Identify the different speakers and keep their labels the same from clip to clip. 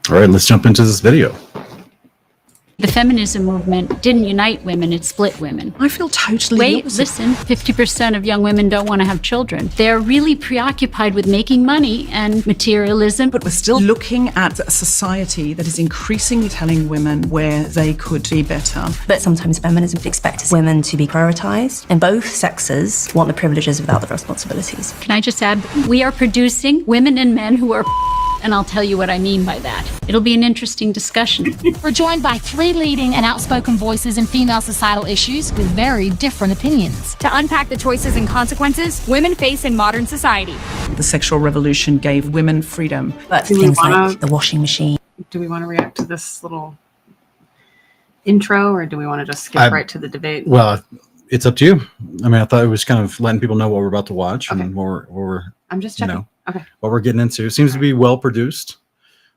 Speaker 1: All right, let's jump into this video.
Speaker 2: The feminism movement didn't unite women, it split women.
Speaker 3: I feel totally
Speaker 2: Wait, listen, 50% of young women don't want to have children. They're really preoccupied with making money and materialism.
Speaker 3: But we're still looking at a society that is increasingly telling women where they could be better.
Speaker 4: But sometimes feminism expects women to be prioritised, and both sexes want the privileges without the responsibilities.
Speaker 2: Can I just add, we are producing women and men who are and I'll tell you what I mean by that. It'll be an interesting discussion.
Speaker 5: We're joined by three leading and outspoken voices in female societal issues with very different opinions.
Speaker 6: To unpack the choices and consequences women face in modern society.
Speaker 3: The sexual revolution gave women freedom.
Speaker 4: But things like the washing machine.
Speaker 7: Do we want to react to this little intro, or do we want to just skip right to the debate?
Speaker 1: Well, it's up to you. I mean, I thought it was kind of letting people know what we're about to watch and what we're
Speaker 7: I'm just checking. Okay.
Speaker 1: What we're getting into. Seems to be well produced.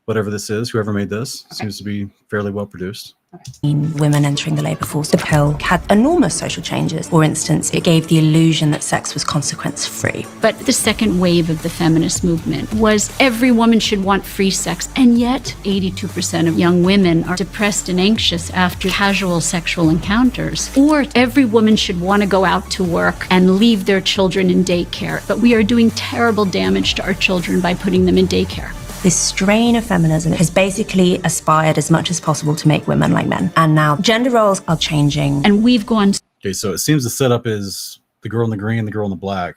Speaker 1: Whatever this is, whoever made this, seems to be fairly well produced.
Speaker 4: Women entering the labour force. The pill had enormous social changes. For instance, it gave the illusion that sex was consequence-free.
Speaker 2: But the second wave of the feminist movement was every woman should want free sex, and yet 82% of young women are depressed and anxious after casual sexual encounters. Or every woman should want to go out to work and leave their children in daycare, but we are doing terrible damage to our children by putting them in daycare.
Speaker 4: This strain of feminism has basically aspired as much as possible to make women like men. And now gender roles are changing.
Speaker 2: And we've gone...
Speaker 1: Okay, so it seems the setup is the girl in the green, the girl in the black.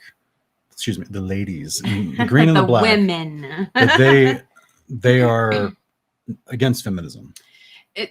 Speaker 1: Excuse me, the ladies. The green and the black.
Speaker 7: Women.
Speaker 1: But they are against feminism.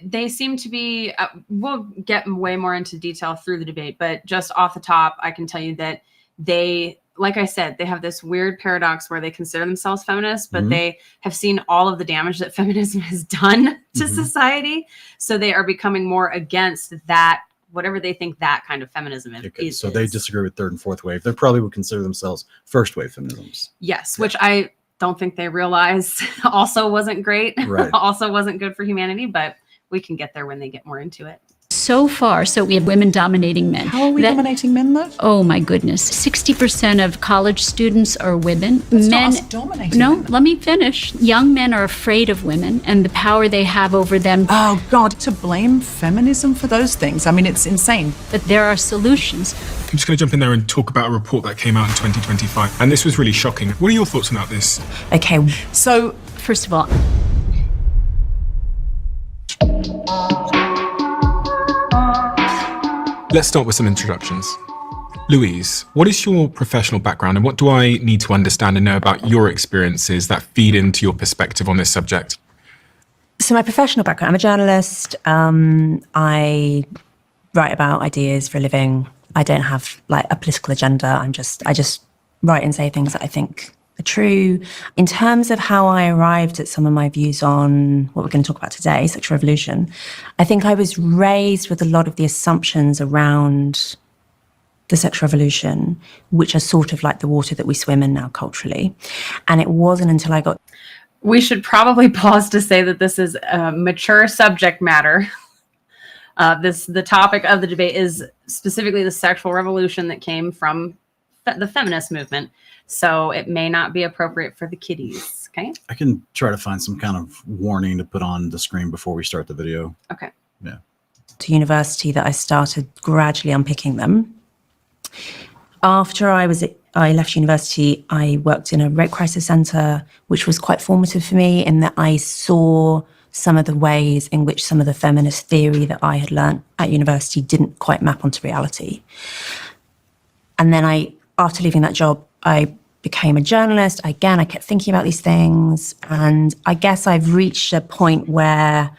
Speaker 7: They seem to be... we'll get way more into detail through the debate, but just off the top, I can tell you that they... Like I said, they have this weird paradox where they consider themselves feminists, but they have seen all of the damage that feminism has done to society. So they are becoming more against that, whatever they think that kind of feminism is.
Speaker 1: So they disagree with third and fourth wave. They probably would consider themselves first wave feminisms.
Speaker 7: Yes, which I don't think they realize also wasn't great,
Speaker 1: right.
Speaker 7: Also wasn't good for humanity, but we can get there when they get more into it.
Speaker 2: So far, so we have women dominating men.
Speaker 3: How are we dominating men, though?
Speaker 2: Oh, my goodness. 60% of college students are women.
Speaker 3: That's not us dominating women.
Speaker 2: Let me finish. Young men are afraid of women and the power they have over them.
Speaker 3: Oh, God, to blame feminism for those things. I mean, it's insane.
Speaker 2: But there are solutions.
Speaker 8: I'm just going to jump in there and talk about a report that came out in 2025. And this was really shocking. What are your thoughts about this?
Speaker 4: Okay.
Speaker 3: So,
Speaker 2: first of all...
Speaker 8: Let's start with some introductions. Louise, what is your professional background and what do I need to understand and know about your experiences that feed into your perspective on this subject?
Speaker 4: So my professional background, I'm a journalist. I write about ideas for a living. I don't have like a political agenda. I just write and say things that I think are true. In terms of how I arrived at some of my views on what we're going to talk about today, sexual revolution, I think I was raised with a lot of the assumptions around the sexual revolution, which are sort of like the water that we swim in now culturally. And it wasn't until I got...
Speaker 7: We should probably pause to say that this is a mature subject matter. The topic of the debate is specifically the sexual revolution that came from the feminist movement. So it may not be appropriate for the kiddies, okay?
Speaker 1: I can try to find some kind of warning to put on the screen before we start the video.
Speaker 7: Okay.
Speaker 1: Yeah.
Speaker 4: To university that I started gradually unpicking them. After I left university, I worked in a rape crisis centre, which was quite formative for me in that I saw some of the ways in which some of the feminist theory that I had learnt at university didn't quite map onto reality. And then after leaving that job, I became a journalist. Again, I kept thinking about these things. And I guess I've reached a point where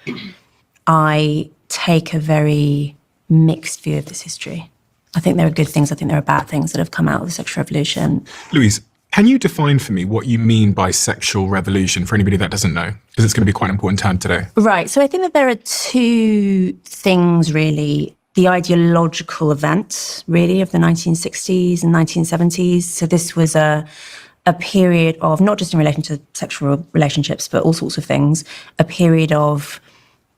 Speaker 4: I take a very mixed view of this history. I think there are good things. I think there are bad things that have come out of the sexual revolution.
Speaker 8: Louise, can you define for me what you mean by sexual revolution for anybody that doesn't know? Because it's going to be quite an important term today.
Speaker 4: Right. So I think that there are two things, really. The ideological event, really, of the 1960s and 1970s. So this was a period of, not just in relation to sexual relationships, but all sorts of things, a period of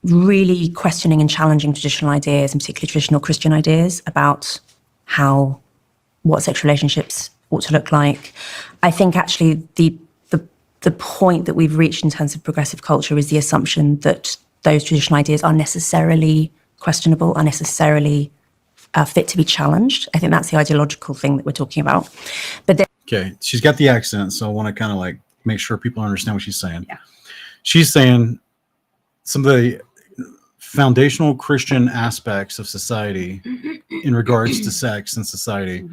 Speaker 4: really questioning and challenging traditional ideas, and particularly traditional Christian ideas about what sexual relationships ought to look like. I think actually the the point that we've reached in terms of progressive culture is the assumption that those traditional ideas are necessarily questionable, are necessarily fit to be challenged. I think that's the ideological thing that we're talking about. But then,
Speaker 1: Okay, she's got the accent, so I want to kind of like make sure people understand what she's saying.
Speaker 7: Yeah.
Speaker 1: She's saying some of the foundational Christian aspects of society in regards to sex and society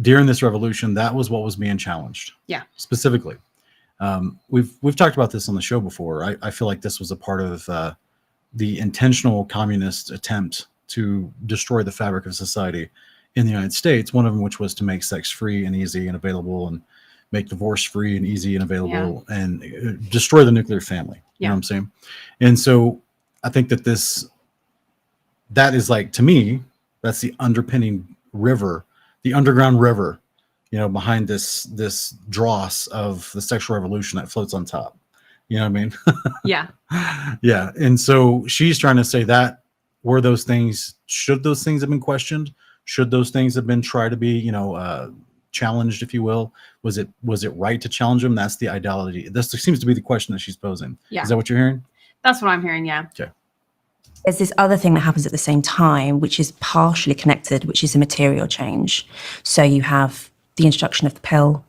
Speaker 1: during this revolution, that was what was being challenged.
Speaker 7: Yeah.
Speaker 1: Specifically. We've talked about this on the show before. I feel like this was a part of the intentional communist attempt to destroy the fabric of society in the United States, one of them which was to make sex free and easy and available, and make divorce free and easy and available, and destroy the nuclear family. You know what I'm saying? And so I think that that is, like, to me, that's the underpinning river, the underground river, behind this dross of the sexual revolution that floats on top. You know what I mean?
Speaker 7: Yeah.
Speaker 1: Yeah. And so she's trying to say that should those things have been questioned? Should those things have been tried to be, challenged, if you will? Was it right to challenge them? That's the ideology. This seems to be the question that she's posing.
Speaker 7: Yeah.
Speaker 1: Is that what you're hearing?
Speaker 7: That's what I'm hearing. Yeah.
Speaker 1: Okay.
Speaker 4: there's this other thing that happens at the same time, which is partially connected, which is a material change. So you have the introduction of the pill,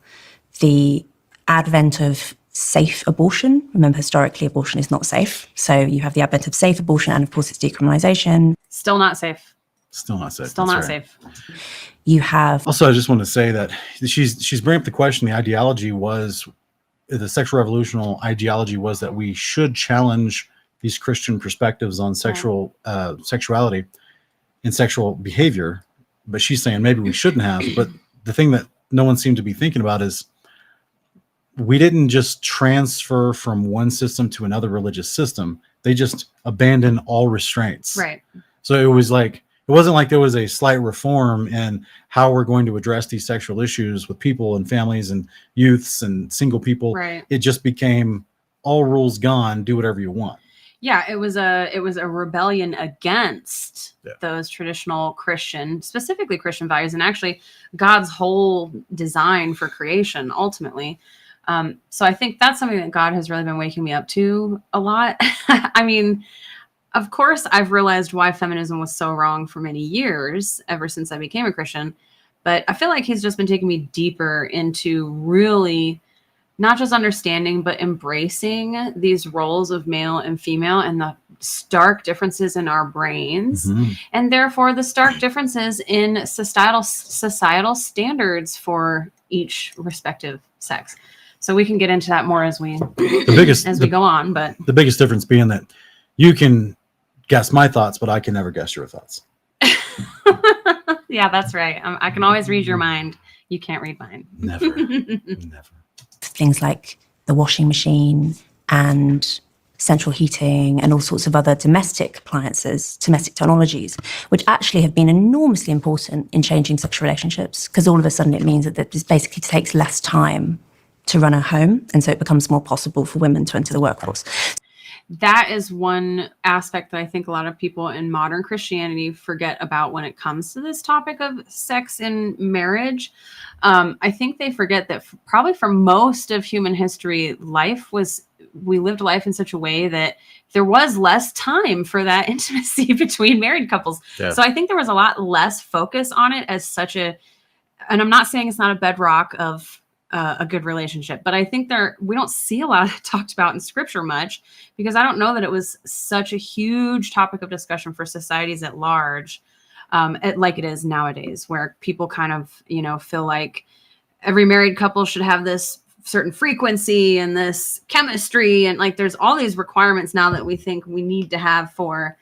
Speaker 4: the advent of safe abortion. Remember, historically, abortion is not safe. So you have the advent of safe abortion, and of course, it's decriminalization.
Speaker 7: Still not safe.
Speaker 1: Still not safe.
Speaker 7: Still
Speaker 1: That's
Speaker 7: not
Speaker 1: right.
Speaker 7: safe.
Speaker 4: You have
Speaker 1: Also, I just want to say that she's bringing up the question. The ideology was, the sexual revolutional ideology was that we should challenge these Christian perspectives on sexuality and sexual behavior. But she's saying maybe we shouldn't have. But the thing that no one seemed to be thinking about is we didn't just transfer from one system to another religious system. They just abandoned all restraints.
Speaker 7: Right.
Speaker 1: So it was like, it wasn't like there was a slight reform in how we're going to address these sexual issues with people and families and youths and single people.
Speaker 7: Right.
Speaker 1: It just became all rules gone, do whatever you want.
Speaker 7: Yeah, it was a rebellion against those traditional Christian, specifically Christian values, and actually God's whole design for creation ultimately. So I think that's something that God has really been waking me up to a lot. I mean, of course, I've realized why feminism was so wrong for many years, ever since I became a Christian. But I feel like he's just been taking me deeper into really not just understanding, but embracing these roles of male and female and the stark differences in our brains, and therefore the stark differences in societal standards for each respective sex. So we can get into that more as we go on. But
Speaker 1: the biggest difference being that you can guess my thoughts, but I can never guess your thoughts.
Speaker 7: Yeah, that's right. I can always read your mind. You can't read mine.
Speaker 1: Never. Never.
Speaker 4: things like the washing machine and central heating and all sorts of other domestic appliances, domestic technologies, which actually have been enormously important in changing sexual relationships, because all of a sudden it means that this basically takes less time to run a home, and so it becomes more possible for women to enter the workforce.
Speaker 7: That is one aspect that I think a lot of people in modern Christianity forget about when it comes to this topic of sex in marriage. I think they forget that probably for most of human history, we lived life in such a way that there was less time for that intimacy between married couples. Yeah. So I think there was a lot less focus on it as such and I'm not saying it's not a bedrock of a good relationship, but I think we don't see a lot of it talked about in scripture much, because I don't know that it was such a huge topic of discussion for societies at large, like it is nowadays, where people kind of, feel like every married couple should have this certain frequency and this chemistry. And like, there's all these requirements now that we think we need to have for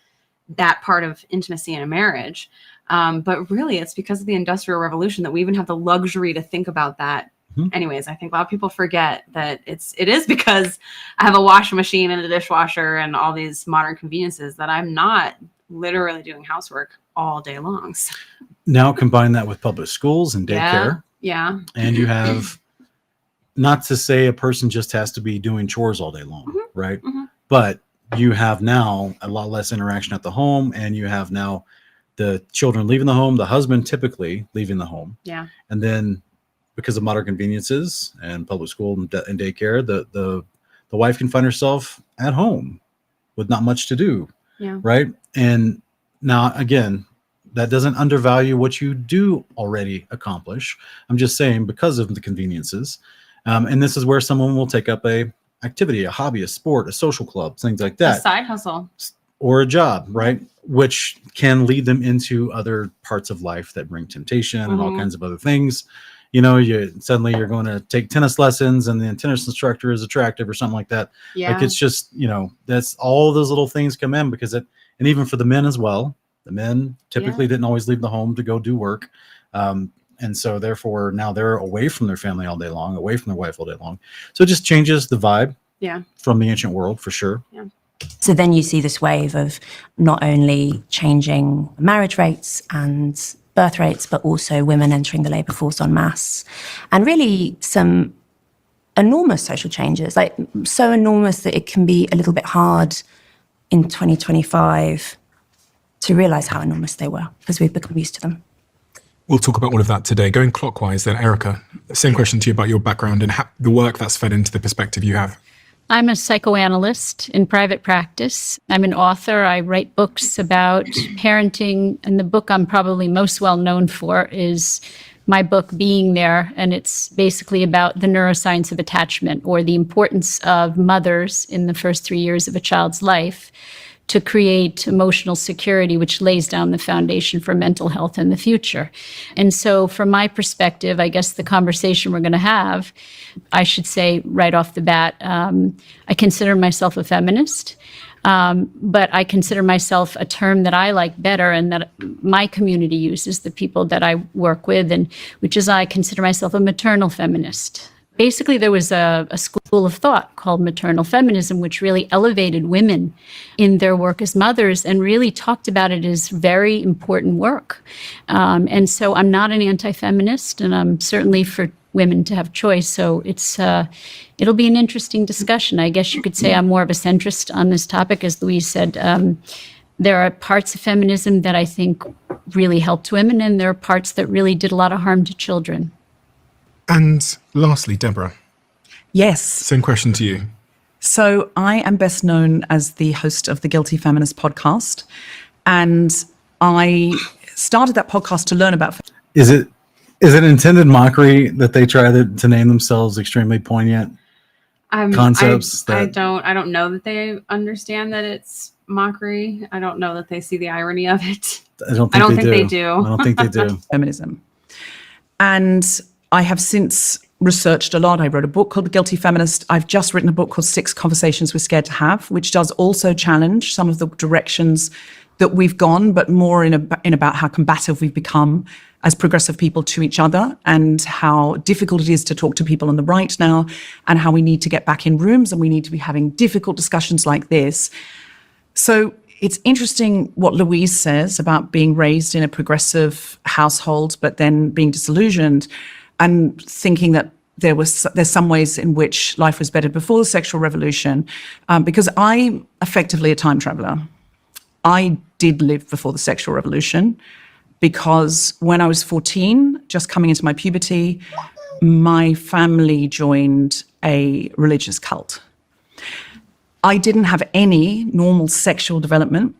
Speaker 7: that part of intimacy in a marriage. But really it's because of the Industrial Revolution that we even have the luxury to think about that. Anyways, I think a lot of people forget that it is because I have a washing machine and a dishwasher and all these modern conveniences that I'm not literally doing housework all day long. So.
Speaker 1: Now combine that with public schools and daycare.
Speaker 7: Yeah.
Speaker 1: And you have, not to say a person just has to be doing chores all day long, right? But you have now a lot less interaction at the home, and you have now the children leaving the home, the husband typically leaving the home.
Speaker 7: Yeah.
Speaker 1: And then because of modern conveniences and public school and daycare, the wife can find herself at home with not much to do.
Speaker 7: Yeah.
Speaker 1: Right. And now, again, that doesn't undervalue what you do already accomplish. I'm just saying because of the conveniences. And this is where someone will take up a activity, a hobby, a sport, a social club, things like that.
Speaker 7: A side hustle.
Speaker 1: Or a job, right? Which can lead them into other parts of life that bring temptation and all kinds of other things. Suddenly you're going to take tennis lessons and the tennis instructor is attractive or something like that.
Speaker 7: Yeah.
Speaker 1: Like it's just, that's all those little things come in because and even for the men as well, the men typically didn't always leave the home to go do work. And so therefore now they're away from their family all day long, away from their wife all day long. So it just changes the vibe from the ancient world for sure.
Speaker 7: Yeah.
Speaker 4: So then you see this wave of not only changing marriage rates and birth rates, but also women entering the labour force en masse. And really some enormous social changes, like so enormous that it can be a little bit hard in 2025 to realise how enormous they were because we've become used to them.
Speaker 8: We'll talk about all of that today. Going clockwise then, Erica, same question to you about your background and the work that's fed into the perspective you have.
Speaker 2: I'm a psychoanalyst in private practice. I'm an author. I write books about parenting, and the book I'm probably most well known for is my book Being There, and it's basically about the neuroscience of attachment, or the importance of mothers in the first 3 years of a child's life to create emotional security, which lays down the foundation for mental health in the future. And so from my perspective, I guess the conversation we're going to have, I should say right off the bat, I consider myself a feminist, but I consider myself a term that I like better and that my community uses, the people that I work with, and which is I consider myself a maternal feminist. Basically, there was a school of thought called maternal feminism, which really elevated women in their work as mothers and really talked about it as very important work. And so I'm not an anti-feminist, and I'm certainly for women to have choice. So it'll be an interesting discussion. I guess you could say I'm more of a centrist on this topic. As Louise said, there are parts of feminism that I think really helped women, and there are parts that really did a lot of harm to children.
Speaker 8: And lastly, Deborah.
Speaker 3: Yes.
Speaker 8: Same question to you.
Speaker 3: So I am best known as the host of the Guilty Feminist podcast. And I started that podcast to learn about...
Speaker 1: Is it intended mockery that they try to name themselves extremely poignant concepts?
Speaker 7: I don't know that they understand that it's mockery. I don't know that they see the irony of it.
Speaker 1: I don't think they do. I don't think they do.
Speaker 3: Feminism. And I have since researched a lot. I wrote a book called The Guilty Feminist. I've just written a book called 6 Conversations We're Scared to Have, which does also challenge some of the directions that we've gone, but more in about how combative we've become as progressive people to each other, and how difficult it is to talk to people on the right now, and how we need to get back in rooms and we need to be having difficult discussions like this. So it's interesting what Louise says about being raised in a progressive household, but then being disillusioned and thinking that there's some ways in which life was better before the sexual revolution, because I'm effectively a time traveler. I did live before the sexual revolution because when I was 14, just coming into my puberty, my family joined a religious cult. I didn't have any normal sexual development,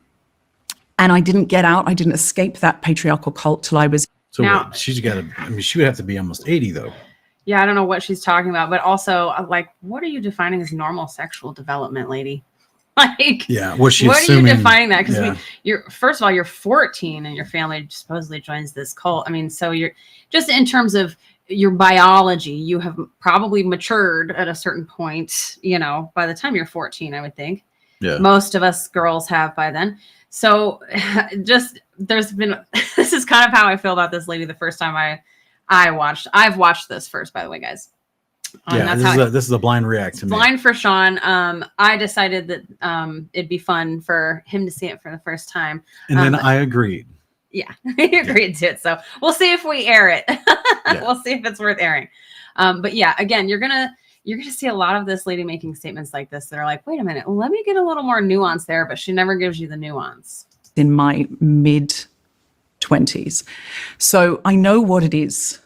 Speaker 3: and I didn't get out. I didn't escape that patriarchal cult till I was...
Speaker 1: So
Speaker 7: now,
Speaker 1: she would have to be almost 80 though.
Speaker 7: Yeah, I don't know what she's talking about, but also like, what are you defining as normal sexual development, lady? Like,
Speaker 1: yeah, what are
Speaker 7: you defining that? Because you're first of all, you're 14 and your family supposedly joins this cult. I mean, so you're just in terms of your biology, you have probably matured at a certain point, by the time you're 14, I would think. Yeah. Most of us girls have by then. So this is kind of how I feel about this lady the first time I've watched this first, by the way, guys.
Speaker 1: This is a blind react to me.
Speaker 7: Blind for Sean. I decided that it'd be fun for him to see it for the first time.
Speaker 1: And then I agreed.
Speaker 7: Yeah, he agreed to it. So we'll see if we air it. We'll see if it's worth airing. But yeah, again, you're gonna see a lot of this lady making statements like this that are like, wait a minute, let me get a little more nuance there, but she never gives you the nuance.
Speaker 3: In my mid-20s. So I know what it is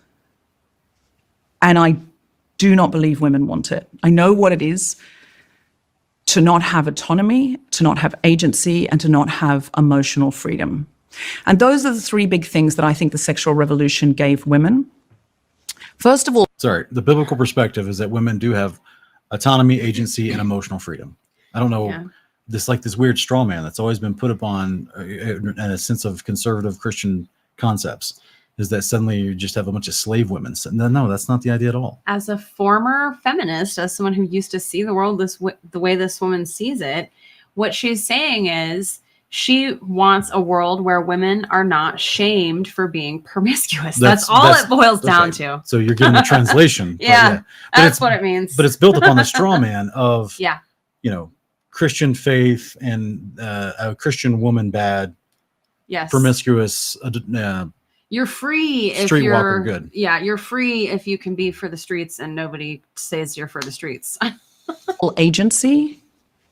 Speaker 3: And I do not believe women want it. I know what it is to not have autonomy, to not have agency, and to not have emotional freedom. And those are the three big things that I think the sexual revolution gave women. First of all,
Speaker 1: the biblical perspective is that women do have autonomy, agency, and emotional freedom. I don't know, this weird straw man that's always been put upon in a sense of conservative Christian concepts, is that suddenly you just have a bunch of slave women. No, that's not the idea at all. As
Speaker 7: a former feminist, as someone who used to see the world the way this woman sees it, what she's saying is she wants a world where women are not shamed for being promiscuous. That's all it boils down to.
Speaker 1: So you're getting the translation.
Speaker 7: But that's what it means.
Speaker 1: But it's built upon the straw man of, you know, Christian faith and a Christian woman bad, promiscuous,
Speaker 7: you're free if
Speaker 1: street
Speaker 7: you're
Speaker 1: walker good.
Speaker 7: Yeah, you're free if you can be for the streets and nobody says you're for the streets.
Speaker 3: Agency.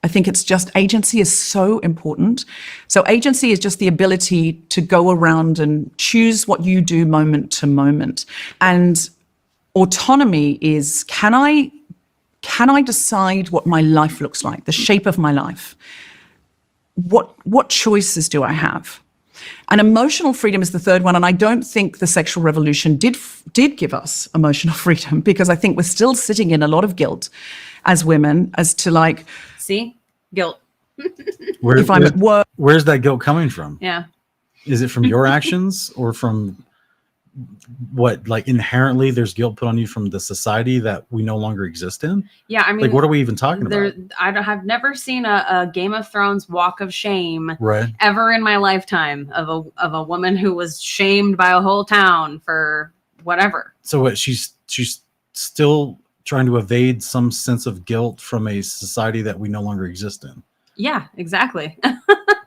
Speaker 3: I think it's just agency is so important. So agency is just the ability to go around and choose what you do moment to moment. And autonomy is, can I decide what my life looks like, the shape of my life? What choices do I have? And emotional freedom is the third one. And I don't think the sexual revolution did give us emotional freedom, because I think we're still sitting in a lot of guilt as women as to like...
Speaker 7: See? Guilt.
Speaker 3: If I'm at work...
Speaker 1: Where's that guilt coming from?
Speaker 7: Yeah.
Speaker 1: Is it from your actions or from what, like inherently there's guilt put on you from the society that we no longer exist in?
Speaker 7: Yeah, I mean,
Speaker 1: like, what are we even talking about?
Speaker 7: I've never seen a Game of Thrones walk of shame ever in my lifetime of a woman who was shamed by a whole town for whatever.
Speaker 1: So what, she's still trying to evade some sense of guilt from a society that we no longer exist in.
Speaker 7: Yeah, exactly.
Speaker 1: I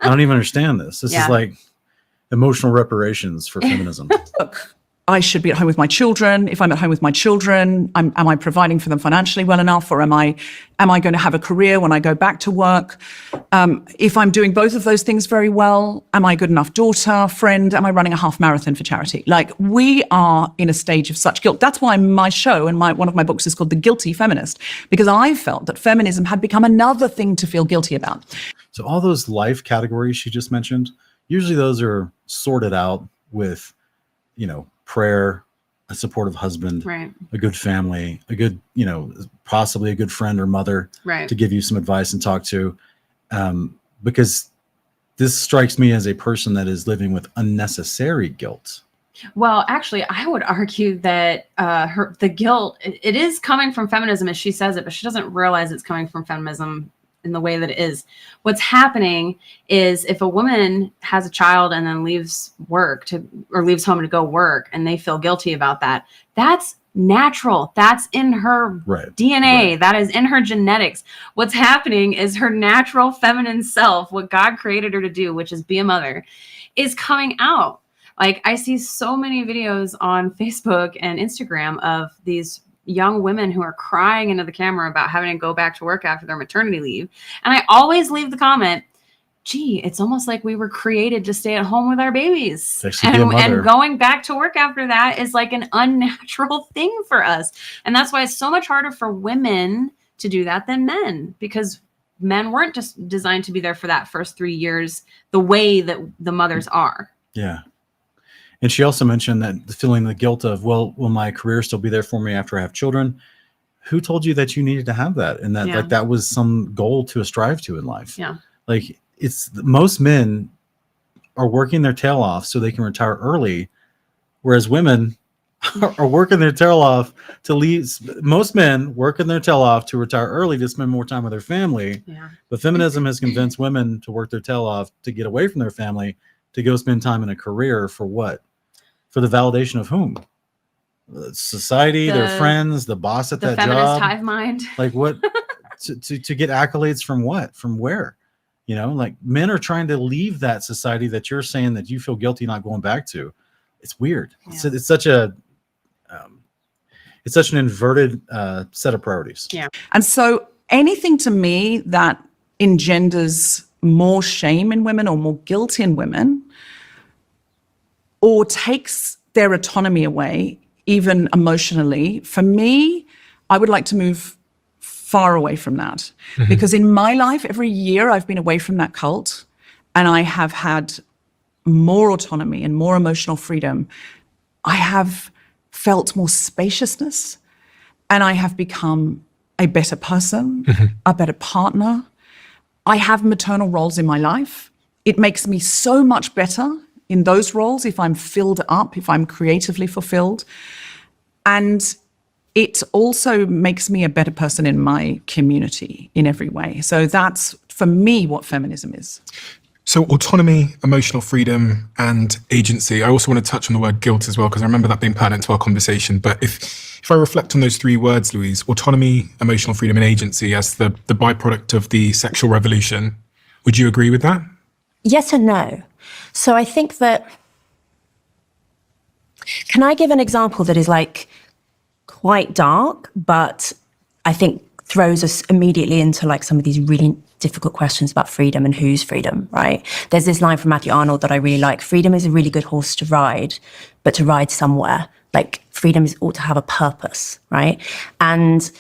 Speaker 1: don't even understand this. This is like emotional reparations for feminism.
Speaker 3: Look, I should be at home with my children. If I'm at home with my children, am I providing for them financially well enough, or am I going to have a career when I go back to work? If I'm doing both of those things very well, am I a good enough daughter, friend? Am I running a half marathon for charity? Like, we are in a stage of such guilt. That's why my show and one of my books is called The Guilty Feminist, because I felt that feminism had become another thing to feel guilty about.
Speaker 1: So all those life categories she just mentioned, usually those are sorted out with, you know, prayer, a supportive husband, a good family, a good, you know, possibly a good friend or mother to give you some advice and talk to. Because this strikes me as a person that is living with unnecessary guilt.
Speaker 7: Well, actually, I would argue that the guilt, it is coming from feminism as she says it, but she doesn't realize it's coming from feminism in the way that it is. What's happening is if a woman has a child and then leaves leaves home to go work and they feel guilty about that, that's natural. That's in her DNA. That is in her genetics. What's happening is her natural feminine self, what God created her to do, which is be a mother, is coming out. Like, I see so many videos on Facebook and Instagram of these young women who are crying into the camera about having to go back to work after their maternity leave. And I always leave the comment, gee, it's almost like we were created to stay at home with our babies. And going back to work after that is like an unnatural thing for us. And that's why it's so much harder for women to do that than men, because men weren't just designed to be there for that first 3 years the way that the mothers are.
Speaker 1: Yeah. And she also mentioned that feeling the guilt of, well, will my career still be there for me after I have children? Who told you that you needed to have that? And that like that was some goal to strive to in life. Yeah. Like, it's most men are working their tail off so they can retire early, whereas women are working their tail off to leave. Most men working their tail off to retire early to spend more time with their family. Yeah. But feminism has convinced women to work their tail off to get away from their family, to go spend time in a career for what? For the validation of whom? Society, their friends, the boss at that job. The
Speaker 7: feminist hive mind.
Speaker 1: Like, what? to get accolades from what? From where? You know, like, men are trying to leave that society that you're saying that you feel guilty not going back to. It's weird. Yeah. It's such an inverted set of priorities.
Speaker 3: Yeah. And so anything to me that engenders more shame in women or more guilt in women, or takes their autonomy away, even emotionally. For me, I would like to move far away from that, because in my life, every year I've been away from that cult, and I have had more autonomy and more emotional freedom. I have felt more spaciousness, and I have become a better person, a better partner. I have maternal roles in my life. It makes me so much better in those roles if I'm filled up, if I'm creatively fulfilled. And it also makes me a better person in my community in every way. So that's, for me, what feminism is.
Speaker 8: So autonomy, emotional freedom, and agency. I also want to touch on the word guilt as well, because I remember that being pertinent to our conversation. But if I reflect on those three words, Louise, autonomy, emotional freedom, and agency as the byproduct of the sexual revolution, would you agree with that?
Speaker 4: Yes and no. So I think that, can I give an example that is like quite dark, but I think throws us immediately into like some of these really difficult questions about freedom and whose freedom, right? There's this line from Matthew Arnold that I really like. Freedom is a really good horse to ride, but to ride somewhere. Like freedom ought to have a purpose, right? And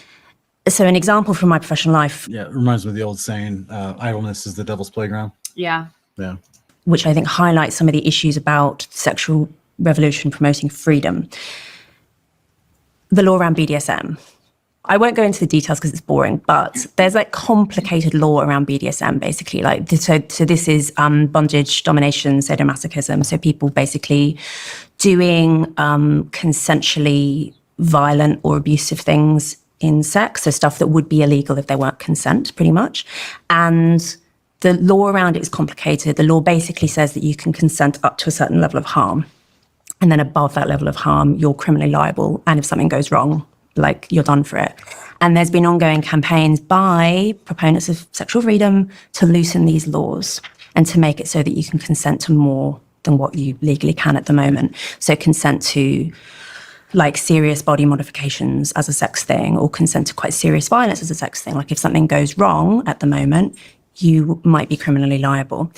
Speaker 4: so an example from my professional life.
Speaker 1: Yeah, it reminds me of the old saying, idleness is the devil's playground.
Speaker 7: Yeah.
Speaker 1: Yeah.
Speaker 4: Which I think highlights some of the issues about sexual revolution promoting freedom. The law around BDSM. I won't go into the details because it's boring, but there's like complicated law around BDSM, basically. Like, so this is bondage, domination, sadomasochism. So people basically doing consensually violent or abusive things in sex. So stuff that would be illegal if there weren't consent, pretty much. And the law around it is complicated. The law basically says that you can consent up to a certain level of harm. And then above that level of harm, you're criminally liable. And if something goes wrong, like you're done for it. And there's been ongoing campaigns by proponents of sexual freedom to loosen these laws and to make it so that you can consent to more than what you legally can at the moment. So consent to like serious body modifications as a sex thing, or consent to quite serious violence as a sex thing. Like if something goes wrong at the moment, you might be criminally liable.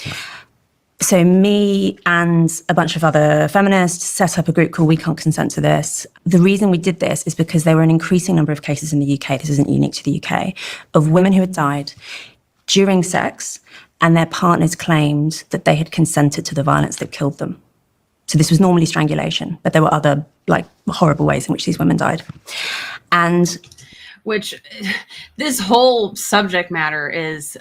Speaker 4: So me and a bunch of other feminists set up a group called We Can't Consent to This. The reason we did this is because there were an increasing number of cases in the UK, this isn't unique to the UK, of women who had died during sex and their partners claimed that they had consented to the violence that killed them. So this was normally strangulation, but there were other like horrible ways in which these women died. And
Speaker 7: which this whole subject matter is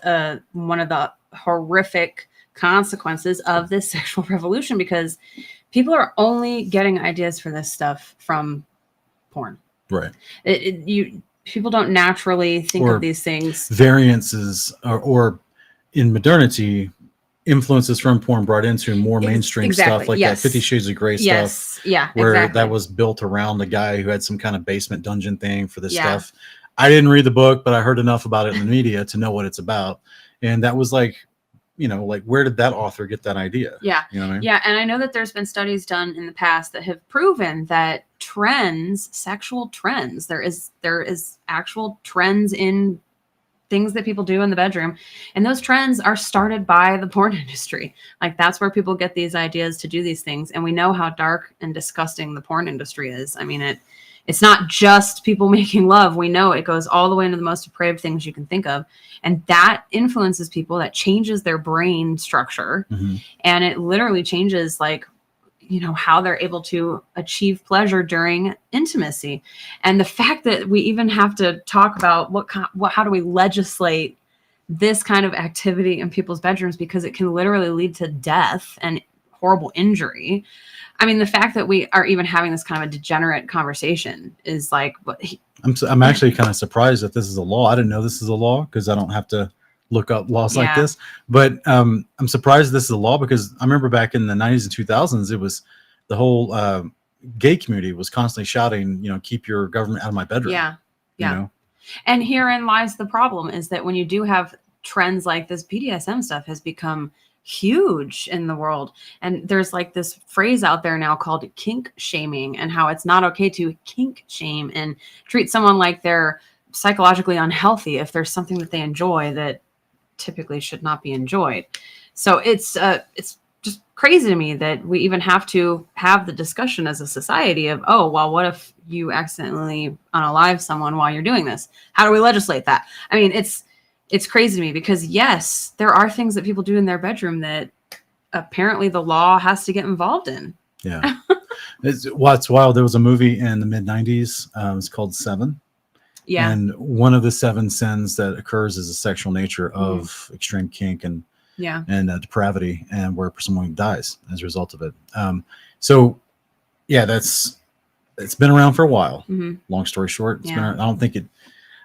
Speaker 7: one of the horrific consequences of this sexual revolution, because people are only getting ideas for this stuff from porn.
Speaker 1: Right.
Speaker 7: People don't naturally think of these things.
Speaker 1: Variances or in modernity, influences from porn brought into more mainstream stuff like that 50 Shades of Grey stuff.
Speaker 7: Yeah,
Speaker 1: where
Speaker 7: exactly.
Speaker 1: that was built around a guy who had some kind of basement dungeon thing for this stuff. I didn't read the book, but I heard enough about it in the media to know what it's about. And that was like, like where did that author get that idea?
Speaker 7: Yeah.
Speaker 1: You know what I mean?
Speaker 7: Yeah. And I know that there's been studies done in the past that have proven that sexual trends, there is actual trends in things that people do in the bedroom. And those trends are started by the porn industry. Like that's where people get these ideas to do these things. And we know how dark and disgusting the porn industry is. I mean, it's not just people making love. We know it goes all the way into the most depraved things you can think of. And that influences people, that changes their brain structure. Mm-hmm. And it literally changes how they're able to achieve pleasure during intimacy. And the fact that we even have to talk about how do we legislate this kind of activity in people's bedrooms, because it can literally lead to death and horrible injury. I mean, the fact that we are even having this kind of a degenerate conversation is like,
Speaker 1: I'm actually kind of surprised that this is a law. I didn't know this is a law because I don't have to look up laws like this. But I'm surprised this is a law, because I remember back in the 90s and 2000s, it was the whole gay community was constantly shouting, keep your government out of my bedroom.
Speaker 7: Yeah.
Speaker 1: You know?
Speaker 7: And herein lies the problem, is that when you do have trends like this, BDSM stuff has become huge in the world. And there's like this phrase out there now called kink shaming, and how it's not okay to kink shame and treat someone like they're psychologically unhealthy if there's something that they enjoy that typically should not be enjoyed. So it's just crazy to me that we even have to have the discussion as a society of, oh, well, what if you accidentally unalive someone while you're doing this? How do we legislate that? I mean, it's crazy to me because, yes, there are things that people do in their bedroom that apparently the law has to get involved in.
Speaker 1: Yeah. It's wild. There was a movie in the mid 90s. It's called Seven.
Speaker 7: Yeah.
Speaker 1: And one of the 7 sins that occurs is the sexual nature of extreme kink and depravity, and where someone dies as a result of it. So yeah, it's been around for a while. Long story short, it's been I don't think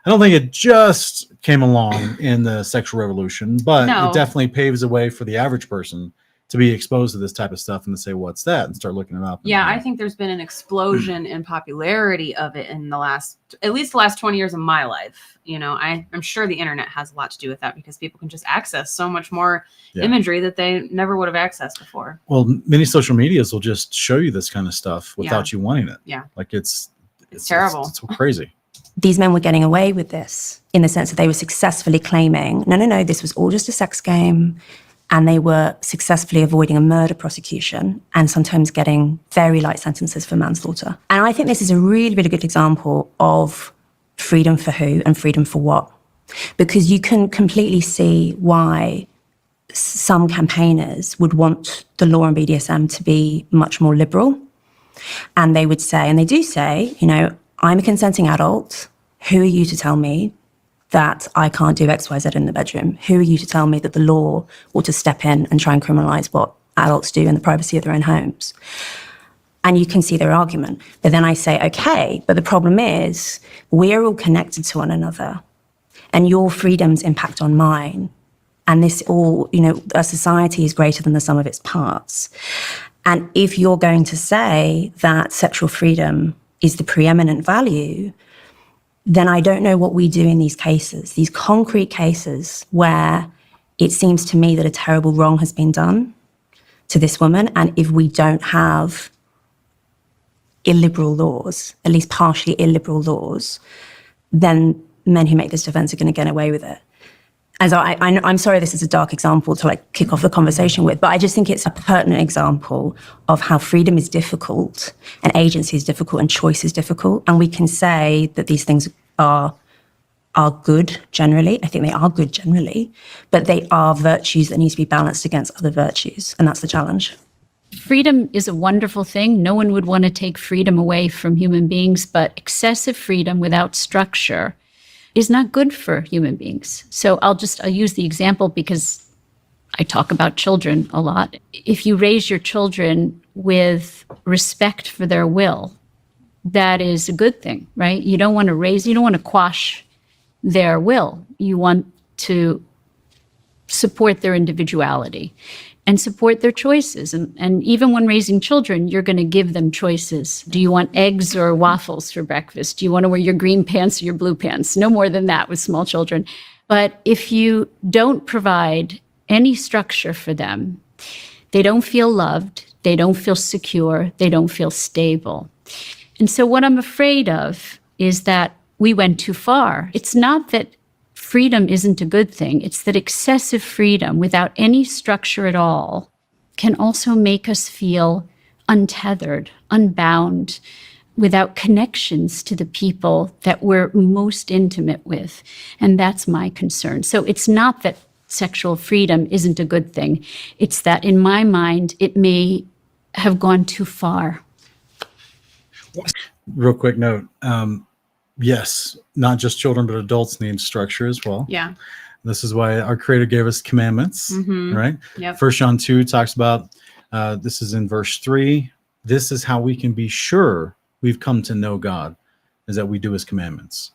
Speaker 1: it just came along in the sexual revolution, but it definitely paves the way for the average person to be exposed to this type of stuff and to say, what's that? And start looking it up.
Speaker 7: Yeah, I think there's been an explosion in popularity of it in at least the last 20 years of my life. You know, I'm sure the internet has a lot to do with that because people can just access so much more imagery that they never would have accessed before.
Speaker 1: Well, many social medias will just show you this kind of stuff without you wanting it.
Speaker 7: Yeah.
Speaker 1: Like it's
Speaker 7: terrible.
Speaker 1: It's so crazy.
Speaker 4: These men were getting away with this in the sense that they were successfully claiming, no, this was all just a sex game. And they were successfully avoiding a murder prosecution and sometimes getting very light sentences for manslaughter. And I think this is a really, really good example of freedom for who and freedom for what. Because you can completely see why some campaigners would want the law on BDSM to be much more liberal. And they would say, and they do say, you know, I'm a consenting adult. Who are you to tell me that I can't do X, Y, Z in the bedroom? Who are you to tell me that the law ought to step in and try and criminalize what adults do in the privacy of their own homes? And you can see their argument. But then I say, okay, but the problem is we're all connected to one another and your freedoms impact on mine. And this all, you know, a society is greater than the sum of its parts. And if you're going to say that sexual freedom is the preeminent value, then I don't know what we do in these cases, these concrete cases where it seems to me that a terrible wrong has been done to this woman. And if we don't have illiberal laws, at least partially illiberal laws, then men who make this defense are going to get away with it. And so I'm sorry this is a dark example to like kick off the conversation with, but I just think it's a pertinent example of how freedom is difficult and agency is difficult and choice is difficult. And we can say that these things are good generally. I think they are good generally, but they are virtues that need to be balanced against other virtues. And that's the challenge.
Speaker 2: Freedom is a wonderful thing. No one would want to take freedom away from human beings, but excessive freedom without structure is not good for human beings. So I'll use the example because I talk about children a lot. If you raise your children with respect for their will, that is a good thing, right? You don't want to quash their will. You want to support their individuality and support their choices. And even when raising children, you're going to give them choices. Do you want eggs or waffles for breakfast? Do you want to wear your green pants or your blue pants? No more than that with small children. But if you don't provide any structure for them, they don't feel loved, they don't feel secure, they don't feel stable. And so what I'm afraid of is that we went too far. It's not that freedom isn't a good thing. It's that excessive freedom without any structure at all can also make us feel untethered, unbound, without connections to the people that we're most intimate with. And that's my concern. So it's not that sexual freedom isn't a good thing. It's that in my mind, it may have gone too far.
Speaker 1: Real quick note. Yes, not just children, but adults need structure as well.
Speaker 7: Yeah.
Speaker 1: This is why our Creator gave us commandments, right?
Speaker 7: Yep.
Speaker 1: 1 John 2 talks about, this is in verse 3, this is how we can be sure we've come to know God, is that we do his commandments.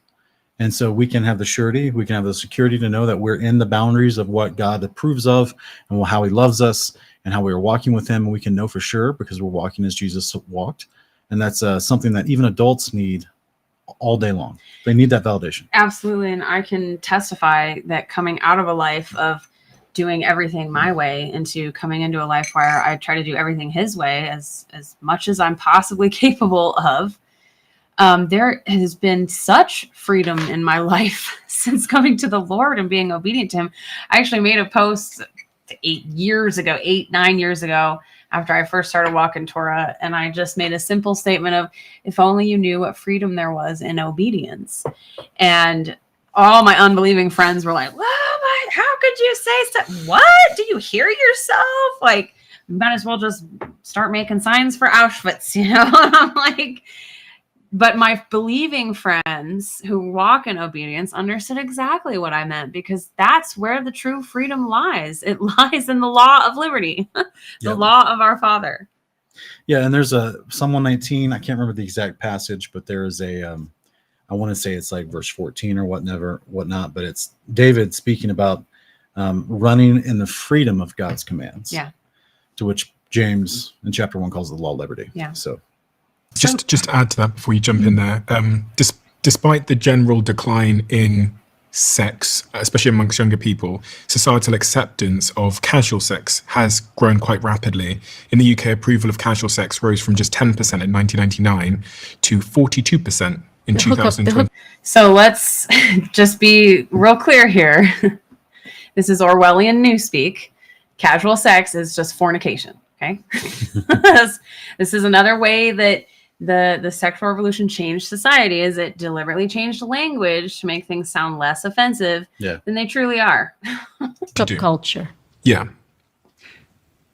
Speaker 1: And so we can have the surety, we can have the security to know that we're in the boundaries of what God approves of and how he loves us and how we are walking with him. And we can know for sure because we're walking as Jesus walked. And that's something that even adults need all day long. They need that validation.
Speaker 7: Absolutely. And I can testify that coming out of a life of doing everything my way into coming into a life where I try to do everything his way as much as I'm possibly capable of, there has been such freedom in my life since coming to the Lord and being obedient to him. I actually made a post 8, 9 years ago, after I first started walking Torah, and I just made a simple statement of, if only you knew what freedom there was in obedience. And all my unbelieving friends were like, "Well, how could you say so? What? Do you hear yourself? Like, you might as well just start making signs for Auschwitz," you know? And I'm like, but my believing friends who walk in obedience understood exactly what I meant, because that's where the true freedom lies. It lies in the law of liberty, the law of our Father.
Speaker 1: Yeah, and there's a Psalm 119. I can't remember the exact passage, but there is a, I want to say it's like verse 14 or whatnot, but it's David speaking about running in the freedom of God's commands.
Speaker 7: Yeah.
Speaker 1: To which James in chapter 1 calls the law of liberty.
Speaker 7: Yeah.
Speaker 1: So
Speaker 8: Just to add to that before you jump in there, despite the general decline in sex, especially amongst younger people, societal acceptance of casual sex has grown quite rapidly. In the UK, approval of casual sex rose from just 10% in 1999 to 42% in 2020.
Speaker 7: So let's just be real clear here. This is Orwellian newspeak. Casual sex is just fornication. Okay. This is another way that the sexual revolution changed society, is it deliberately changed language to make things sound less offensive than they truly are.
Speaker 2: Subculture.
Speaker 8: Yeah.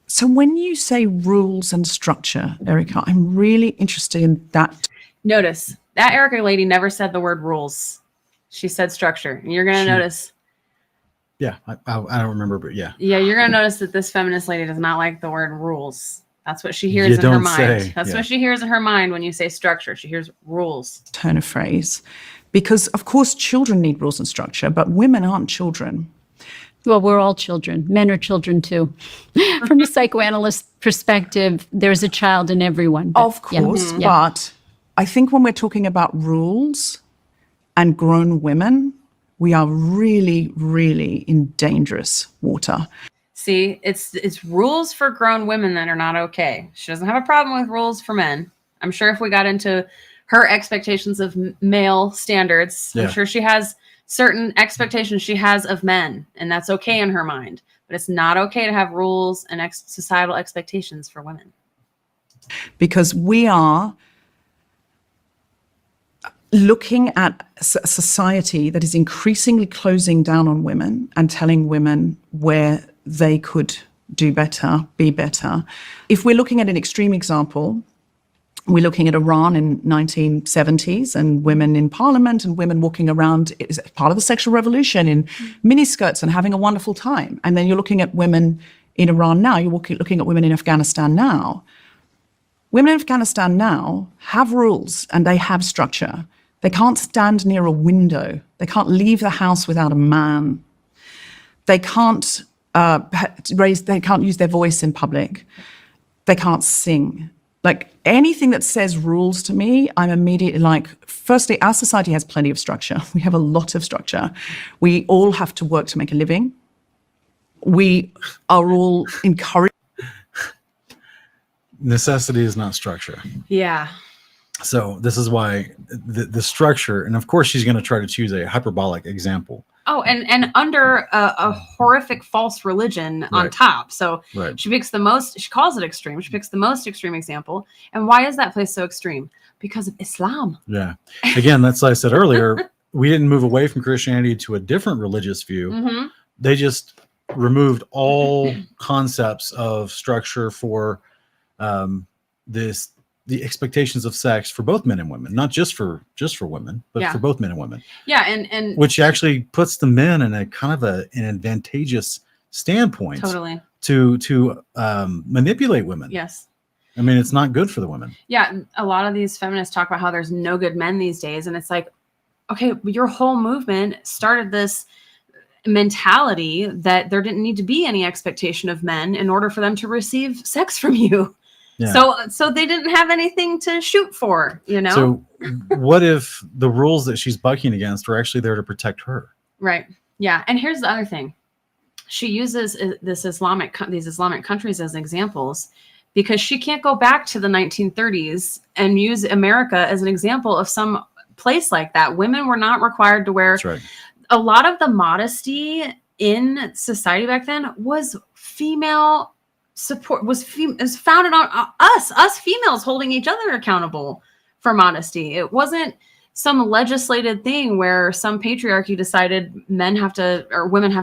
Speaker 3: So when you say rules and structure, Erica, I'm really interested in that.
Speaker 7: Notice that Erica lady never said the word rules. She said structure. And you're going to notice.
Speaker 1: Yeah, I don't remember, but yeah.
Speaker 7: Yeah, you're going to notice that this feminist lady does not like the word rules. That's what she hears in her mind. That's what she hears in her mind when you say structure. She hears rules.
Speaker 3: Turn of phrase. Because, of course, children need rules and structure, but women aren't children.
Speaker 2: Well, we're all children. Men are children too. From a psychoanalyst perspective, there's a child in everyone.
Speaker 3: Of course, but I think when we're talking about rules and grown women, we are really, really in dangerous water.
Speaker 7: See, it's rules for grown women that are not okay. She doesn't have a problem with rules for men. I'm sure if we got into her expectations of male standards, I'm sure she has certain expectations she has of men, and that's okay in her mind. But it's not okay to have rules and societal expectations for women.
Speaker 3: Because we are looking at a society that is increasingly closing down on women and telling women where they could do better, be better. If we're looking at an extreme example, we're looking at Iran in 1970s and women in parliament and women walking around as part of the sexual revolution in miniskirts and having a wonderful time. And then you're looking at women in Iran now, you're looking at women in Afghanistan now. Women in Afghanistan now have rules and they have structure. They can't stand near a window. They can't leave the house without a man. They can't they can't use their voice in public. They can't sing. Like anything that says rules to me, I'm immediately like, firstly, our society has plenty of structure. We have a lot of structure. We all have to work to make a living. We are all encouraged.
Speaker 1: Necessity is not structure.
Speaker 7: Yeah.
Speaker 1: So this is why the structure, and of course she's going to try to choose a hyperbolic example.
Speaker 7: Oh, and under a horrific false religion on top. So she picks the most, she calls it extreme. She picks the most extreme example. And why is that place so extreme? Because of Islam.
Speaker 1: Yeah. Again, that's like I said earlier, we didn't move away from Christianity to a different religious view. They just removed all concepts of structure for the expectations of sex for both men and women, not just for women, but for both men and women.
Speaker 7: Yeah, and
Speaker 1: which actually puts the men in a kind of an advantageous standpoint.
Speaker 7: Totally.
Speaker 1: To manipulate women.
Speaker 7: Yes.
Speaker 1: I mean, it's not good for the women.
Speaker 7: Yeah, a lot of these feminists talk about how there's no good men these days, and it's like, okay, your whole movement started this mentality that there didn't need to be any expectation of men in order for them to receive sex from you. Yeah. So they didn't have anything to shoot for, you know?
Speaker 1: So what if the rules that she's bucking against were actually there to protect her?
Speaker 7: Right. Yeah. And here's the other thing. She uses these Islamic countries as examples because she can't go back to the 1930s and use America as an example of some place like that. Women were not required to wear.
Speaker 1: That's right.
Speaker 7: A lot of the modesty in society back then was female support, was founded on us females holding each other accountable for modesty. It wasn't some legislated thing where some patriarchy decided women have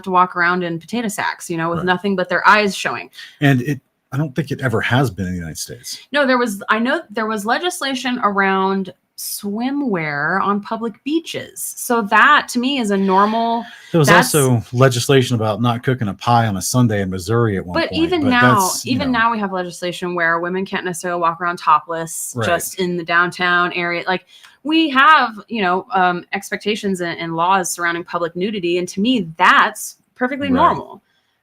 Speaker 7: to walk around in potato sacks, with
Speaker 1: Right.
Speaker 7: nothing but their eyes showing.
Speaker 1: And I don't think it ever has been in the United States.
Speaker 7: No, I know there was legislation around swimwear on public beaches. So that to me is a normal.
Speaker 1: There was also legislation about not cooking a pie on a Sunday in Missouri at one point.
Speaker 7: But even now we have legislation where women can't necessarily walk around topless just in the downtown area. Like we have, expectations and laws surrounding public nudity. And to me, that's perfectly normal.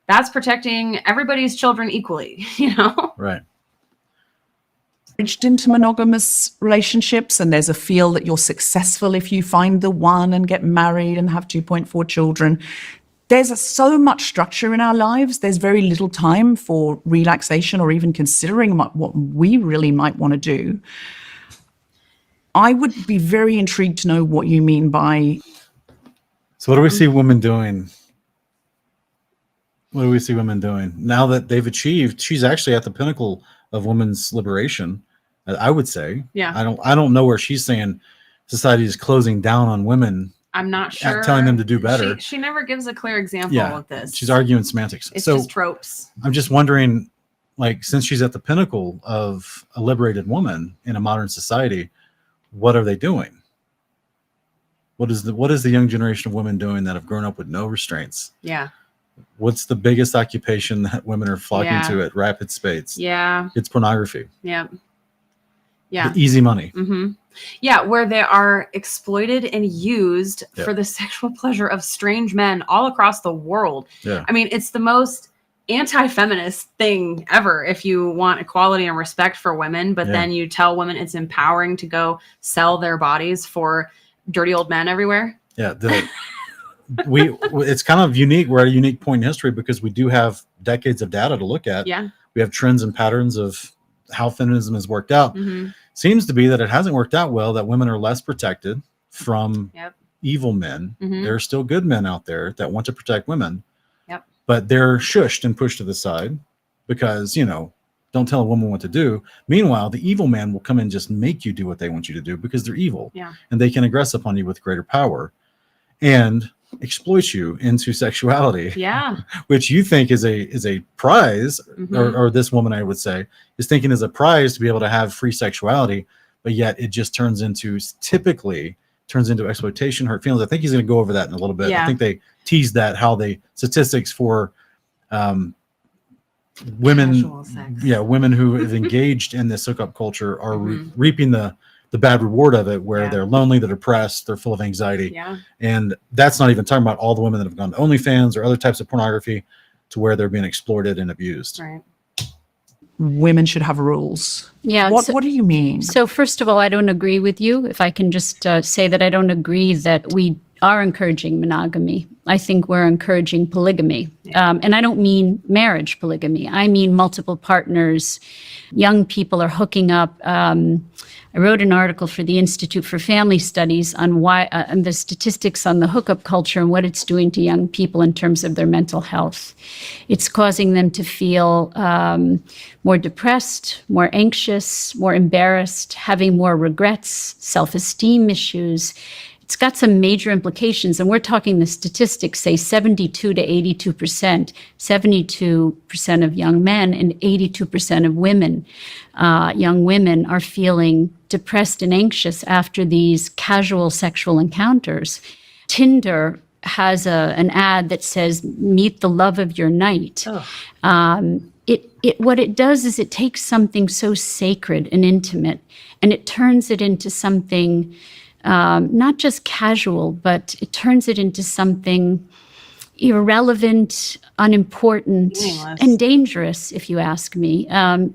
Speaker 7: That's protecting everybody's children equally,
Speaker 1: Right.
Speaker 3: Into monogamous relationships, and there's a feel that you're successful if you find the one and get married and have 2.4 children. There's so much structure in our lives. There's very little time for relaxation or even considering what we really might want to do. I would be very intrigued to know what you mean by.
Speaker 1: So what do we see women doing? What do we see women doing now that they've achieved? She's actually at the pinnacle of women's liberation, I would say.
Speaker 7: Yeah.
Speaker 1: I don't know where she's saying society is closing down on women.
Speaker 7: I'm not sure.
Speaker 1: Telling them to do better.
Speaker 7: She never gives a clear example of this.
Speaker 1: She's arguing semantics.
Speaker 7: It's just tropes.
Speaker 1: I'm just wondering, like, since she's at the pinnacle of a liberated woman in a modern society, what are they doing? What is the young generation of women doing that have grown up with no restraints?
Speaker 7: Yeah.
Speaker 1: What's the biggest occupation that women are flocking to at rapid speeds?
Speaker 7: Yeah.
Speaker 1: It's pornography.
Speaker 7: Yeah. Yeah.
Speaker 1: The easy money.
Speaker 7: Mm-hmm. Yeah, where they are exploited and used for the sexual pleasure of strange men all across the world.
Speaker 1: Yeah.
Speaker 7: I mean, it's the most anti-feminist thing ever if you want equality and respect for women, but then you tell women it's empowering to go sell their bodies for dirty old men everywhere.
Speaker 1: Yeah. It's kind of unique. We're at a unique point in history because we do have decades of data to look at.
Speaker 7: Yeah.
Speaker 1: We have trends and patterns of how feminism has worked out.
Speaker 7: Mm-hmm.
Speaker 1: Seems to be that it hasn't worked out well, that women are less protected from
Speaker 7: Yep.
Speaker 1: evil men.
Speaker 7: Mm-hmm.
Speaker 1: There are still good men out there that want to protect women.
Speaker 7: Yep.
Speaker 1: But they're shushed and pushed to the side because, don't tell a woman what to do. Meanwhile, the evil man will come and just make you do what they want you to do because they're evil.
Speaker 7: Yeah.
Speaker 1: And they can aggress upon you with greater power and exploit you into sexuality.
Speaker 7: Yeah.
Speaker 1: Which you think is a prize,
Speaker 7: Mm-hmm.
Speaker 1: or this woman, I would say, is thinking is a prize to be able to have free sexuality, but yet it just typically turns into exploitation, hurt feelings. I think he's going to go over that in a little bit.
Speaker 7: Yeah.
Speaker 1: I think they teased that, how the statistics for women,
Speaker 7: Casual sex.
Speaker 1: women who have engaged in this hookup culture are reaping the bad reward of it, where they're lonely, they're depressed, they're full of anxiety.
Speaker 7: Yeah.
Speaker 1: And that's not even talking about all the women that have gone to OnlyFans or other types of pornography to where they're being exploited and abused.
Speaker 7: Right.
Speaker 3: Women should have rules.
Speaker 2: Yeah.
Speaker 3: What do you mean?
Speaker 2: So first of all, I don't agree with you. If I can just say that I don't agree that we are encouraging monogamy. I think we're encouraging polygamy. And I don't mean marriage polygamy. I mean multiple partners. Young people are hooking up. I wrote an article for the Institute for Family Studies on why and the statistics on the hookup culture and what it's doing to young people in terms of their mental health. It's causing them to feel more depressed, more anxious, more embarrassed, having more regrets, self-esteem issues. It's got some major implications, and we're talking the statistics say 72 to 82%, 72% of young men and 82% of women, young women are feeling depressed and anxious after these casual sexual encounters. Tinder has an ad that says, "Meet the love of your night." What it does is it takes something so sacred and intimate, and it turns it into something not just casual, but it turns it into something irrelevant, unimportant,
Speaker 7: Meaningless.
Speaker 2: and dangerous, if you ask me,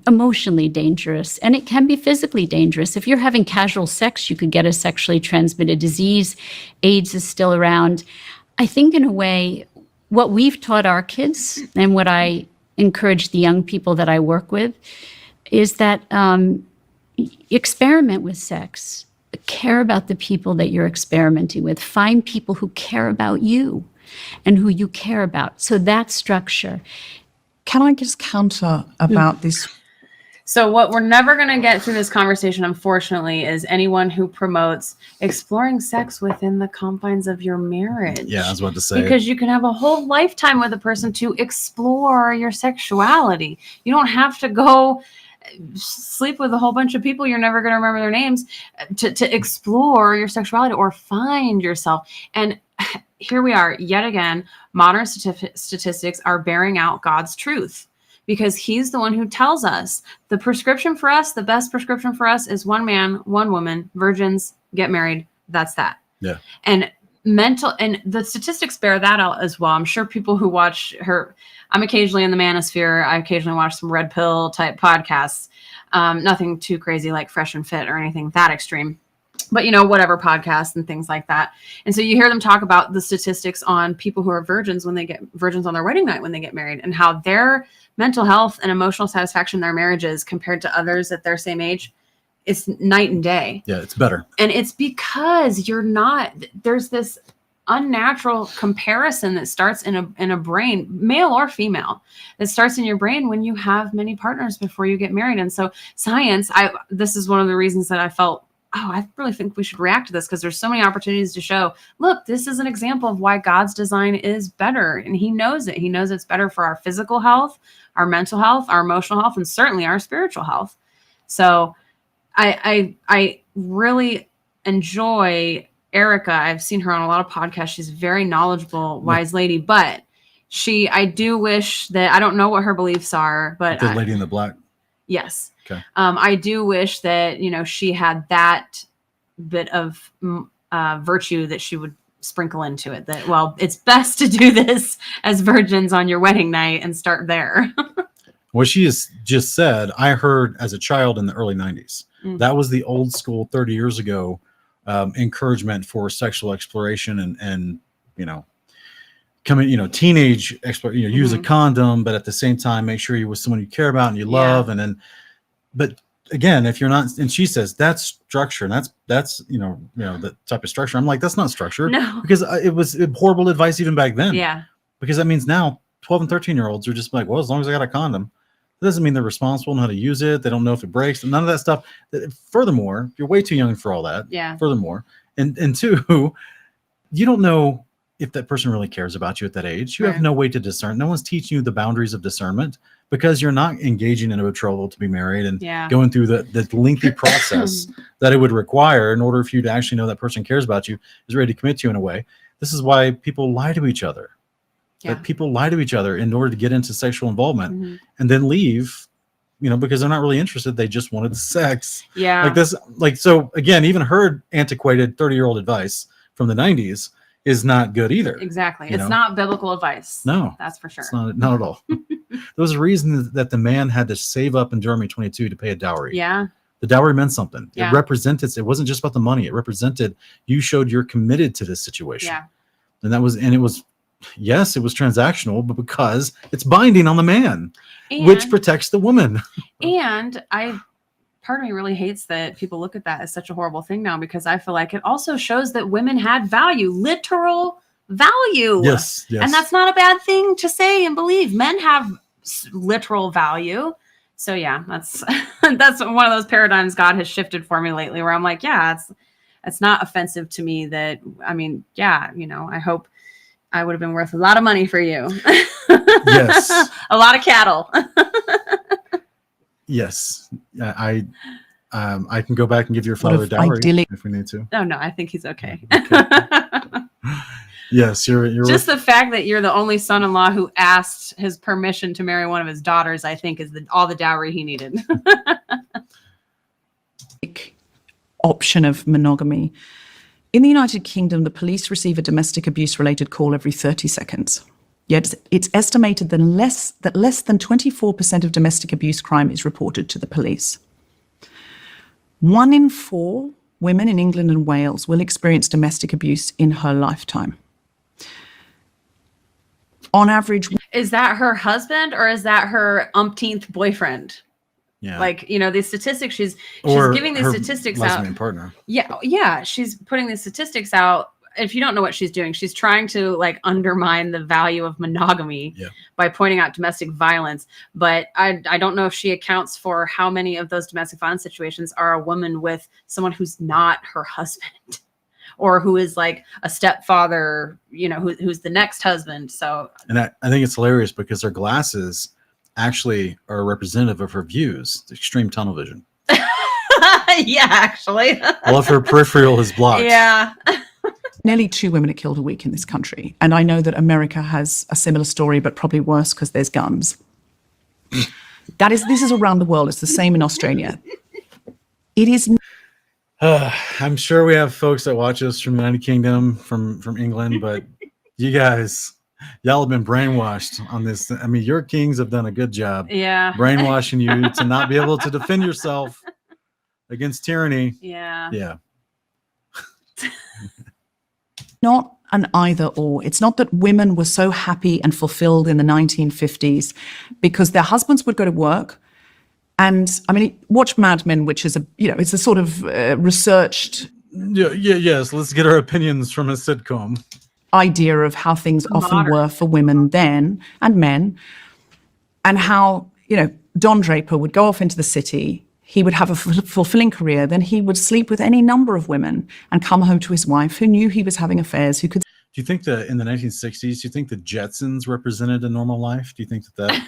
Speaker 2: emotionally dangerous. And it can be physically dangerous. If you're having casual sex, you could get a sexually transmitted disease. AIDS is still around. I think in a way, what we've taught our kids and what I encourage the young people that I work with is that experiment with sex. Care about the people that you're experimenting with. Find people who care about you. and who you care about. So that structure.
Speaker 3: Can I just counter about this?
Speaker 7: So what we're never going to get through this conversation, unfortunately, is anyone who promotes exploring sex within the confines of your marriage.
Speaker 1: Yeah, I was about to say.
Speaker 7: Because you can have a whole lifetime with a person to explore your sexuality. You don't have to go sleep with a whole bunch of people you're never going to remember their names to explore your sexuality or find yourself. And here we are yet again. Modern statistics are bearing out God's truth, because he's the one who tells us the prescription for us, the best prescription for us is one man, one woman, virgins, get married. That's that.
Speaker 1: Yeah.
Speaker 7: And the statistics bear that out as well. I'm sure people who watch her, I'm occasionally in the manosphere. I occasionally watch some red pill type podcasts. Nothing too crazy like Fresh and Fit or anything that extreme, but whatever podcasts and things like that. And so you hear them talk about the statistics on people who are virgins when they get virgins on their wedding night, when they get married, and how their mental health and emotional satisfaction in their marriages compared to others at their same age, it's night and day.
Speaker 1: Yeah, it's better.
Speaker 7: And it's because there's this unnatural comparison that starts in a brain, male or female, that starts in your brain when you have many partners before you get married. And so science, this is one of the reasons that I felt, I really think we should react to this, because there's so many opportunities to show, look, this is an example of why God's design is better. And he knows it. He knows it's better for our physical health, our mental health, our emotional health, and certainly our spiritual health. So I really enjoy Erica. I've seen her on a lot of podcasts. She's a very knowledgeable, wise lady, but I do wish that, I don't know what her beliefs are, but
Speaker 1: The lady in the black.
Speaker 7: Yes.
Speaker 1: Okay.
Speaker 7: I do wish that, she had that bit of virtue that she would sprinkle into it, that, well, it's best to do this as virgins on your wedding night and start there.
Speaker 1: What she has just said, I heard as a child in the early 90s. That was the old school 30 years ago encouragement for sexual exploration and teenage use a condom, but at the same time, make sure you're with someone you care about and you love. And then, but again, if you're not, and she says that's structure, and that's the type of structure. I'm like, that's not structure.
Speaker 7: No.
Speaker 1: Because it was horrible advice even back then.
Speaker 7: Yeah.
Speaker 1: Because that means now 12 and 13-year-olds are just like, well, as long as I got a condom. That doesn't mean they're responsible, know how to use it. They don't know if it breaks. None of that stuff. Furthermore, you're way too young for all that.
Speaker 7: Yeah.
Speaker 1: Furthermore, and two, you don't know if that person really cares about you at that age. You have no way to discern. No one's teaching you the boundaries of discernment, because you're not engaging in a betrothal to be married and going through the lengthy process that it would require in order for you to actually know that person cares about you, is ready to commit to you in a way. This is why people lie to each other. That people lie to each other in order to get into sexual involvement and then leave, because they're not really interested. They just wanted sex.
Speaker 7: Yeah.
Speaker 1: Like this, so again, even her antiquated 30-year-old advice from the 90s is not good either.
Speaker 7: Exactly. It's not biblical advice.
Speaker 1: No,
Speaker 7: that's for sure.
Speaker 1: It's not at all. There was a reason that the man had to save up in Deuteronomy 22 to pay a dowry.
Speaker 7: Yeah.
Speaker 1: The dowry meant something.
Speaker 7: Yeah.
Speaker 1: It represented, it wasn't just about the money. It represented, you showed you're committed to this situation.
Speaker 7: Yeah.
Speaker 1: And it was, yes, it was transactional, but because it's binding on the man, which protects the woman.
Speaker 7: And part of me really hates that people look at that as such a horrible thing now, because I feel like it also shows that women had value, literal value.
Speaker 1: Yes.
Speaker 7: And that's not a bad thing to say and believe. Men have literal value. So yeah, that's one of those paradigms God has shifted for me lately, where I'm like, yeah, it's not offensive to me that, I hope I would have been worth a lot of money for you.
Speaker 1: Yes.
Speaker 7: A lot of cattle.
Speaker 1: Yes. I can go back and give your father a dowry if we need to.
Speaker 7: No, I think he's okay.
Speaker 1: Yes, you're
Speaker 7: just the fact that you're the only son-in-law who asked his permission to marry one of his daughters, I think, is all the dowry he needed.
Speaker 3: Option of monogamy. In the United Kingdom, the police receive a domestic abuse-related call every 30 seconds. Yet it's estimated that less than 24% of domestic abuse crime is reported to the police. 1 in 4 women in England and Wales will experience domestic abuse in her lifetime. On average...
Speaker 7: Is that her husband or is that her umpteenth boyfriend?
Speaker 1: Yeah.
Speaker 7: Like, the statistics, she's giving these statistics out.
Speaker 1: Partner.
Speaker 7: Yeah. She's putting these statistics out if you don't know what she's doing, she's trying to like undermine the value of monogamy by pointing out domestic violence. But I don't know if she accounts for how many of those domestic violence situations are a woman with someone who's not her husband or who is like a stepfather, you know, who's the next husband. So,
Speaker 1: and I think it's hilarious because her glasses actually are representative of her views, extreme tunnel vision.
Speaker 7: Yeah, actually.
Speaker 1: All of her peripheral is blocked.
Speaker 7: Yeah.
Speaker 3: Nearly 2 women are killed a week in this country. And I know that America has a similar story, but probably worse because there's guns. This is around the world. It's the same in Australia. It is.
Speaker 1: I'm sure we have folks that watch us from the United Kingdom, from England, but you guys, y'all have been brainwashed on this. I mean, your kings have done a good job brainwashing you to not be able to defend yourself against tyranny.
Speaker 7: Yeah.
Speaker 3: Not an either or. It's not that women were so happy and fulfilled in the 1950s because their husbands would go to work. And I mean, watch Mad Men, which is it's a sort of researched.
Speaker 1: Yes. Let's get our opinions from a sitcom.
Speaker 3: Idea of how things often were for women then and men, and how, Don Draper would go off into the city. He would have a fulfilling career. Then he would sleep with any number of women and come home to his wife who knew he was having affairs, who could.
Speaker 1: Do you think that in the 1960s, do you think the Jetsons represented a normal life? Do you think that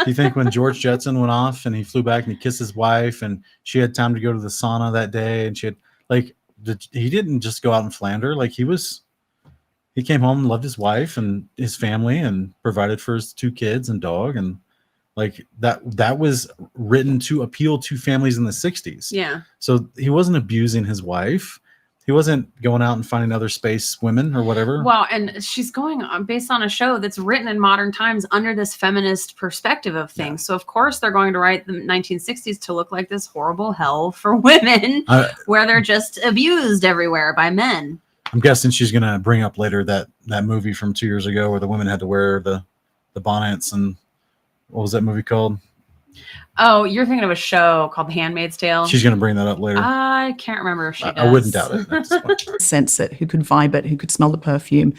Speaker 1: do you think when George Jetson went off and he flew back and he kissed his wife and she had time to go to the sauna that day and she had he didn't just go out and flounder. Like he came home and loved his wife and his family and provided for his 2 kids and dog, and like that was written to appeal to families in the 60s.
Speaker 7: Yeah.
Speaker 1: So he wasn't abusing his wife. He wasn't going out and finding other space women or whatever.
Speaker 7: Well, and she's going on based on a show that's written in modern times under this feminist perspective of things. So of course they're going to write the 1960s to look like this horrible hell for women where they're just abused everywhere by men.
Speaker 1: I'm guessing she's going to bring up later that movie from 2 years ago where the women had to wear the bonnets, and what was that movie called?
Speaker 7: Oh, you're thinking of a show called The Handmaid's Tale.
Speaker 1: She's going to bring that up later.
Speaker 7: I can't remember if she does.
Speaker 1: I wouldn't doubt it.
Speaker 3: Sense it, who could vibe it, who could smell the perfume,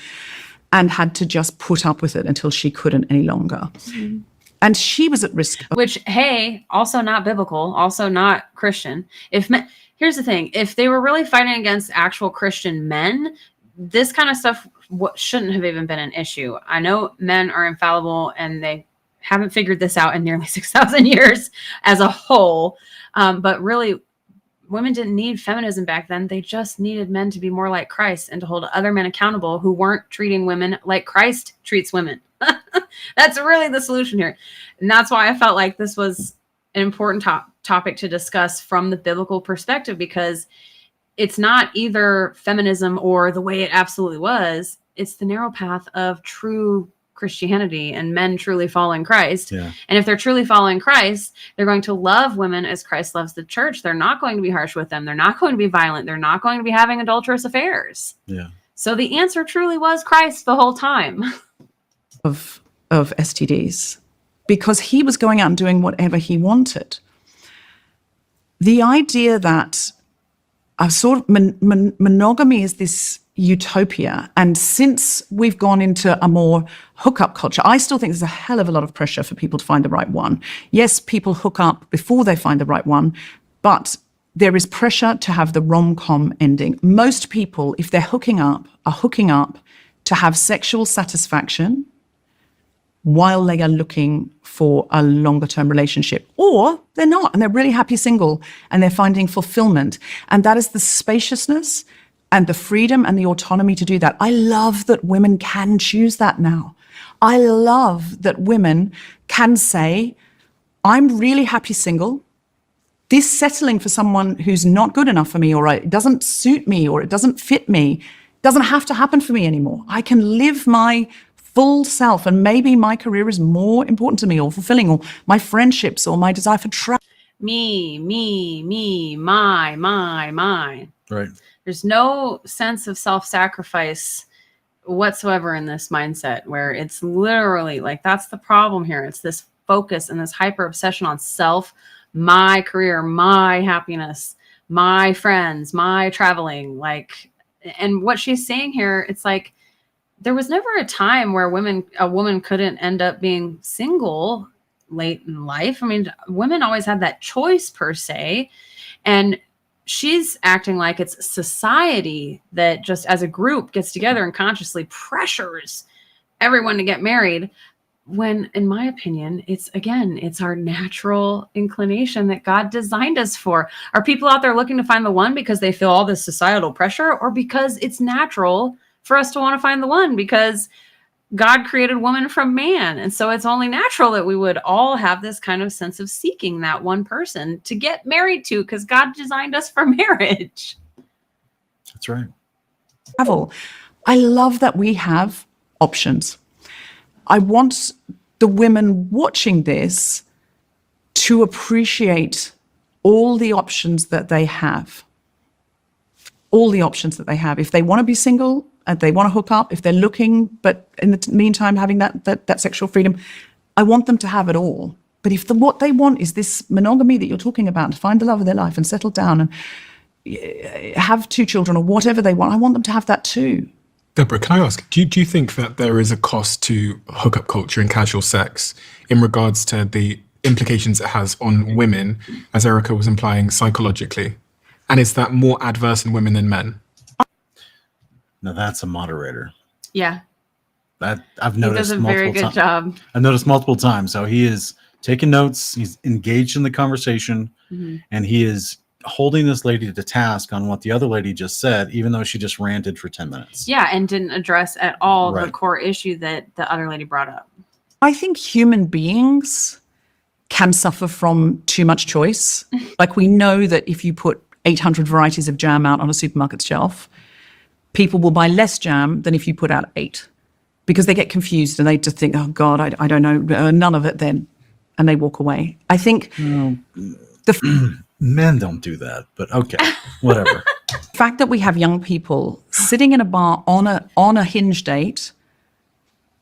Speaker 3: and had to just put up with it until she couldn't any longer. Mm-hmm. And she was at risk.
Speaker 7: Which, hey, also not biblical, also not Christian. Here's the thing. If they were really fighting against actual Christian men, this kind of stuff shouldn't have even been an issue. I know men are infallible and they haven't figured this out in nearly 6,000 years as a whole. But really, women didn't need feminism back then. They just needed men to be more like Christ and to hold other men accountable who weren't treating women like Christ treats women. That's really the solution here. And that's why I felt like this was an important topic to discuss from the biblical perspective, because it's not either feminism or the way it absolutely was. It's the narrow path of true Christianity and men truly following Christ.
Speaker 1: Yeah.
Speaker 7: And if they're truly following Christ, they're going to love women as Christ loves the church. They're not going to be harsh with them. They're not going to be violent. They're not going to be having adulterous affairs.
Speaker 1: Yeah.
Speaker 7: So the answer truly was Christ the whole time.
Speaker 3: Of STDs, because he was going out and doing whatever he wanted. The idea that a sort of monogamy is this utopia, and since we've gone into a more hookup culture, I still think there's a hell of a lot of pressure for people to find the right one. Yes, people hook up before they find the right one, but there is pressure to have the rom-com ending. Most people, if they're hooking up, are hooking up to have sexual satisfaction while they are looking for a longer-term relationship, or they're not, and they're really happy single, and they're finding fulfillment. And that is the spaciousness and the freedom and the autonomy to do that. I love that women can choose that now. I love that women can say, I'm really happy single. This settling for someone who's not good enough for me, or it doesn't suit me, or it doesn't fit me, doesn't have to happen for me anymore. I can live my full self, and maybe my career is more important to me, or fulfilling, or my friendships, or my desire for travel.
Speaker 7: Me, my.
Speaker 1: Right.
Speaker 7: There's no sense of self-sacrifice whatsoever in this mindset, where it's literally like, that's the problem here. It's this focus and this hyper obsession on self, my career, my happiness, my friends, my traveling. Like, And what she's saying here, it's like, there was never a time where a woman couldn't end up being single late in life. I mean, women always had that choice per se. And she's acting like it's society that just as a group gets together and consciously pressures everyone to get married, when in my opinion, it's our natural inclination that God designed us for. Are people out there looking to find the one because they feel all this societal pressure, or because it's natural for us to want to find the one because God created woman from man? And so it's only natural that we would all have this kind of sense of seeking that one person to get married to, because God designed us for marriage.
Speaker 1: That's right.
Speaker 3: Travel. I love that we have options. I want the women watching this to appreciate all the options that they have. All the options that they have. If they want to be single, and they want to hook up, if they're looking, but in the meantime having that sexual freedom, I want them to have it all. But if what they want is this monogamy that you're talking about, to find the love of their life and settle down and have 2 children or whatever they want, I want them to have that too.
Speaker 8: Deborah, can I ask, do you think that there is a cost to hookup culture and casual sex in regards to the implications it has on women, as Erica was implying, psychologically? And is that more adverse in women than men?
Speaker 1: Now that's a moderator.
Speaker 7: Yeah.
Speaker 1: That I've noticed.
Speaker 7: He does a very good job.
Speaker 1: I've noticed multiple times. So he is taking notes. He's engaged in the conversation, and he is holding this lady to task on what the other lady just said, even though she just ranted for 10 minutes.
Speaker 7: Yeah, and didn't address at all the
Speaker 1: Right.
Speaker 7: core issue that the other lady brought up.
Speaker 3: I think human beings can suffer from too much choice. Like, we know that if you put 800 varieties of jam out on a supermarket shelf, people will buy less jam than if you put out 8, because they get confused and they just think, oh God, I don't know, none of it then. And they walk away. I think
Speaker 1: Men don't do that, but okay, whatever.
Speaker 3: the fact that we have young people sitting in a bar on a hinge date,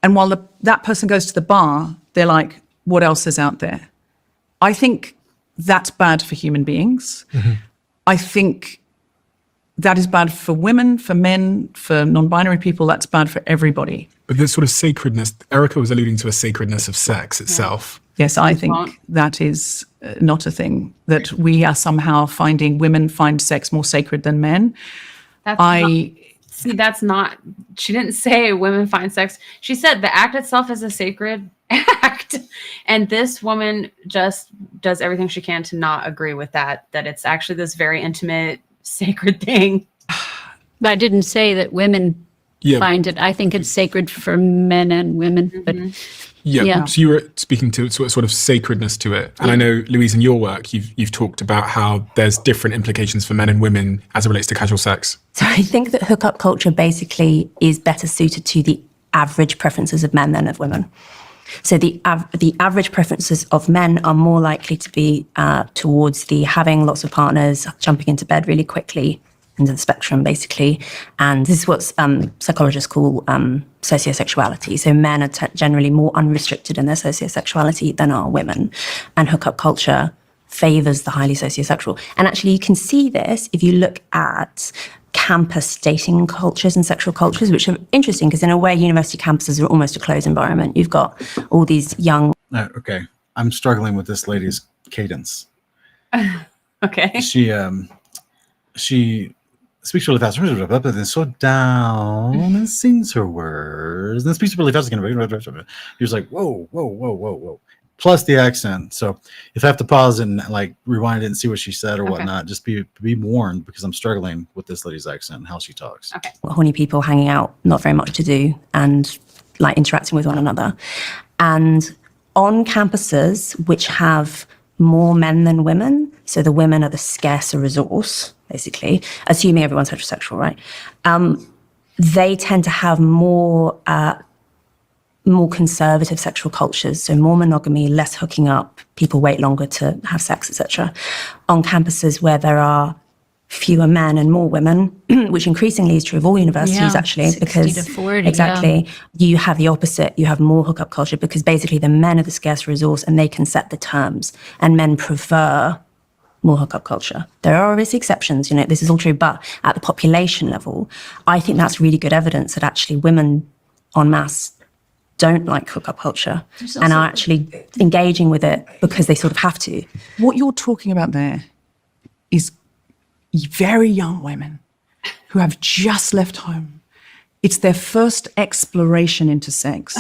Speaker 3: and while that person goes to the bar, they're like, what else is out there? I think that's bad for human beings. I think that is bad for women, for men, for non-binary people. That's bad for everybody.
Speaker 8: But this sort of sacredness, Erica was alluding to a sacredness of sex itself.
Speaker 3: Yes, I think that is not a thing, that we are somehow finding women find sex more sacred than men.
Speaker 7: That's not, she didn't say women find sex. She said the act itself is a sacred act. And this woman just does everything she can to not agree with that it's actually this very intimate, sacred thing.
Speaker 2: But I didn't say that women find it. I think it's sacred for men and women. But
Speaker 8: Yeah. So you were speaking to sort of sacredness to it. And I know, Louise, in your work, you've talked about how there's different implications for men and women as it relates to casual sex.
Speaker 4: So I think that hookup culture basically is better suited to the average preferences of men than of women. So the average preferences of men are more likely to be towards the having lots of partners, jumping into bed really quickly, into the spectrum, basically. And this is what psychologists call sociosexuality. So men are generally more unrestricted in their sociosexuality than are women. And hookup culture favors the highly sociosexual. And actually, you can see this if you look at campus dating cultures and sexual cultures, which are interesting because in a way, university campuses are almost a closed environment. You've got all these young...
Speaker 1: Okay. I'm struggling with this lady's cadence.
Speaker 7: Okay.
Speaker 1: She speaks really fast, but then slow down and sings her words, and then speaks really fast again. He was like, whoa, whoa, whoa, whoa, whoa. Plus the accent. So if I have to pause and like rewind it and see what she said or whatnot, just be warned, because I'm struggling with this lady's accent and how she talks.
Speaker 7: Okay.
Speaker 4: Horny people hanging out, not very much to do, and like interacting with one another. And on campuses which have more men than women, so the women are the scarcer resource, basically, assuming everyone's heterosexual, right? They tend to have more conservative sexual cultures, so more monogamy, less hooking up, people wait longer to have sex, etc. On campuses where there are fewer men and more women, which increasingly is true of all universities, actually,
Speaker 2: 60
Speaker 4: because
Speaker 2: to 40,
Speaker 4: exactly, you have the opposite. You have more hookup culture because basically the men are the scarce resource and they can set the terms, and men prefer more hookup culture. There are obviously exceptions, this is all true, but at the population level, I think that's really good evidence that actually women en masse don't like hookup culture and are actually engaging with it because they sort of have to.
Speaker 3: What you're talking about there is very young women who have just left home. It's their first exploration into sex.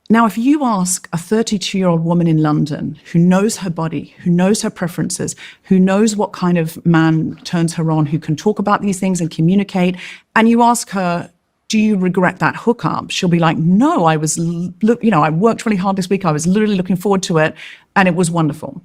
Speaker 3: Now, if you ask a 32-year-old woman in London who knows her body, who knows her preferences, who knows what kind of man turns her on, who can talk about these things and communicate, and you ask her, do you regret that hookup? She'll be like, no, I worked really hard this week. I was literally looking forward to it, and it was wonderful.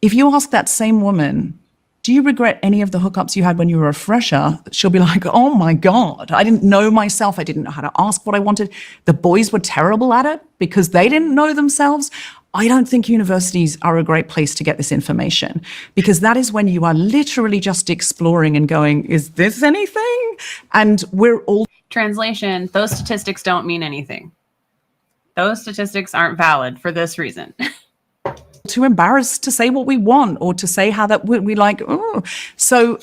Speaker 3: If you ask that same woman, do you regret any of the hookups you had when you were a fresher? She'll be like, oh my God, I didn't know myself. I didn't know how to ask what I wanted. The boys were terrible at it because they didn't know themselves. I don't think universities are a great place to get this information, because that is when you are literally just exploring and going, is this anything? And we're all...
Speaker 7: Translation, those statistics don't mean anything. Those statistics aren't valid for this reason.
Speaker 3: too embarrassed to say what we want or to say how that we like. Oh. So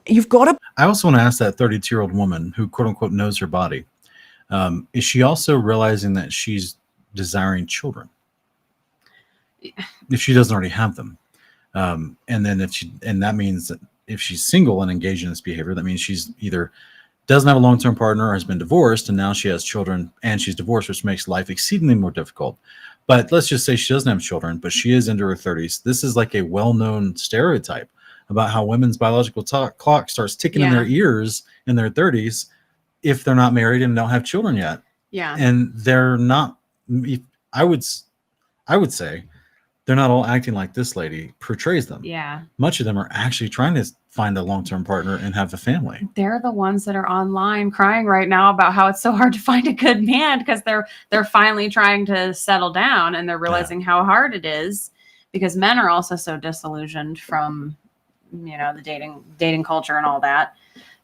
Speaker 3: you've got to...
Speaker 1: I also want to ask that 32-year-old woman who quote unquote knows her body. Is she also realizing that she's desiring children? If she doesn't already have them. And then that means that if she's single and engaged in this behavior, that means she's either doesn't have a long-term partner or has been divorced, and now she has children and she's divorced, which makes life exceedingly more difficult. But let's just say she doesn't have children, but she is into her 30s. This is like a well-known stereotype about how women's biological clock starts ticking in their ears in their 30s if they're not married and don't have children yet.
Speaker 7: Yeah.
Speaker 1: And they're not, I would say they're not all acting like this lady portrays them.
Speaker 7: Yeah.
Speaker 1: Much of them are actually trying to find a long-term partner and have a family.
Speaker 7: They're the ones that are online crying right now about how it's so hard to find a good man because they're finally trying to settle down and they're realizing how hard it is, because men are also so disillusioned from, the dating culture and all that.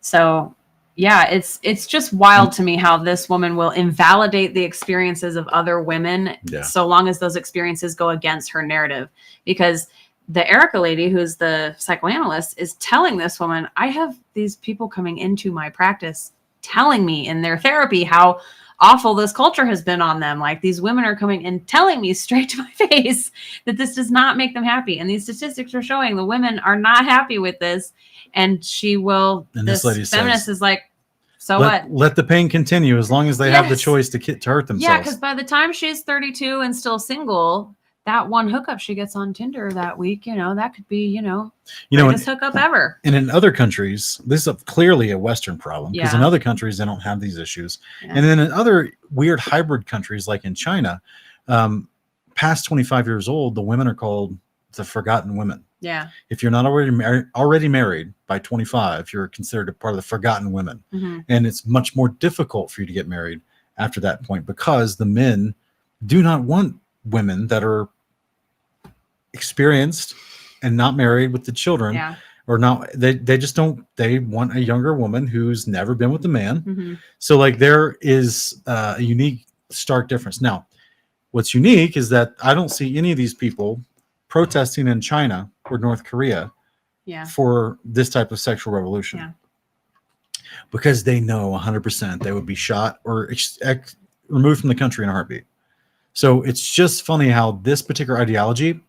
Speaker 7: So yeah, it's just wild to me how this woman will invalidate the experiences of other women so long as those experiences go against her narrative. Because the Erica lady, who's the psychoanalyst, is telling this woman, I have these people coming into my practice telling me in their therapy how awful this culture has been on them. Like, these women are coming and telling me straight to my face that this does not make them happy. And these statistics are showing the women are not happy with this. And this lady feminist is like, so what?
Speaker 1: Let the pain continue as long as they have the choice to hurt themselves.
Speaker 7: Yeah, because by the time she's 32 and still single, that one hookup she gets on Tinder that week, that could be, greatest hookup ever.
Speaker 1: And in other countries, this is clearly a Western problem, because in other countries, they don't have these issues. Yeah. And then in other weird hybrid countries, like in China, past 25 years old, the women are called the forgotten women.
Speaker 7: Yeah.
Speaker 1: If you're not already married by 25, you're considered a part of the forgotten women. Mm-hmm. And it's much more difficult for you to get married after that point, because the men do not want women that are experienced and not married with the children, or not. They just don't. They want a younger woman who's never been with a man. Mm-hmm. So like there is a unique, stark difference. Now, what's unique is that I don't see any of these people protesting in China or North Korea for this type of sexual revolution, because they know 100% they would be shot or removed from the country in a heartbeat. So it's just funny how this particular ideology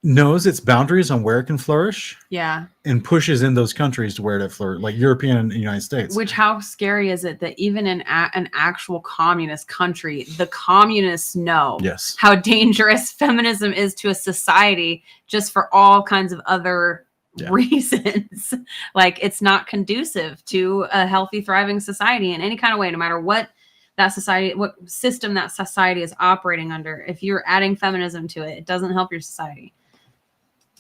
Speaker 1: knows its boundaries on where it can flourish, and pushes in those countries to where it flourish, like European and United States.
Speaker 7: Which, how scary is it that even in an actual communist country, the communists know how dangerous feminism is to a society, just for all kinds of other reasons. Like, it's not conducive to a healthy, thriving society in any kind of way, no matter what that society, what system that society is operating under. If you're adding feminism to it, it doesn't help your society.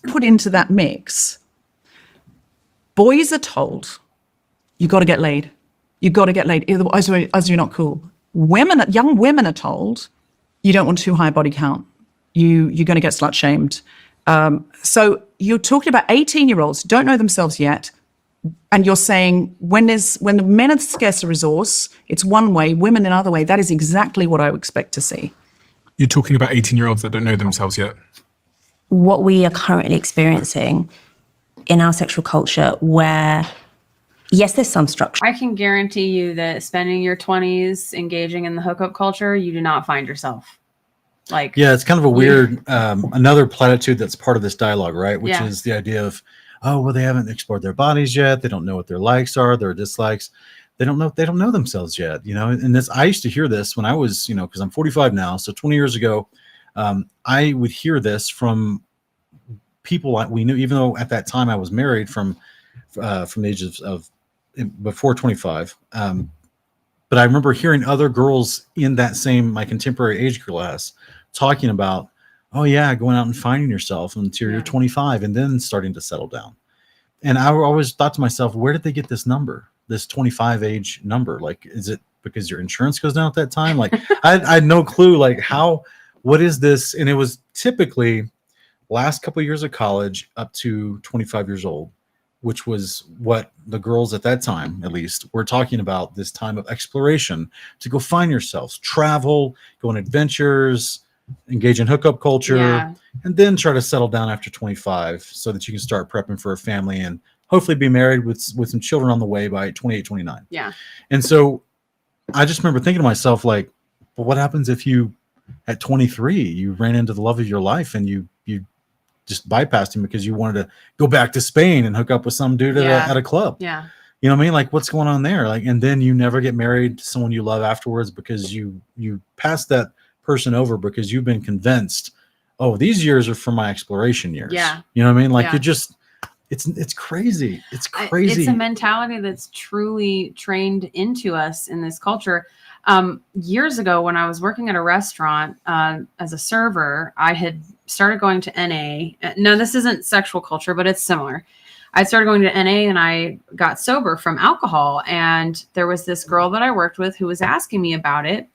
Speaker 3: Put into that mix, boys are told, you got to get laid. You got to get laid, otherwise you're not cool. Young women are told, you don't want too high body count. You're going to get slut shamed. So you're talking about 18-year-olds who don't know themselves yet, and you're saying when the men are scarce a resource, it's one way, women another way. That is exactly what I would expect to see.
Speaker 8: You're talking about 18-year-olds that don't know themselves yet.
Speaker 4: what we are currently experiencing in our sexual culture, where yes, there's some structure.
Speaker 7: I can guarantee you that spending your 20s engaging in the hookup culture, you do not find yourself. Like,
Speaker 1: Yeah, it's kind of a weird, another platitude that's part of this dialogue, right? Which is the idea of, oh, well, they haven't explored their bodies yet. They don't know what their likes are, their dislikes. They don't know themselves yet, you know? And this, I used to hear this when I was, you know, because I'm 45 now. So 20 years ago, I would hear this from people we knew, even though at that time I was married from the age of before 25. But I remember hearing other girls in that same, my contemporary age class talking about, oh yeah, going out and finding yourself until you're 25 and then starting to settle down. And I always thought to myself, where did they get this number, this 25 age number? Like, is it because your insurance goes down at that time? Like, I had no clue, like what is this? And it was typically last couple of years of college up to 25 years old, which was what the girls at that time, at least, were talking about, this time of exploration to go find yourselves, travel, go on adventures, engage in hookup culture, and then try to settle down after 25 so that you can start prepping for a family and hopefully be married with some children on the way by 28, 29.
Speaker 7: Yeah.
Speaker 1: And so I just remember thinking to myself, like, well, what happens if you, at 23, you ran into the love of your life and you just bypassed him because you wanted to go back to Spain and hook up with some dude at a club?
Speaker 7: Yeah.
Speaker 1: You know what I mean? Like, what's going on there? Like, and then you never get married to someone you love afterwards because you pass that person over because you've been convinced, oh, these years are for my exploration years.
Speaker 7: Yeah.
Speaker 1: You know what I mean? Like, you're just, it's crazy. It's crazy.
Speaker 7: It's a mentality that's truly trained into us in this culture. Years ago, when I was working at a restaurant as a server, I had started going to NA. No, this isn't sexual culture, but it's similar. I started going to NA and I got sober from alcohol. And there was this girl that I worked with who was asking me about it.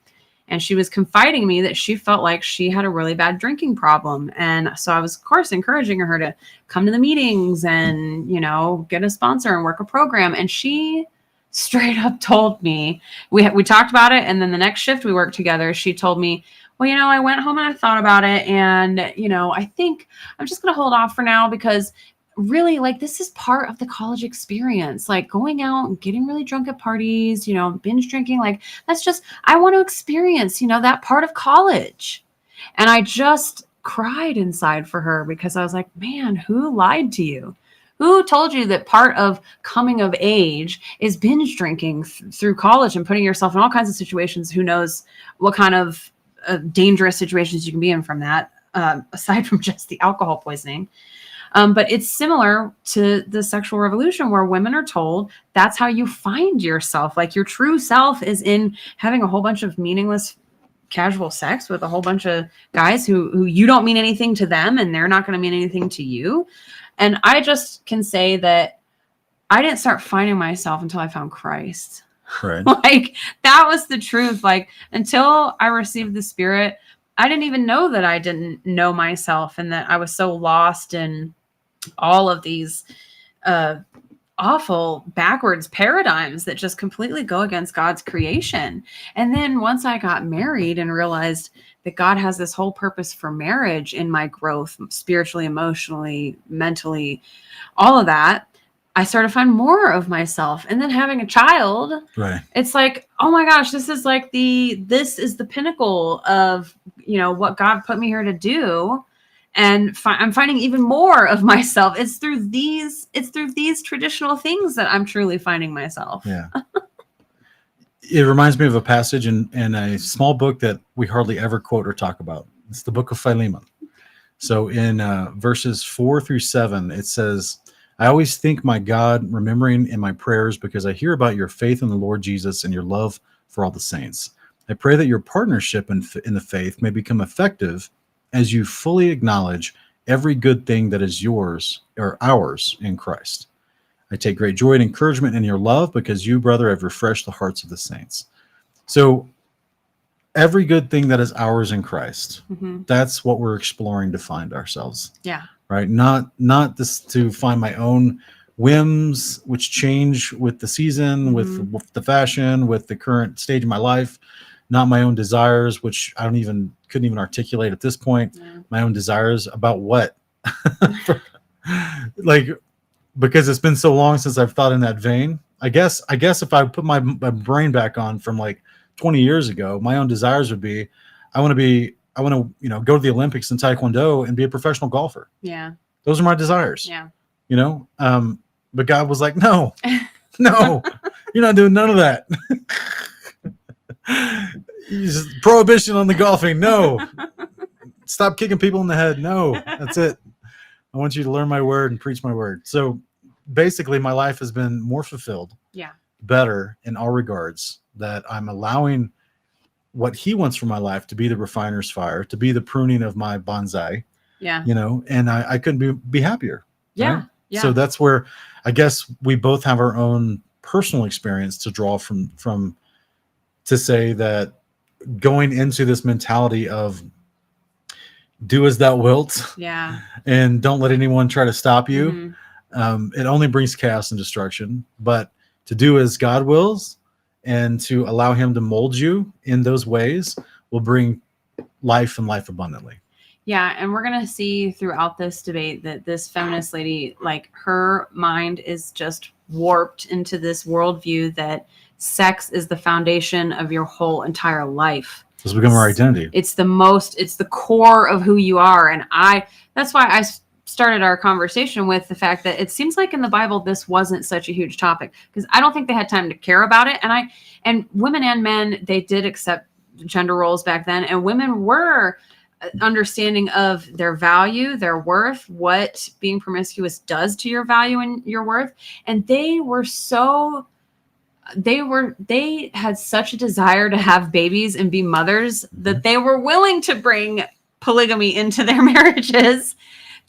Speaker 7: And she was confiding me that she felt like she had a really bad drinking problem. And so I was, of course, encouraging her to come to the meetings and, you know, get a sponsor and work a program. And she straight up told me, we talked about it. And then the next shift we worked together, she told me, well, you know, I went home and I thought about it. And, you know, I think I'm just going to hold off for now because really, like, this is part of the college experience, like going out and getting really drunk at parties, you know, binge drinking. Like, that's just, I want to experience, you know, that part of college. And I just cried inside for her because I was like, man, who lied to you? Who told you that part of coming of age is binge drinking through college and putting yourself in all kinds of situations? Who knows what kind of dangerous situations you can be in from that, aside from just the alcohol poisoning. But it's similar to the sexual revolution where women are told that's how you find yourself. Like, your true self is in having a whole bunch of meaningless casual sex with a whole bunch of guys who you don't mean anything to them and they're not going to mean anything to you. And I just can say that I didn't start finding myself until I found Christ.
Speaker 1: Right.
Speaker 7: Like, that was the truth. Like, until I received the Spirit, I didn't even know that I didn't know myself and that I was so lost in all of these awful backwards paradigms that just completely go against God's creation. And then once I got married and realized that God has this whole purpose for marriage in my growth, spiritually, emotionally, mentally, all of that, I started to find more of myself. And then having a child,
Speaker 1: Right.
Speaker 7: It's like, oh my gosh, this is the pinnacle of, you know, what God put me here to do. And I'm finding even more of myself. It's through these traditional things that I'm truly finding myself.
Speaker 1: Yeah. It reminds me of a passage in a small book that we hardly ever quote or talk about. It's the book of Philemon. So in verses 4-7, it says, I always thank my God, remembering in my prayers, because I hear about your faith in the Lord Jesus and your love for all the saints. I pray that your partnership in the faith may become effective as you fully acknowledge every good thing that is yours or ours in Christ. I take great joy and encouragement in your love because you, brother, have refreshed the hearts of the saints. So every good thing that is ours in Christ, that's what we're exploring to find ourselves.
Speaker 7: Yeah.
Speaker 1: Right. Not this to find my own whims, which change with the season, with the fashion, with the current stage of my life, not my own desires, which I couldn't even articulate at this point. My own desires about what? Like, because it's been so long since I've thought in that vein. I guess if I put my brain back on from like 20 years ago, my own desires would be, I want to, go to the Olympics in Taekwondo and be a professional golfer.
Speaker 7: Yeah.
Speaker 1: Those are my desires.
Speaker 7: Yeah.
Speaker 1: But God was like, no, you're not doing none of that. Prohibition on the golfing. No. Stop kicking people in the head. No, that's it. I want you to learn my word and preach my word. So basically my life has been more fulfilled, better in all regards, that I'm allowing what he wants for my life to be the refiner's fire, to be the pruning of my bonsai.
Speaker 7: Yeah.
Speaker 1: And I couldn't be happier.
Speaker 7: Yeah.
Speaker 1: Right?
Speaker 7: Yeah.
Speaker 1: So that's where I guess we both have our own personal experience to draw from to say that going into this mentality of do as thou wilt, and don't let anyone try to stop you. It only brings chaos and destruction. But to do as God wills and to allow him to mold you in those ways will bring life and life abundantly.
Speaker 7: Yeah, and we're going to see throughout this debate that this feminist lady, like, her mind is just warped into this worldview that sex is the foundation of your whole entire life.
Speaker 1: It's become our identity.
Speaker 7: It's the core of who you are. And that's why I started our conversation with the fact that it seems like in the Bible, this wasn't such a huge topic, because I don't think they had time to care about it. And women and men, they did accept gender roles back then, and women were understanding of their value, their worth, what being promiscuous does to your value and your worth. And they had such a desire to have babies and be mothers that they were willing to bring polygamy into their marriages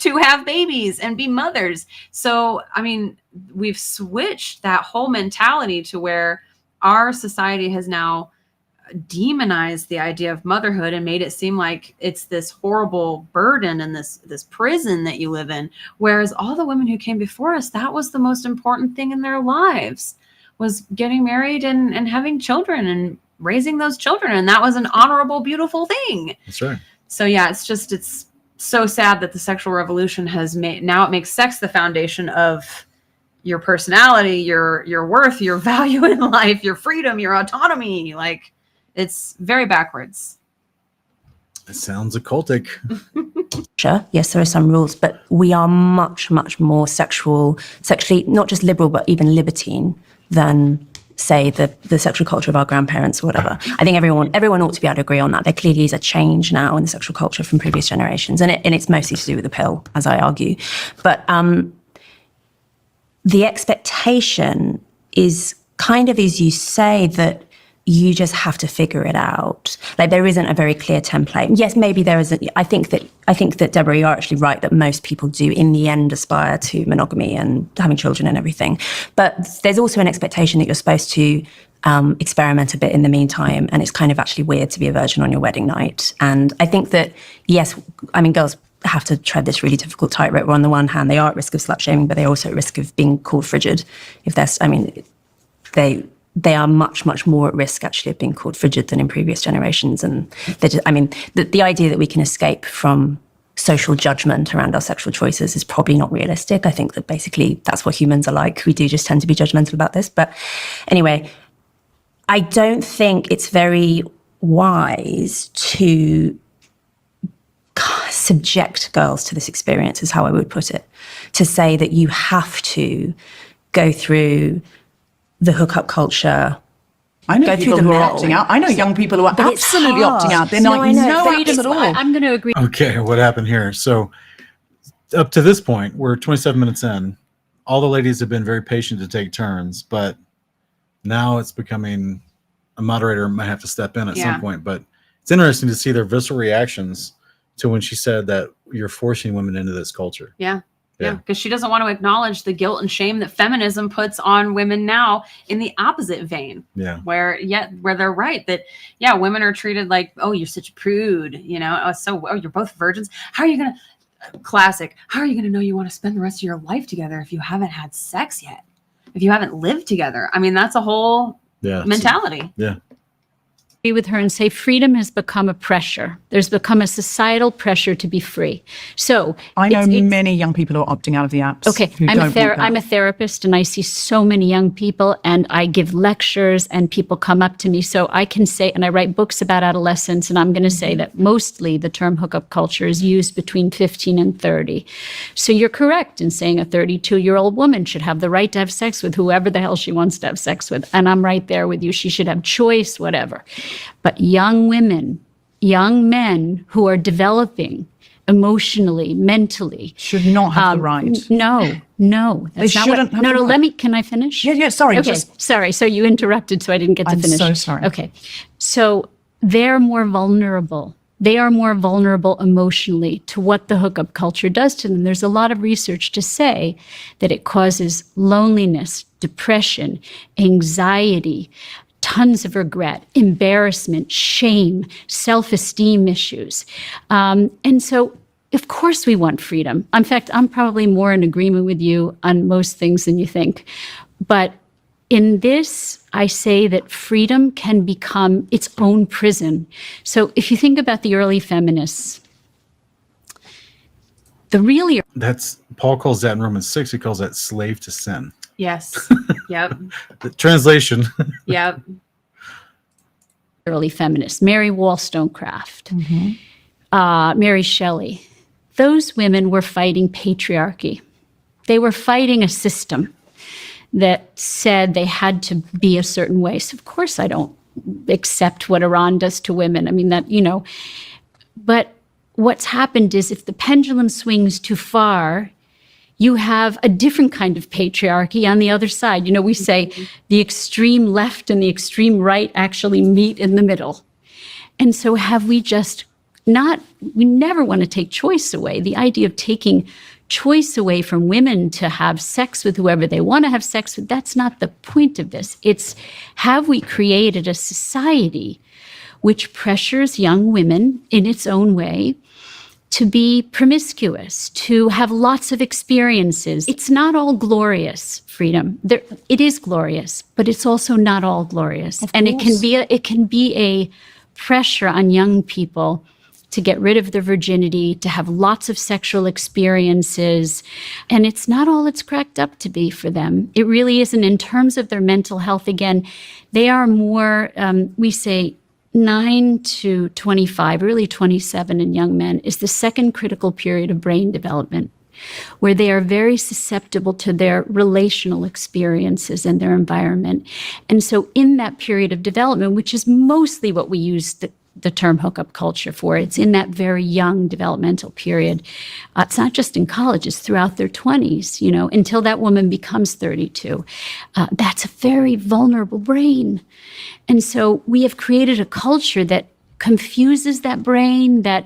Speaker 7: to have babies and be mothers. So, I mean, we've switched that whole mentality to where our society has now demonized the idea of motherhood and made it seem like it's this horrible burden and this prison that you live in. Whereas all the women who came before us, that was the most important thing in their lives, was getting married and having children and raising those children. And that was an honorable, beautiful thing.
Speaker 1: That's right.
Speaker 7: So yeah, it's so sad that the sexual revolution has now it makes sex the foundation of your personality, your worth, your value in life, your freedom, your autonomy. Like, it's very backwards.
Speaker 1: It sounds occultic.
Speaker 4: Sure, yes, there are some rules, but we are much, much more sexually, not just liberal, but even libertine than, say, the sexual culture of our grandparents or whatever. I think everyone ought to be able to agree on that. There clearly is a change now in the sexual culture from previous generations, and it's mostly to do with the pill, as I argue. But the expectation is kind of, as you say, that you just have to figure it out. Like, there isn't a very clear template. Yes, maybe there isn't. I think that Deborah, you're actually right that most people do in the end aspire to monogamy and having children and everything. But there's also an expectation that you're supposed to experiment a bit in the meantime, and it's kind of actually weird to be a virgin on your wedding night. And I think that, yes, I mean, girls have to tread this really difficult tightrope where on the one hand they are at risk of slut shaming, but they're also at risk of being called frigid. They are much, much more at risk, actually, of being called frigid than in previous generations. And the idea that we can escape from social judgment around our sexual choices is probably not realistic. I think that basically that's what humans are like. We do just tend to be judgmental about this. But anyway, I don't think it's very wise to subject girls to this experience, is how I would put it. To say that you have to go through the hookup culture.
Speaker 3: I know people who are opting out. I know young people who are absolutely opting out. They're not no freedom at all.
Speaker 2: I'm going to agree.
Speaker 1: Okay, what happened here? So up to this point, we're 27 minutes in. All the ladies have been very patient to take turns, but now it's becoming a moderator might have to step in at some point. But it's interesting to see their visceral reactions to when she said that you're forcing women into this culture.
Speaker 7: Yeah. Yeah, because she doesn't want to acknowledge the guilt and shame that feminism puts on women now in the opposite vein. Yeah. Where they're right that, women are treated like, oh, you're such a prude, you're both virgins. How are you going to, classic, how are you going to know you want to spend the rest of your life together if you haven't had sex yet? If you haven't lived together? I mean, that's a whole mentality.
Speaker 1: Yeah.
Speaker 2: with her and say freedom has become a pressure. There's become a societal pressure to be free. So
Speaker 3: I know many young people who are opting out of the apps.
Speaker 2: Okay, I'm a therapist, and I see so many young people, and I give lectures, and people come up to me. So I can say, and I write books about adolescence, and I'm going to say that mostly the term hookup culture is used between 15 and 30. So you're correct in saying a 32-year-old woman should have the right to have sex with whoever the hell she wants to have sex with. And I'm right there with you. She should have choice, whatever. But young women, young men who are developing emotionally, mentally,
Speaker 3: should not have the right.
Speaker 2: No,
Speaker 3: They shouldn't have the right.
Speaker 2: Can I finish?
Speaker 3: Yeah, sorry.
Speaker 2: Okay, sorry. So you interrupted, so I didn't get to finish.
Speaker 3: I'm so sorry.
Speaker 2: Okay. So they're more vulnerable. They are more vulnerable emotionally to what the hookup culture does to them. There's a lot of research to say that it causes loneliness, depression, anxiety, tons of regret, embarrassment, shame, self-esteem issues. And so, of course, we want freedom. In fact, I'm probably more in agreement with you on most things than you think. But in this, I say that freedom can become its own prison. So if you think about the early feminists,
Speaker 1: That's Paul calls that in Romans 6. He calls that slave to sin.
Speaker 7: Yes. Yep.
Speaker 1: The translation.
Speaker 7: Yep.
Speaker 2: early feminists, Mary Wollstonecraft, Mary Shelley, those women were fighting patriarchy. They were fighting a system that said they had to be a certain way. So of course I don't accept what Iran does to women. I mean, that, but what's happened is if the pendulum swings too far, you have a different kind of patriarchy on the other side. We say the extreme left and the extreme right actually meet in the middle. And so have we just we never want to take choice away. The idea of taking choice away from women to have sex with whoever they want to have sex with, that's not the point of this. It's, have we created a society which pressures young women in its own way to be promiscuous, to have lots of experiences? It's not all glorious, freedom. It is glorious, but it's also not all glorious. And it can be a pressure on young people to get rid of their virginity, to have lots of sexual experiences. And it's not all it's cracked up to be for them. It really isn't. In terms of their mental health, again, they are more, we say, 9 to 25, really 27 in young men, is the second critical period of brain development, where they are very susceptible to their relational experiences and their environment. And so in that period of development, which is mostly what we use the term hookup culture for, it's in that very young developmental period. It's not just in college, it's throughout their 20s, until that woman becomes 32. That's a very vulnerable brain. And so we have created a culture that confuses that brain, that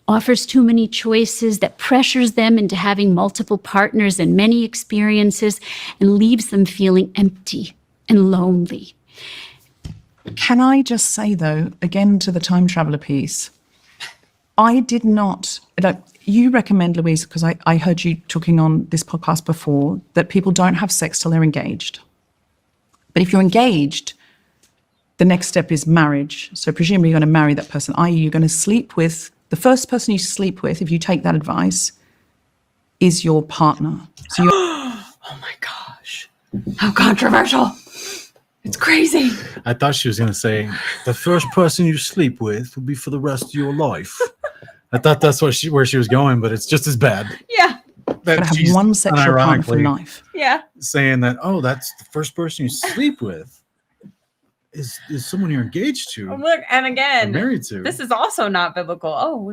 Speaker 2: offers too many choices, that pressures them into having multiple partners and many experiences, and leaves them feeling empty and lonely.
Speaker 3: Can I just say, though, again to the time traveler piece, I did not, you recommend, Louise, because I heard you talking on this podcast before, that people don't have sex till they're engaged. But if you're engaged, the next step is marriage. So presumably you're going to marry that person, i.e. you're going to sleep with, the first person you sleep with, if you take that advice, is your partner. So
Speaker 7: oh my gosh. How controversial. It's crazy.
Speaker 1: I thought she was going to say, the first person you sleep with will be for the rest of your life. I thought that's where she was going, but it's just as bad.
Speaker 7: Yeah.
Speaker 3: That have one sexual partner for life.
Speaker 7: Yeah.
Speaker 1: Saying that, that's the first person you sleep with is someone you're engaged to.
Speaker 7: Oh, look, and again,
Speaker 1: married to.
Speaker 7: This is also not biblical.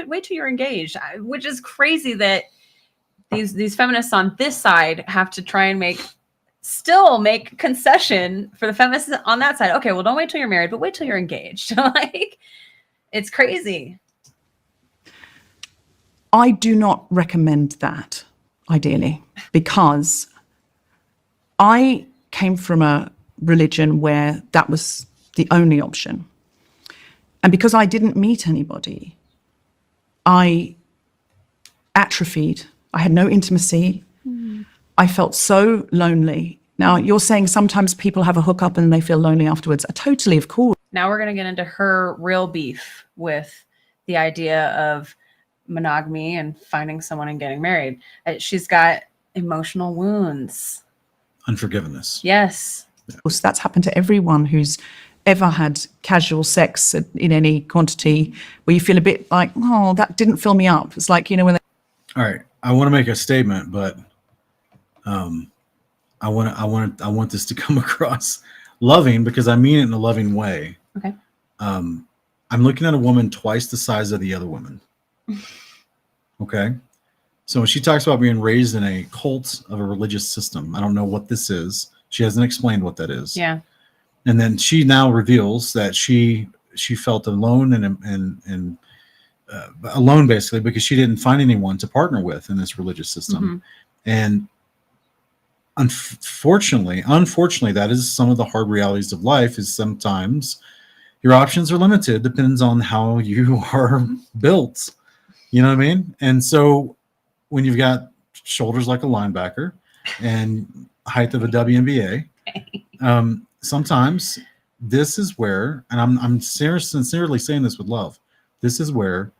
Speaker 7: Wait till you're engaged, which is crazy that these feminists on this side have to try and make concession for the feminists on that side. Okay, well, don't wait till you're married, but wait till you're engaged. It's crazy.
Speaker 3: I do not recommend that, ideally, because I came from a religion where that was the only option. And because I didn't meet anybody, I atrophied. I had no intimacy. I felt so lonely. Now, you're saying sometimes people have a hookup and they feel lonely afterwards. Totally, of course.
Speaker 7: Now we're going to get into her real beef with the idea of monogamy and finding someone and getting married. She's got emotional wounds.
Speaker 1: Unforgiveness.
Speaker 7: Yes.
Speaker 3: Of course, that's happened to everyone who's ever had casual sex in any quantity, where you feel a bit like, oh, that didn't fill me up. It's like, when
Speaker 1: All right, I want to make a statement, but I want this to come across loving, because I mean it in a loving way.
Speaker 7: Okay.
Speaker 1: I'm looking at a woman twice the size of the other woman. Okay. So when she talks about being raised in a cult of a religious system, I don't know what this is. She hasn't explained what that is.
Speaker 7: Yeah.
Speaker 1: And then she now reveals that she felt alone and alone, basically, because she didn't find anyone to partner with in this religious system. And unfortunately, that is some of the hard realities of life. Is sometimes your options are limited, depends on how you are built. You know what I mean? And so when you've got shoulders like a linebacker and height of a WNBA, sometimes this is where, and I'm sincerely saying this with love, this is where,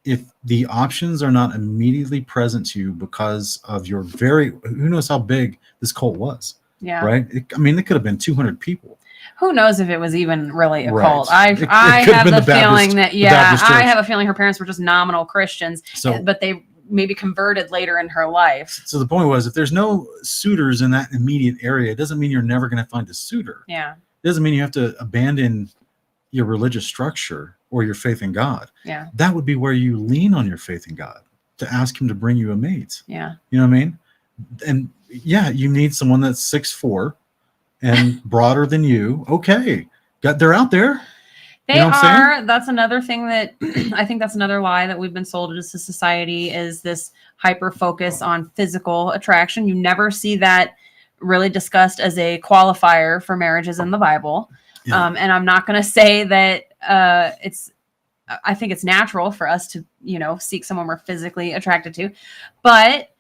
Speaker 1: if the options are not immediately present to you because of your who knows how big this cult was.
Speaker 7: Yeah.
Speaker 1: Right. It could have been 200 people.
Speaker 7: Who knows if it was even really a
Speaker 1: Right.
Speaker 7: cult? I
Speaker 1: It
Speaker 7: have
Speaker 1: been
Speaker 7: the
Speaker 1: the Baptist-
Speaker 7: feeling that,
Speaker 1: the Baptist
Speaker 7: I
Speaker 1: church.
Speaker 7: have a feeling her parents were just nominal Christians,
Speaker 1: So-
Speaker 7: but they maybe converted later in her life.
Speaker 1: So the point was, if there's no suitors in that immediate area, it doesn't mean you're never going to find a suitor.
Speaker 7: Yeah.
Speaker 1: It doesn't mean you have to abandon your religious structure or your faith in God.
Speaker 7: Yeah.
Speaker 1: That would be where you lean on your faith in God to ask him to bring you a mate.
Speaker 7: Yeah.
Speaker 1: You know what I mean? And yeah, you need someone that's 6'4" and broader than you. Okay. They're out there.
Speaker 7: They
Speaker 1: You know what I'm saying?
Speaker 7: are. That's another thing that I think that's another lie that we've been sold as a society, is this hyper focus on physical attraction. You never see that really discussed as a qualifier for marriages in the Bible.
Speaker 1: Yeah.
Speaker 7: And I'm not going to say that I think it's natural for us to, seek someone we're physically attracted to, but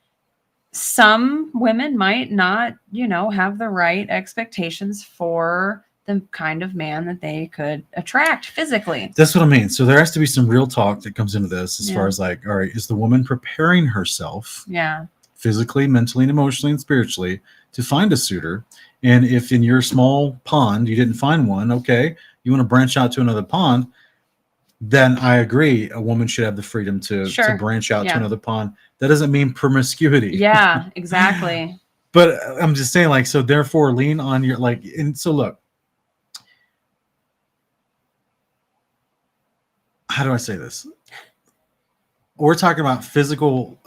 Speaker 7: some women might not, have the right expectations for the kind of man that they could attract physically.
Speaker 1: That's what I mean. So there has to be some real talk that comes into this as
Speaker 7: Yeah.
Speaker 1: far as like, all right, is the woman preparing herself
Speaker 7: Yeah.
Speaker 1: physically, mentally, and emotionally and spiritually to find a suitor? And if in your small pond you didn't find one, okay, you want to branch out to another pond, then I agree, a woman should have the freedom to branch out to
Speaker 7: Yeah.
Speaker 1: another pond. That doesn't mean promiscuity.
Speaker 7: Yeah, exactly.
Speaker 1: But I'm just saying, like, so therefore lean on your, like, and so look, how do I say this? We're talking about physical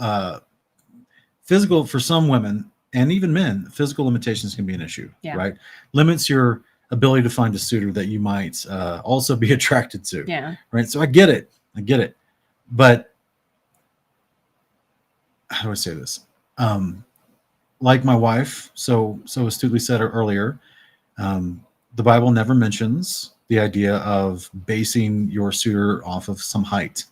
Speaker 1: for some women and even men, physical limitations can be an issue,
Speaker 7: Yeah.
Speaker 1: right? Limits your ability to find a suitor that you might also be attracted to,
Speaker 7: Yeah.
Speaker 1: right? So I get it. But how do I say this? Like my wife, so astutely said earlier, the Bible never mentions the idea of basing your suitor off of some height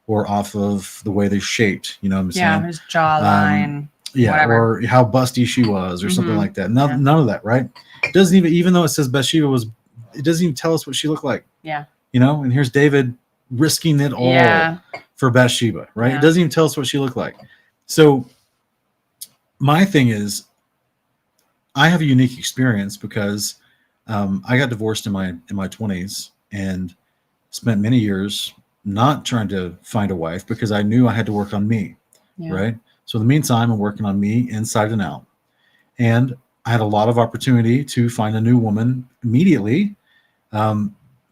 Speaker 1: or off of the way they're shaped. You know what I'm saying?
Speaker 7: Yeah, his jawline.
Speaker 1: Yeah,
Speaker 7: whatever.
Speaker 1: or how busty she was, or something
Speaker 7: Mhm.
Speaker 1: like that. None of that, right? It doesn't even though it says Bathsheba was, it doesn't even tell us what she looked like.
Speaker 7: Yeah.
Speaker 1: And here's David risking it all
Speaker 7: Yeah.
Speaker 1: for Bathsheba, right?
Speaker 7: Yeah.
Speaker 1: It doesn't even tell us what she looked like. So my thing is, I have a unique experience because I got divorced in my 20s and spent many years not trying to find a wife because I knew I had to work on me,
Speaker 7: Yeah.
Speaker 1: right? So in the meantime, I'm working on me inside and out. And I had a lot of opportunity to find a new woman immediately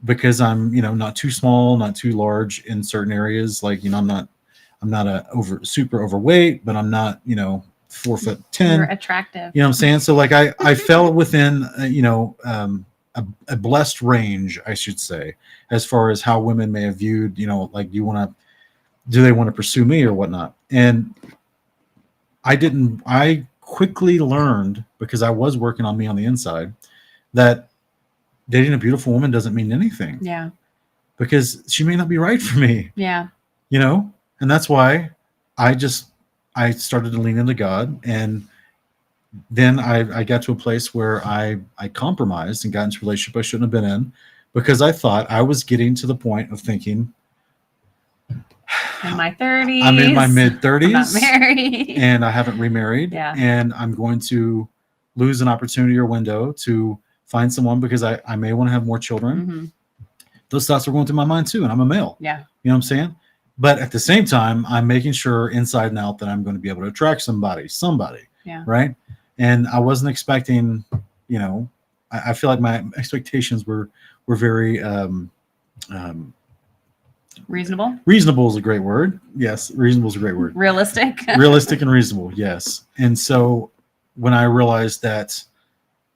Speaker 1: because I'm, not too small, not too large in certain areas. Like, I'm not super overweight, but I'm not, 4'10".
Speaker 7: You're attractive.
Speaker 1: You know what I'm saying? So like I fell within, a blessed range, I should say, as far as how women may have viewed, like, do they want to pursue me or whatnot? And I quickly learned, because I was working on me on the inside, that dating a beautiful woman doesn't mean anything.
Speaker 7: Yeah.
Speaker 1: Because she may not be right for me,
Speaker 7: Yeah.
Speaker 1: and that's why I started to lean into God. And then I got to a place where I compromised and got into a relationship I shouldn't have been in because I thought I was getting to the point of thinking,
Speaker 7: in my 30s.
Speaker 1: I'm in my mid
Speaker 7: I'm
Speaker 1: 30s,
Speaker 7: not married.
Speaker 1: and I haven't remarried,
Speaker 7: Yeah.
Speaker 1: and I'm going to lose an opportunity or window to find someone because I may want to have more children.
Speaker 7: Mhm.
Speaker 1: Those thoughts are going through my mind too, and I'm a male.
Speaker 7: Yeah.
Speaker 1: You know what I'm saying? But at the same time, I'm making sure inside and out that I'm going to be able to attract somebody,
Speaker 7: Yeah.
Speaker 1: right? And I wasn't expecting, you know, I feel like my expectations were very
Speaker 7: Reasonable.
Speaker 1: reasonable is a great word. Yes, reasonable is a great word.
Speaker 7: Realistic.
Speaker 1: Realistic and reasonable, yes. And so when I realized that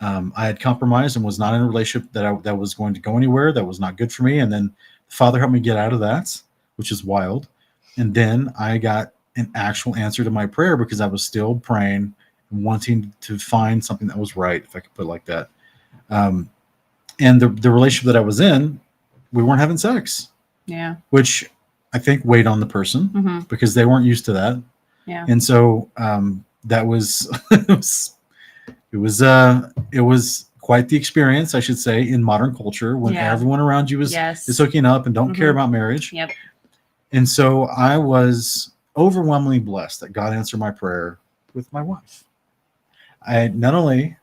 Speaker 1: I had compromised and was not in a relationship that was going to go anywhere, that was not good for me, and then the Father helped me get out of that, which is wild. And then I got an actual answer to my prayer because I was still praying and wanting to find something that was right, if I could put it like that. And the relationship that I was in, we weren't having sex,
Speaker 7: Yeah.
Speaker 1: which I think weighed on the person
Speaker 7: Mhm.
Speaker 1: because they weren't used to that.
Speaker 7: Yeah.
Speaker 1: And so that was it was quite the experience, I should say, in modern culture when
Speaker 7: Yeah.
Speaker 1: everyone around you is hooking up and don't care
Speaker 7: Mhm.
Speaker 1: about marriage.
Speaker 7: Yep.
Speaker 1: And so I was overwhelmingly blessed that God answered my prayer with my wife. I not only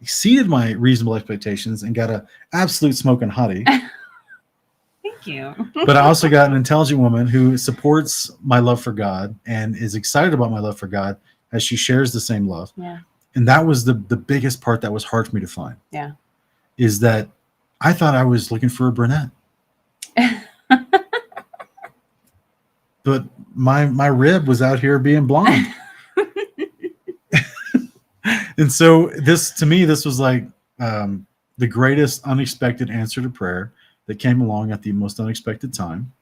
Speaker 1: exceeded my reasonable expectations and got a absolute smoking hottie,
Speaker 7: Thank you.
Speaker 1: but I also got an intelligent woman who supports my love for God and is excited about my love for God as she shares the same love.
Speaker 7: Yeah.
Speaker 1: And that was the biggest part that was hard for me to find.
Speaker 7: Yeah.
Speaker 1: Is that I thought I was looking for a brunette. But my rib was out here being blonde. And so to me, this was like the greatest unexpected answer to prayer that came along at the most unexpected time.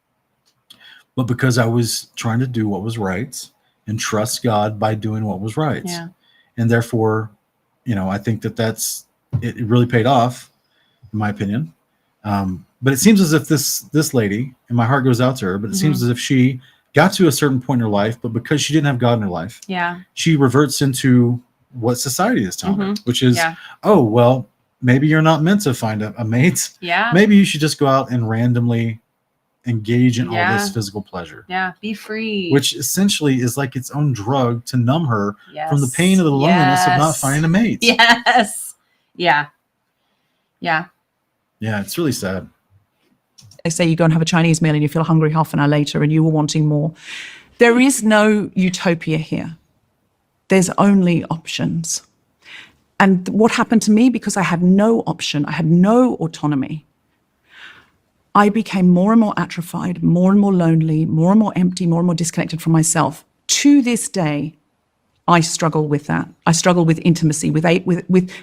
Speaker 1: But because I was trying to do what was right and trust God by doing what was right.
Speaker 7: Yeah.
Speaker 1: And therefore, you know, I think it really paid off, in my opinion. But it seems as if this lady, and my heart goes out to her, but it seems as if she got to a certain point in her life, but because she didn't have God in her life,
Speaker 7: Yeah.
Speaker 1: she reverts into what society is telling her, which is,
Speaker 7: Yeah.
Speaker 1: oh, well, maybe you're not meant to find a mate.
Speaker 7: Yeah.
Speaker 1: Maybe you should just go out and randomly engage in all
Speaker 7: Yeah.
Speaker 1: this physical pleasure.
Speaker 7: Yeah. Be free.
Speaker 1: Which essentially is like its own drug to numb her
Speaker 7: Yes.
Speaker 1: from the pain of the loneliness of not
Speaker 7: Yes.
Speaker 1: finding a mate.
Speaker 7: Yes. Yeah. Yeah.
Speaker 1: Yeah, it's really sad.
Speaker 3: They say you go and have a Chinese meal and you feel hungry half an hour later and you were wanting more. There is no utopia here. There's only options. And what happened to me, because I had no option, I had no autonomy, I became more and more atrophied, more and more lonely, more and more empty, more and more disconnected from myself. To this day, I struggle with that. I struggle with intimacy, with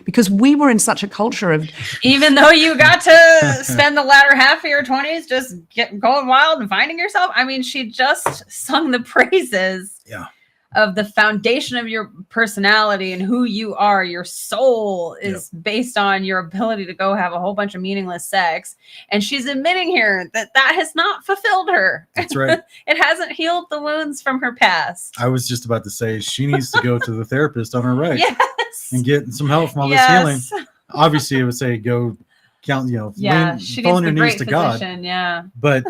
Speaker 3: because we were in such a culture of,
Speaker 7: Even though you got to spend the latter half of your 20s just going wild and finding yourself. I mean, she just sung the praises of the foundation of your personality and who you are. Your soul is based on your ability to go have a whole bunch of meaningless sex. And she's admitting here that has not fulfilled her.
Speaker 1: That's right.
Speaker 7: It hasn't healed the wounds from her past.
Speaker 1: I was just about to say she needs to go to the therapist on her right
Speaker 7: Yes.
Speaker 1: and get some help from all this healing. Obviously, it would say go count,
Speaker 7: Yeah. She
Speaker 1: fall on
Speaker 7: needs
Speaker 1: your
Speaker 7: the
Speaker 1: knees to
Speaker 7: great
Speaker 1: God.
Speaker 7: physician. Yeah.
Speaker 1: But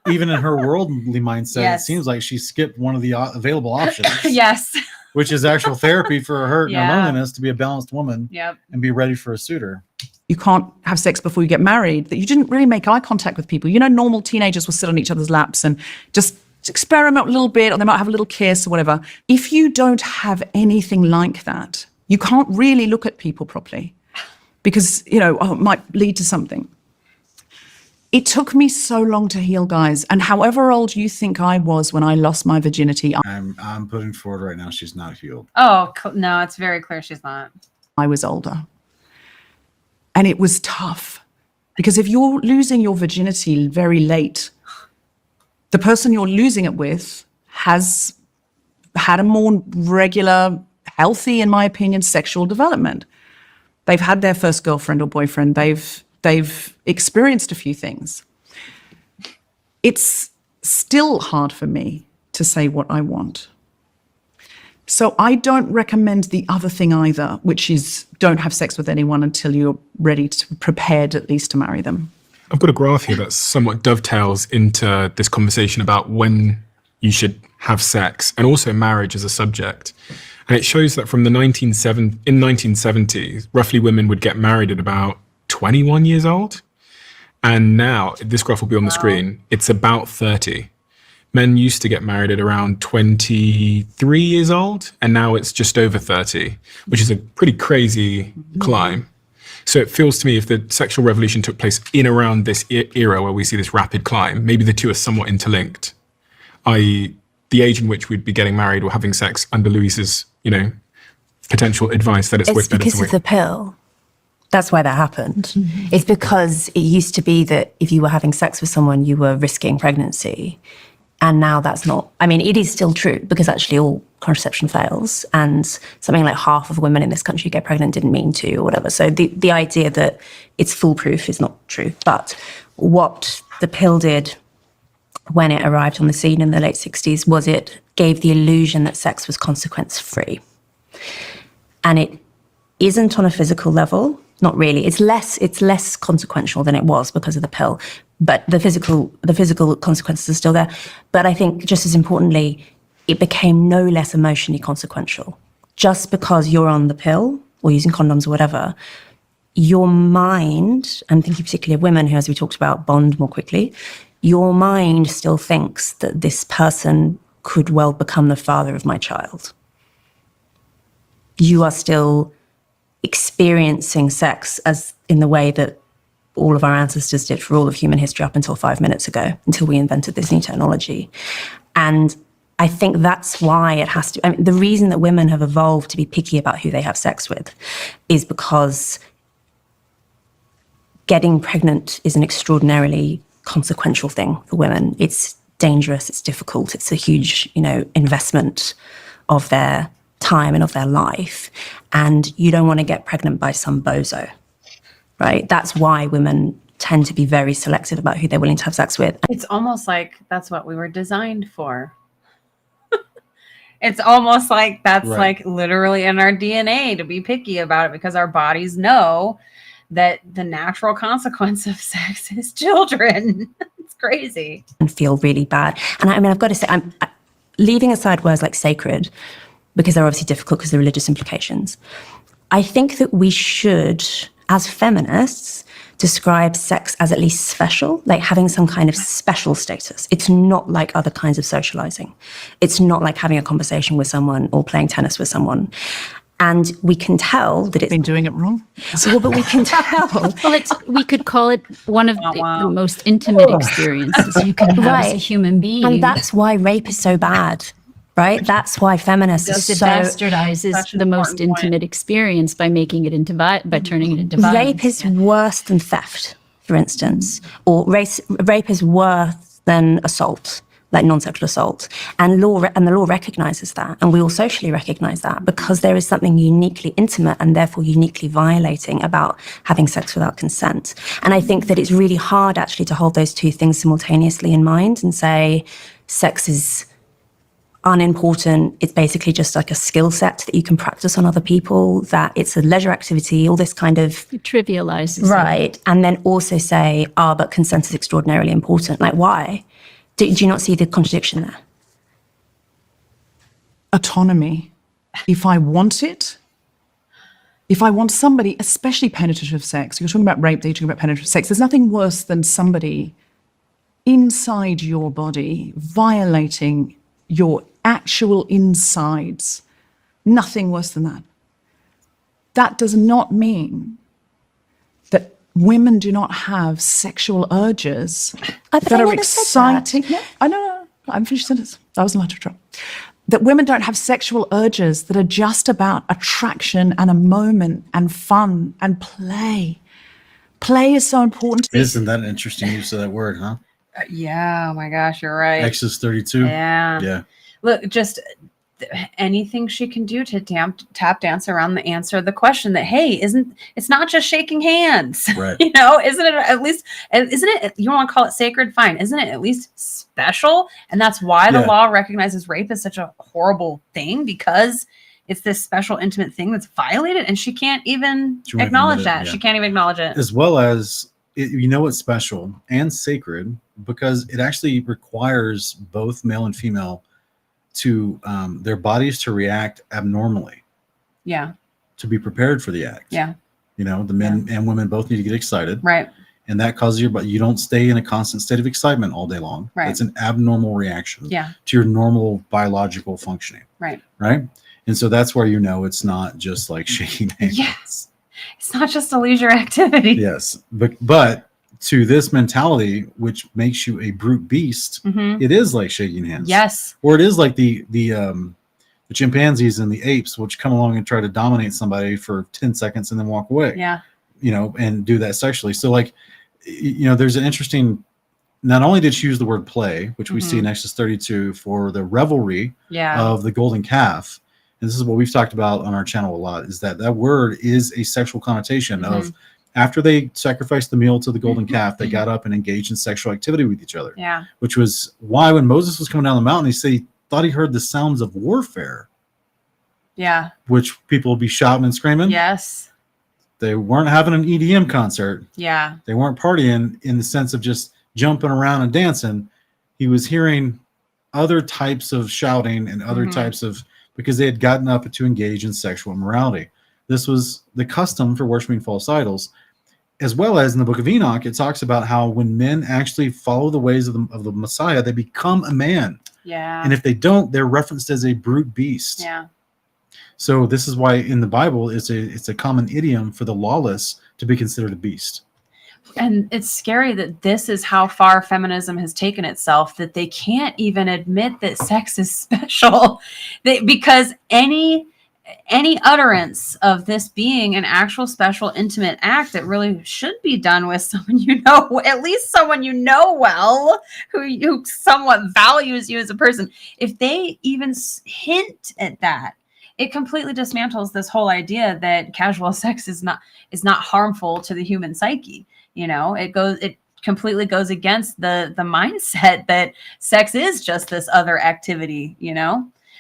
Speaker 1: even in her worldly mindset,
Speaker 7: Yes.
Speaker 1: it seems like she skipped one of the available options,
Speaker 7: Yes.
Speaker 1: which is actual therapy for her hurt and her
Speaker 7: Yeah.
Speaker 1: loneliness to be a balanced woman
Speaker 7: Yep.
Speaker 1: and be ready for a suitor.
Speaker 3: you can't have sex before you get married, that you didn't really make eye contact with people. You know, normal teenagers will sit on each other's laps and just experiment a little bit, or they might have a little kiss or whatever. If you don't have anything like that, you can't really look at people properly because, it might lead to something. It took me so long to heal, guys. And however old you think I was when I lost my virginity,
Speaker 1: I'm putting forward right now she's not healed.
Speaker 7: Oh, no, it's very clear she's not.
Speaker 3: I was older. And it was tough because if you're losing your virginity very late, the person you're losing it with has had a more regular, healthy, in my opinion, sexual development. They've had their first girlfriend or boyfriend. They've experienced a few things. It's still hard for me to say what I want. So I don't recommend the other thing either, which is don't have sex with anyone until you're ready to prepared at least to marry them.
Speaker 8: I've got a graph here that somewhat dovetails into this conversation about when you should have sex and also marriage as a subject. And it shows that from the 1970s, roughly women would get married at about 21 years old. And now, this graph will be on the screen, it's about 30. Men used to get married at around 23 years old, and now it's just over 30, which is a pretty crazy climb. So it feels to me if the sexual revolution took place in around this era where we see this rapid climb, maybe the two are somewhat interlinked, i.e. the age in which we'd be getting married or having sex under Louise's, potential advice that it's
Speaker 4: It's
Speaker 8: worth better
Speaker 4: because
Speaker 8: to
Speaker 4: of the pill. That's why that happened. It's because it used to be that if you were having sex with someone, you were risking pregnancy. And now that's not, it is still true because actually all contraception fails and something like half of women in this country get pregnant didn't mean to or whatever. So the idea that it's foolproof is not true. But what the pill did when it arrived on the scene in the late 60s was it gave the illusion that sex was consequence-free. And it isn't on a physical level, not really. It's less consequential than it was because of the pill. But the physical consequences are still there. But I think just as importantly, it became no less emotionally consequential. Just because you're on the pill or using condoms or whatever, your mind, I'm thinking particularly of women who, as we talked about, bond more quickly, your mind still thinks that this person could well become the father of my child. You are still experiencing sex as in the way that all of our ancestors did for all of human history up until 5 minutes ago, until we invented this new technology. And I think that's why it has to, the reason that women have evolved to be picky about who they have sex with is because getting pregnant is an extraordinarily consequential thing for women. It's dangerous, it's difficult, it's a huge, investment of their time and of their life. And you don't want to get pregnant by some bozo, right? That's why women tend to be very selective about who they're willing to have sex with.
Speaker 7: It's almost like that's what we were designed for. It's almost like that's like literally in our DNA to be picky about it because our bodies know that the natural consequence of sex is children. It's crazy.
Speaker 4: And feel really bad. And I've got to say, I'm leaving aside words like sacred, because they're obviously difficult because of the religious implications. I think that we should, as feminists, describe sex as at least special, like having some kind of special status. It's not like other kinds of socializing. It's not like having a conversation with someone or playing tennis with someone. And we can tell that it's
Speaker 3: Been doing it wrong.
Speaker 4: well, but we can tell.
Speaker 2: Well, we could call it one of the most intimate experiences you can have as a human being.
Speaker 4: And that's why rape is so bad, right? That's why feminists are
Speaker 2: It
Speaker 4: so...
Speaker 2: bastardizes the most intimate experience by making it into by turning it into violence.
Speaker 4: Rape is worse than theft, for instance, or rape is worse than assault, like non-sexual assault. And the law recognizes that, and we all socially recognize that because there is something uniquely intimate and therefore uniquely violating about having sex without consent. And I think that it's really hard actually to hold those two things simultaneously in mind and say sex is unimportant. It's basically just like a skill set that you can practice on other people, that it's a leisure activity, all this kind of...
Speaker 2: It trivializes
Speaker 4: Right. And then also say, but consent is extraordinarily important. Like, why? Do you not see the contradiction there?
Speaker 3: Autonomy. If I want it, if I want somebody, especially penetrative sex, you're talking about rape, you're talking about penetrative sex, there's nothing worse than somebody inside your body violating your actual insides. Nothing worse than that. That does not mean that women do not have sexual urges that are exciting. No, I'm finished sentence. I wasn't allowed to interrupt. That women don't have sexual urges that are just about attraction and a moment and fun and play. Play is so important.
Speaker 1: Isn't that an interesting use of that word, huh?
Speaker 7: Yeah. Oh my gosh, you're right.
Speaker 1: Exodus 32.
Speaker 7: Yeah.
Speaker 1: Yeah.
Speaker 7: Look, just anything she can do to tap dance around the answer of the question that, hey, it's not just shaking hands,
Speaker 1: Right.
Speaker 7: Isn't it, you don't want to call it sacred? Fine. Isn't it at least special? And that's why the law recognizes rape as such a horrible thing, because it's this special intimate thing that's violated and she can't even acknowledge that. Yeah. She can't even acknowledge it.
Speaker 1: As well as it's special and sacred because it actually requires both male and female to their bodies to react abnormally.
Speaker 7: Yeah.
Speaker 1: To be prepared for the act.
Speaker 7: Yeah.
Speaker 1: The men and women both need to get excited.
Speaker 7: Right.
Speaker 1: And that causes you don't stay in a constant state of excitement all day long.
Speaker 7: Right.
Speaker 1: It's an abnormal reaction
Speaker 7: Yeah.
Speaker 1: to your normal biological functioning.
Speaker 7: Right.
Speaker 1: Right. And so that's where it's not just like shaking hands.
Speaker 7: Yes. It's not just a leisure activity.
Speaker 1: Yes. But to this mentality, which makes you a brute beast,
Speaker 7: Mm-hmm.
Speaker 1: it is like shaking hands.
Speaker 7: Yes.
Speaker 1: Or it is like the chimpanzees and the apes, which come along and try to dominate somebody for 10 seconds and then walk away.
Speaker 7: Yeah.
Speaker 1: And do that sexually. So there's an interesting, not only did she use the word play, which we see in Exodus 32 for the revelry of the golden calf. And this is what we've talked about on our channel a lot, is that word is a sexual connotation of after they sacrificed the meal to the golden calf, they got up and engaged in sexual activity with each other.
Speaker 7: Yeah.
Speaker 1: Which was why when Moses was coming down the mountain, he said he thought he heard the sounds of warfare.
Speaker 7: Yeah.
Speaker 1: Which people would be shouting and screaming.
Speaker 7: Yes.
Speaker 1: They weren't having an EDM concert.
Speaker 7: Yeah.
Speaker 1: They weren't partying in the sense of just jumping around and dancing. He was hearing other types of shouting and other types of, because they had gotten up to engage in sexual immorality. This was the custom for worshiping false idols, as well as in the book of Enoch, it talks about how when men actually follow the ways of the Messiah, they become a man.
Speaker 7: Yeah.
Speaker 1: And if they don't, they're referenced as a brute beast.
Speaker 7: Yeah.
Speaker 1: So this is why in the Bible, it's a common idiom for the lawless to be considered a beast.
Speaker 7: And it's scary that this is how far feminism has taken itself, that they can't even admit that sex is special. Because any utterance of this being an actual special intimate act that really should be done with someone at least someone well, who somewhat values you as a person, if they even hint at that, it completely dismantles this whole idea that casual sex is not harmful to the human psyche. It completely goes against the mindset that sex is just this other activity,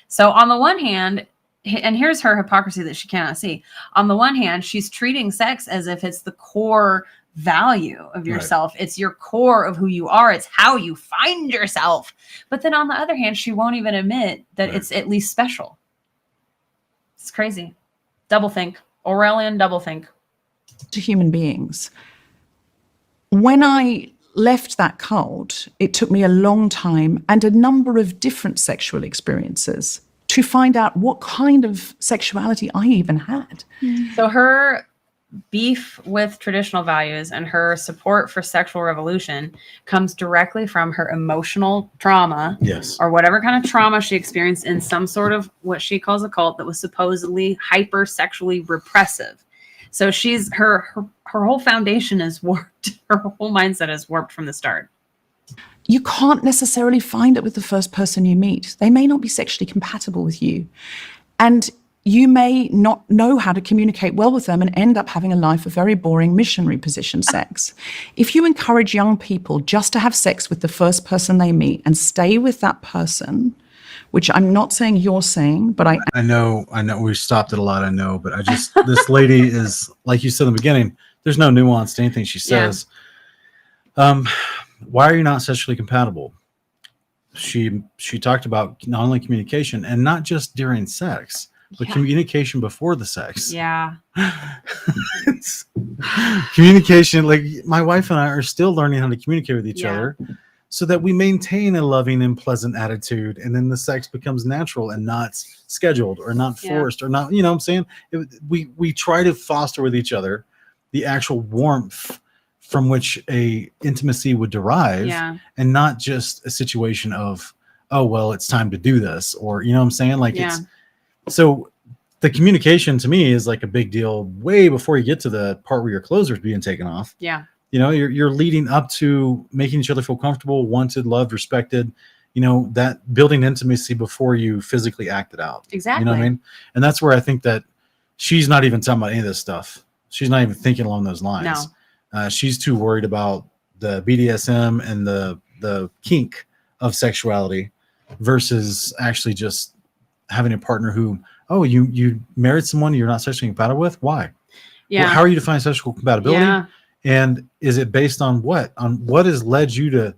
Speaker 7: So on the one hand, and here's her hypocrisy that she cannot see. On the one hand, she's treating sex as if it's the core value of yourself. Right. It's your core of who you are. It's how you find yourself. But then on the other hand, she won't even admit that it's at least special. It's crazy. Doublethink. Aurelian doublethink.
Speaker 3: To human beings. When I left that cult, it took me a long time and a number of different sexual experiences to find out what kind of sexuality I even had.
Speaker 7: So her beef with traditional values and her support for sexual revolution comes directly from her emotional trauma.
Speaker 1: Yes.
Speaker 7: Or whatever kind of trauma she experienced in some sort of what she calls a cult that was supposedly hyper sexually repressive. So she's her whole foundation is warped. Her whole mindset is warped from the start.
Speaker 3: You can't necessarily find it with the first person you meet. They may not be sexually compatible with you. And you may not know how to communicate well with them and end up having a life of very boring missionary position sex. If you encourage young people just to have sex with the first person they meet and stay with that person, which I'm not saying you're saying, but I
Speaker 1: know we stopped it a lot, I know, but this lady is, like you said in the beginning, there's no nuance to anything she says. Yeah. Why are you not sexually compatible? She talked about not only communication and not just during sex, but communication before the sex.
Speaker 7: Yeah.
Speaker 1: Communication, like my wife and I are still learning how to communicate with each other so that we maintain a loving and pleasant attitude, and then the sex becomes natural and not scheduled or not forced or not, what I'm saying? We try to foster with each other the actual warmth from which a intimacy would derive, and not just a situation of, oh, well, it's time to do this, or, what I'm saying? Like it's, so the communication to me is like a big deal way before you get to the part where your clothes are being taken off.
Speaker 7: Yeah.
Speaker 1: You're leading up to making each other feel comfortable, wanted, loved, respected, that building intimacy before you physically act it out.
Speaker 7: Exactly.
Speaker 1: You know what I mean? And that's where I think that she's not even talking about any of this stuff. She's not even thinking along those lines.
Speaker 7: No.
Speaker 1: She's too worried about the BDSM and the kink of sexuality versus actually just having a partner who, oh, you married someone you're not sexually compatible with? Why?
Speaker 7: Yeah.
Speaker 1: Well, how are you defining sexual compatibility?
Speaker 7: Yeah.
Speaker 1: And is it based on what? On what has led you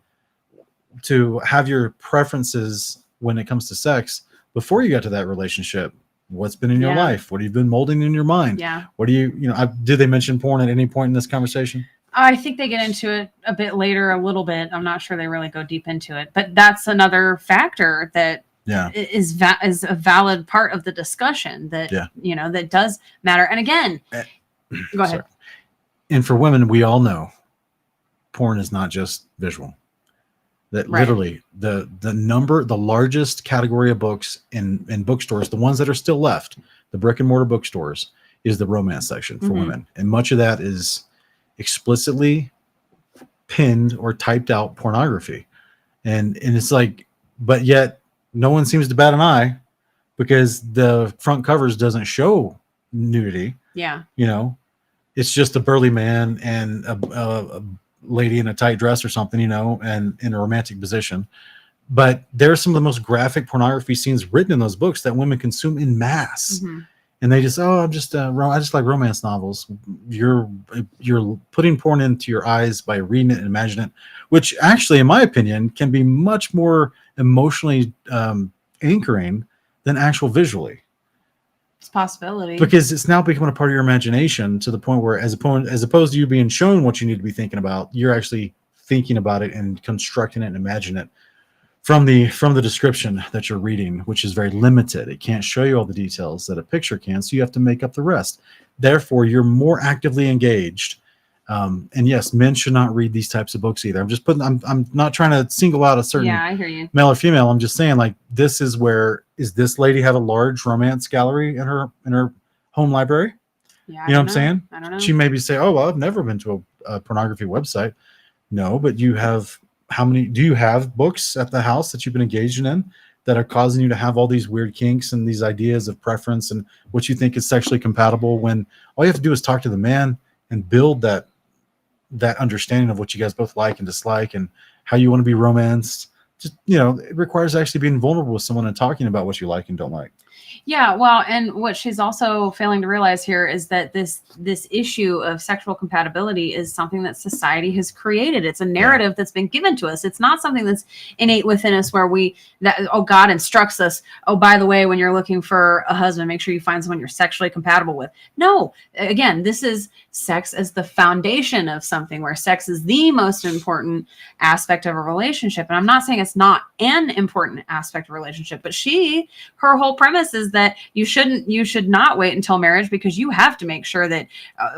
Speaker 1: to have your preferences when it comes to sex before you got to that relationship? What's been in your life? What have you been molding in your mind?
Speaker 7: Yeah.
Speaker 1: What do you know, did they mention porn at any point in this conversation?
Speaker 7: I think they get into it a bit later, a little bit. I'm not sure they really go deep into it, but that's another factor that is a valid part of the discussion that, you know, that does matter. And again, go ahead.
Speaker 1: Sorry. And for women, we all know porn is not just visual. That literally the largest category of books in bookstores, the ones that are still left, the brick and mortar bookstores, is the romance section for women. And much of that is explicitly pinned or typed out pornography. And it's like, but yet no one seems to bat an eye because the front covers doesn't show nudity.
Speaker 7: Yeah.
Speaker 1: You know, it's just a burly man and a lady in a tight dress or something, you know, and in a romantic position. But there's some of the most graphic pornography scenes written in those books that women consume in mass. And they just, I just like romance novels. You're putting porn into your eyes by reading it and imagining it, which actually, in my opinion, can be much more emotionally anchoring than actual visually.
Speaker 7: It's a possibility.
Speaker 1: Because it's now becoming a part of your imagination to the point where, as opposed to you being shown what you need to be thinking about, you're actually thinking about it and constructing it and imagining it from the description that you're reading, which is very limited. It can't show you all the details that a picture can, so you have to make up the rest. Therefore, you're more actively engaged. And yes, men should not read these types of books either. I'm not trying to single out a certain
Speaker 7: I hear you.
Speaker 1: male or female. I'm just saying, like, this is where, is this lady have a large romance gallery in her home library?
Speaker 7: Yeah,
Speaker 1: you know what I'm saying?
Speaker 7: I don't know.
Speaker 1: She maybe say, oh, well, I've never been to a pornography website. No, but you have, do you have books at the house that you've been engaging in that are causing you to have all these weird kinks and these ideas of preference and what you think is sexually compatible, when all you have to do is talk to the man and build that understanding of what you guys both like and dislike and how you want to be romanced. Just, you know, it requires actually being vulnerable with someone and talking about what you like and don't like.
Speaker 7: Yeah, well, and what she's also failing to realize here is that this issue of sexual compatibility is something that society has created. It's a narrative that's been given to us. It's not something that's innate within us where God instructs us, oh, by the way, when you're looking for a husband, make sure you find someone you're sexually compatible with. No, again, this is sex as the foundation of something, where sex is the most important aspect of a relationship. And I'm not saying it's not an important aspect of a relationship, but her whole premise is that you should not wait until marriage, because you have to make sure that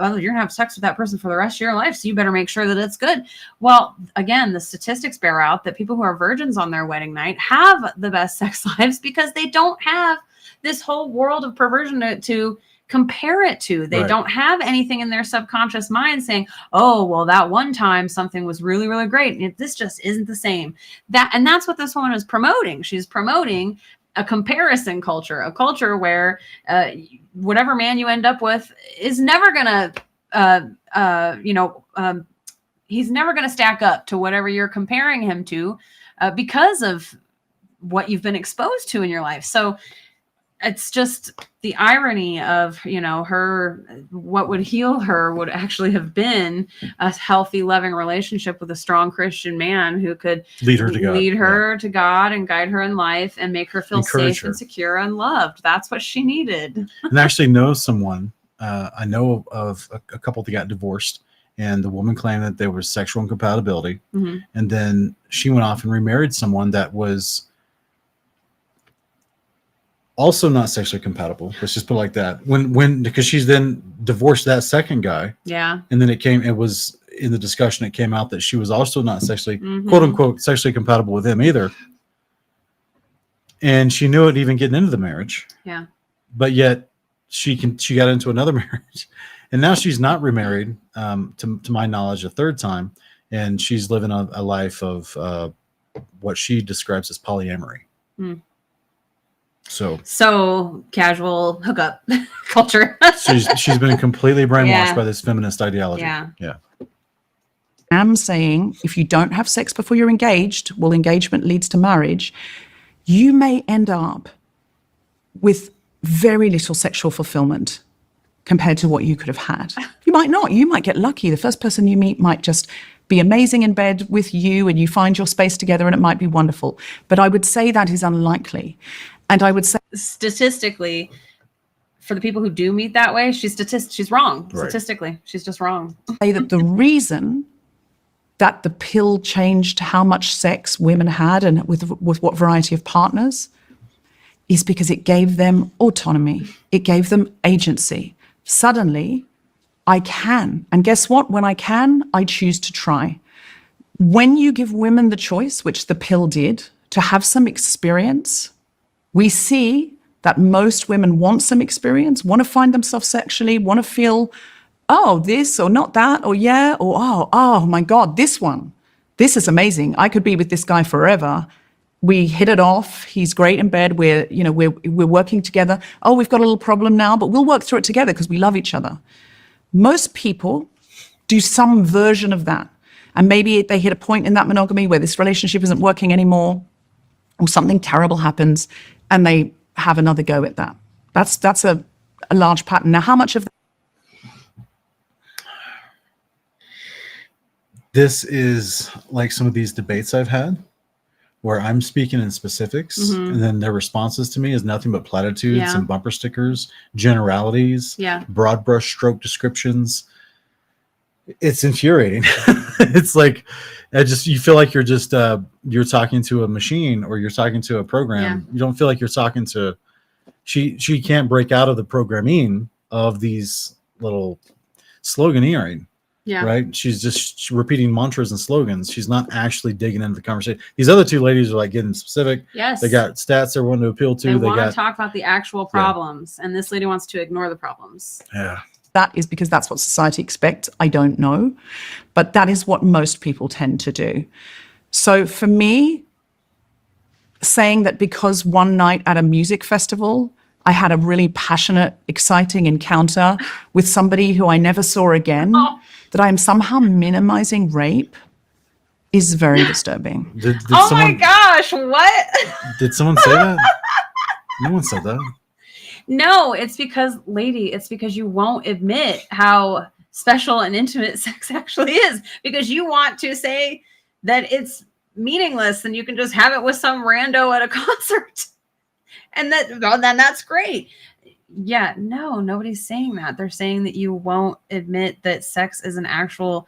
Speaker 7: you're gonna have sex with that person for the rest of your life. So you better make sure that it's good. Well, again, the statistics bear out that people who are virgins on their wedding night have the best sex lives because they don't have this whole world of perversion to compare it to. They don't have anything in their subconscious mind saying, oh, well, that one time something was really, really great, and this just isn't the same. And that's what this woman is promoting. She's promoting a comparison culture, a culture where whatever man you end up with is never gonna he's never gonna stack up to whatever you're comparing him to because of what you've been exposed to in your life. So it's just the irony of, what would heal her would actually have been a healthy, loving relationship with a strong Christian man who could lead her to God and guide her in life and make her feel safe and secure and loved. That's what she needed.
Speaker 1: And I actually know someone, I know of a couple that got divorced, and the woman claimed that there was sexual incompatibility. Mm-hmm. And then she went off and remarried someone that was also not sexually compatible. Let's just put it like that. Because she's then divorced that second guy.
Speaker 7: Yeah.
Speaker 1: And then it was in the discussion, it came out that she was also not sexually, quote unquote, sexually compatible with him either. And she knew it even getting into the marriage.
Speaker 7: Yeah.
Speaker 1: But yet she got into another marriage, and now she's not remarried, to my knowledge, a third time. And she's living a life of what she describes as polyamory. Mm.
Speaker 7: So casual hookup culture.
Speaker 1: she's been completely brainwashed by this feminist ideology. Yeah.
Speaker 3: I'm saying, if you don't have sex before you're engaged, well, engagement leads to marriage. You may end up with very little sexual fulfillment compared to what you could have had. You might not. You might get lucky. The first person you meet might just be amazing in bed with you and you find your space together and it might be wonderful. But I would say that is unlikely. And I would say
Speaker 7: Statistically, for the people who do meet that way, she's wrong.
Speaker 1: Right.
Speaker 7: Statistically, she's just wrong.
Speaker 3: that the reason that the pill changed how much sex women had and with what variety of partners is because it gave them autonomy. It gave them agency. Suddenly, I can. And guess what? When I can, I choose to try. When you give women the choice, which the pill did, to have some experience, we see that most women want some experience, want to find themselves sexually, want to feel, oh, this or not that, or yeah, or oh my God, this one. This is amazing. I could be with this guy forever. We hit it off. He's great in bed. We're working together. Oh, we've got a little problem now, but we'll work through it together because we love each other. Most people do some version of that. And maybe they hit a point in that monogamy where this relationship isn't working anymore, or something terrible happens, and they have another go at that. That's a large pattern. Now, how much of
Speaker 1: This is like some of these debates I've had where I'm speaking in specifics and then their responses to me is nothing but platitudes and bumper stickers, generalities, broad brush stroke descriptions. It's infuriating. It's like, you feel like you're just, you're talking to a machine or you're talking to a program. You don't feel like you're talking to, she can't break out of the programming of these little sloganeering.
Speaker 7: Yeah.
Speaker 1: Right. She's just repeating mantras and slogans. She's not actually digging into the conversation. These other two ladies are like getting specific.
Speaker 7: Yes.
Speaker 1: They got stats they're wanting to appeal to.
Speaker 7: They want to talk about the actual problems. And this lady wants to ignore the problems.
Speaker 1: Yeah.
Speaker 3: that is because that's what society expects? I don't know. But that is what most people tend to do. So for me, saying that because one night at a music festival, I had a really passionate, exciting encounter with somebody who I never saw again, that I am somehow minimizing rape is very disturbing.
Speaker 1: Did
Speaker 7: oh my gosh, what?
Speaker 1: Did someone say that? No one said that.
Speaker 7: No, it's because you won't admit how special and intimate sex actually is, because you want to say that it's meaningless and you can just have it with some rando at a concert. And then that's great. Yeah, no, nobody's saying that. They're saying that you won't admit that sex is an actual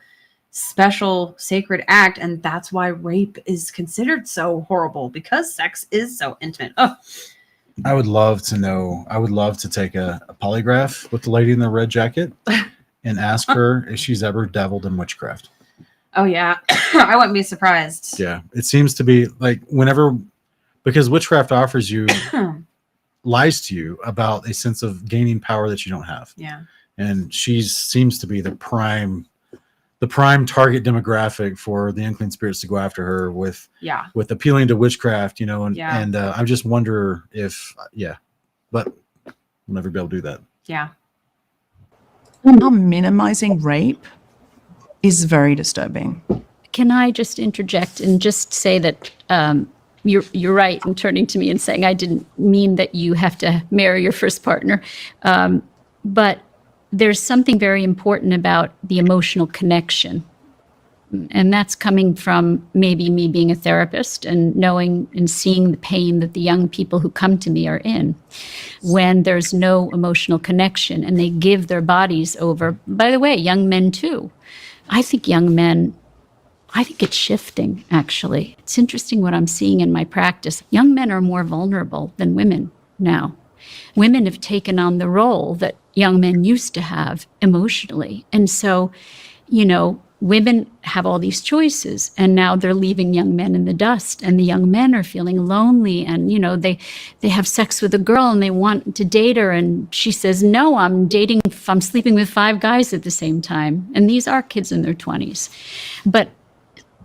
Speaker 7: special sacred act, and that's why rape is considered so horrible, because sex is so intimate. Oh.
Speaker 1: I would love to know. I would love to take a polygraph with the lady in the red jacket and ask her if she's ever dabbled in witchcraft.
Speaker 7: Oh, yeah. I wouldn't be surprised.
Speaker 1: Yeah. It seems to be like because witchcraft offers you, lies to you about a sense of gaining power that you don't have.
Speaker 7: Yeah. And
Speaker 1: she seems to be the prime target demographic for the unclean spirits to go after her with appealing to witchcraft, and I just wonder if, but we'll never be able to do that.
Speaker 7: Yeah.
Speaker 3: Minimizing rape is very disturbing.
Speaker 2: Can I just interject and just say that you're right in turning to me and saying I didn't mean that you have to marry your first partner, but there's something very important about the emotional connection. And that's coming from maybe me being a therapist and knowing and seeing the pain that the young people who come to me are in when there's no emotional connection and they give their bodies over. By the way, young men too. I think it's shifting, actually. It's interesting what I'm seeing in my practice. Young men are more vulnerable than women now. Women have taken on the role that young men used to have emotionally. And so, women have all these choices, and now they're leaving young men in the dust, and the young men are feeling lonely, and, they have sex with a girl and they want to date her, and she says, no, I'm sleeping with 5 guys at the same time. And these are kids in their 20s. But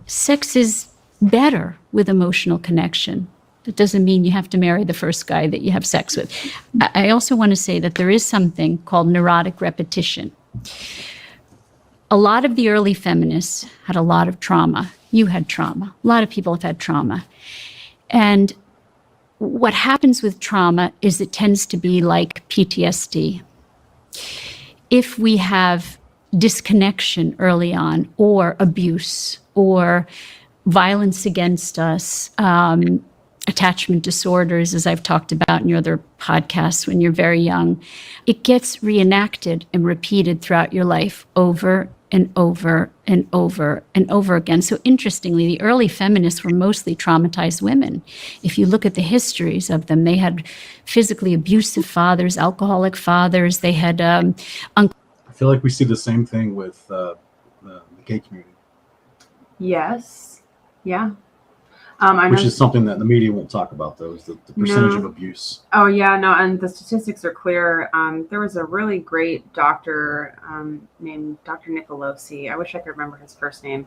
Speaker 2: sex is better with emotional connection. That doesn't mean you have to marry the first guy that you have sex with. I also want to say that there is something called neurotic repetition. A lot of the early feminists had a lot of trauma. You had trauma. A lot of people have had trauma. And what happens with trauma is it tends to be like PTSD. if we have disconnection early on, or abuse, or violence against us, attachment disorders, as I've talked about in your other podcasts, when you're very young, it gets reenacted and repeated throughout your life over and over and over and over again. So interestingly, the early feminists were mostly traumatized women. If you look at the histories of them, they had physically abusive fathers, alcoholic fathers. They had
Speaker 1: I feel like we see the same thing with the gay community.
Speaker 7: Yes. Yeah. I
Speaker 1: Which
Speaker 7: know.
Speaker 1: is something that the media won't talk about, though, is the percentage
Speaker 7: No.
Speaker 1: of abuse.
Speaker 7: Oh yeah, no, and the statistics are clear. There was a really great doctor named Dr. Nicolosi. I wish I could remember his first name.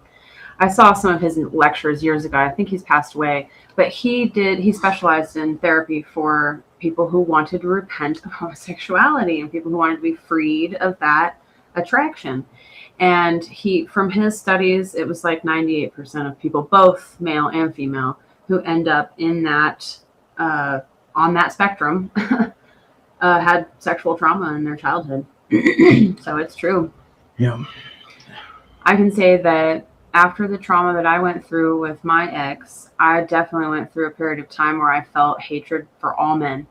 Speaker 7: I saw some of his lectures years ago. I think he's passed away, but he specialized in therapy for people who wanted to repent of homosexuality and people who wanted to be freed of that attraction. And from his studies, it was like 98% of people, both male and female, who end up in that, on that spectrum, had sexual trauma in their childhood. So it's true.
Speaker 1: Yeah.
Speaker 7: I can say that after the trauma that I went through with my ex, I definitely went through a period of time where I felt hatred for all men,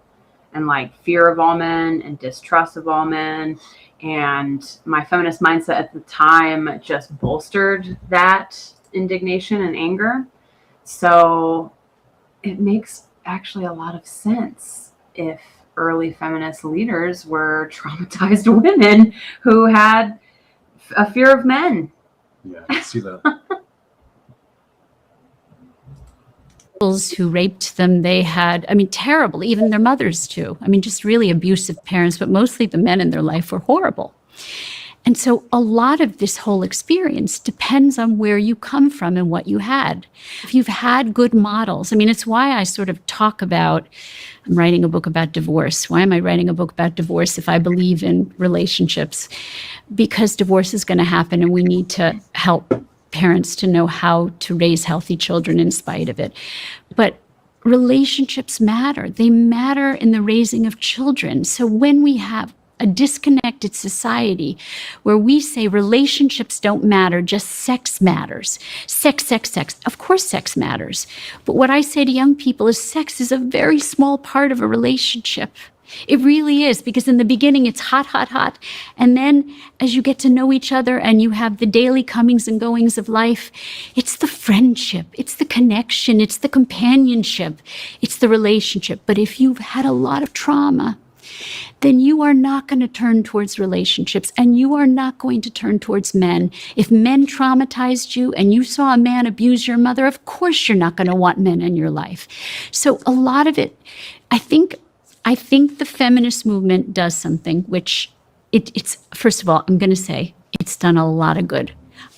Speaker 7: and like fear of all men and distrust of all men. And my feminist mindset at the time just bolstered that indignation and anger. So it makes actually a lot of sense if early feminist leaders were traumatized women who had a fear of men.
Speaker 1: Yeah, I can see that.
Speaker 2: Who raped them, they had, terrible, even their mothers too. Just really abusive parents, but mostly the men in their life were horrible. And so a lot of this whole experience depends on where you come from and what you had. If you've had good models, it's why I sort of talk about, I'm writing a book about divorce. Why am I writing a book about divorce if I believe in relationships? Because divorce is going to happen and we need to help parents to know how to raise healthy children in spite of it. But relationships matter. They matter in the raising of children. So when we have a disconnected society where we say relationships don't matter, just sex matters. Sex, sex, sex. Of course sex matters. But what I say to young people is sex is a very small part of a relationship. It really is, because in the beginning it's hot, hot, hot. And then as you get to know each other and you have the daily comings and goings of life, it's the friendship, it's the connection, it's the companionship, it's the relationship. But if you've had a lot of trauma, then you are not going to turn towards relationships, and you are not going to turn towards men. If men traumatized you and you saw a man abuse your mother, of course you're not going to want men in your life. So a lot of it, I think the feminist movement does something which it's first of all, I'm going to say it's done a lot of good.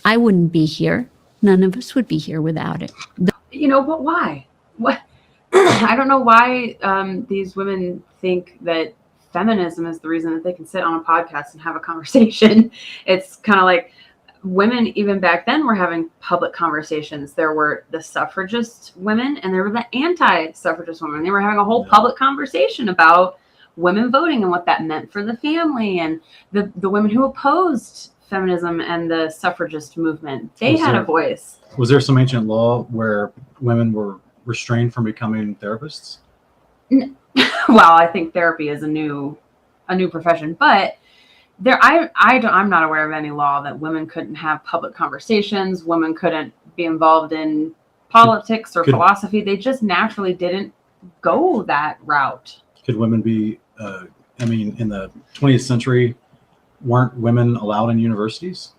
Speaker 2: I wouldn't be here. None of us would be here without it.
Speaker 7: But why? What? I don't know why these women think that feminism is the reason that they can sit on a podcast and have a conversation. It's kind of like women, even back then, were having public conversations. There were the suffragist women and there were the anti-suffragist women. They were having a whole public conversation about women voting and what that meant for the family. And the women who opposed feminism and the suffragist movement, they had a voice.
Speaker 1: Was there some ancient law where women were restrained from becoming therapists?
Speaker 7: Well, I think therapy is a new profession, but I'm not aware of any law that women couldn't have public conversations. Women couldn't be involved in politics or philosophy. They just naturally didn't go that route.
Speaker 1: Could women be, in the 20th century, weren't women allowed in universities?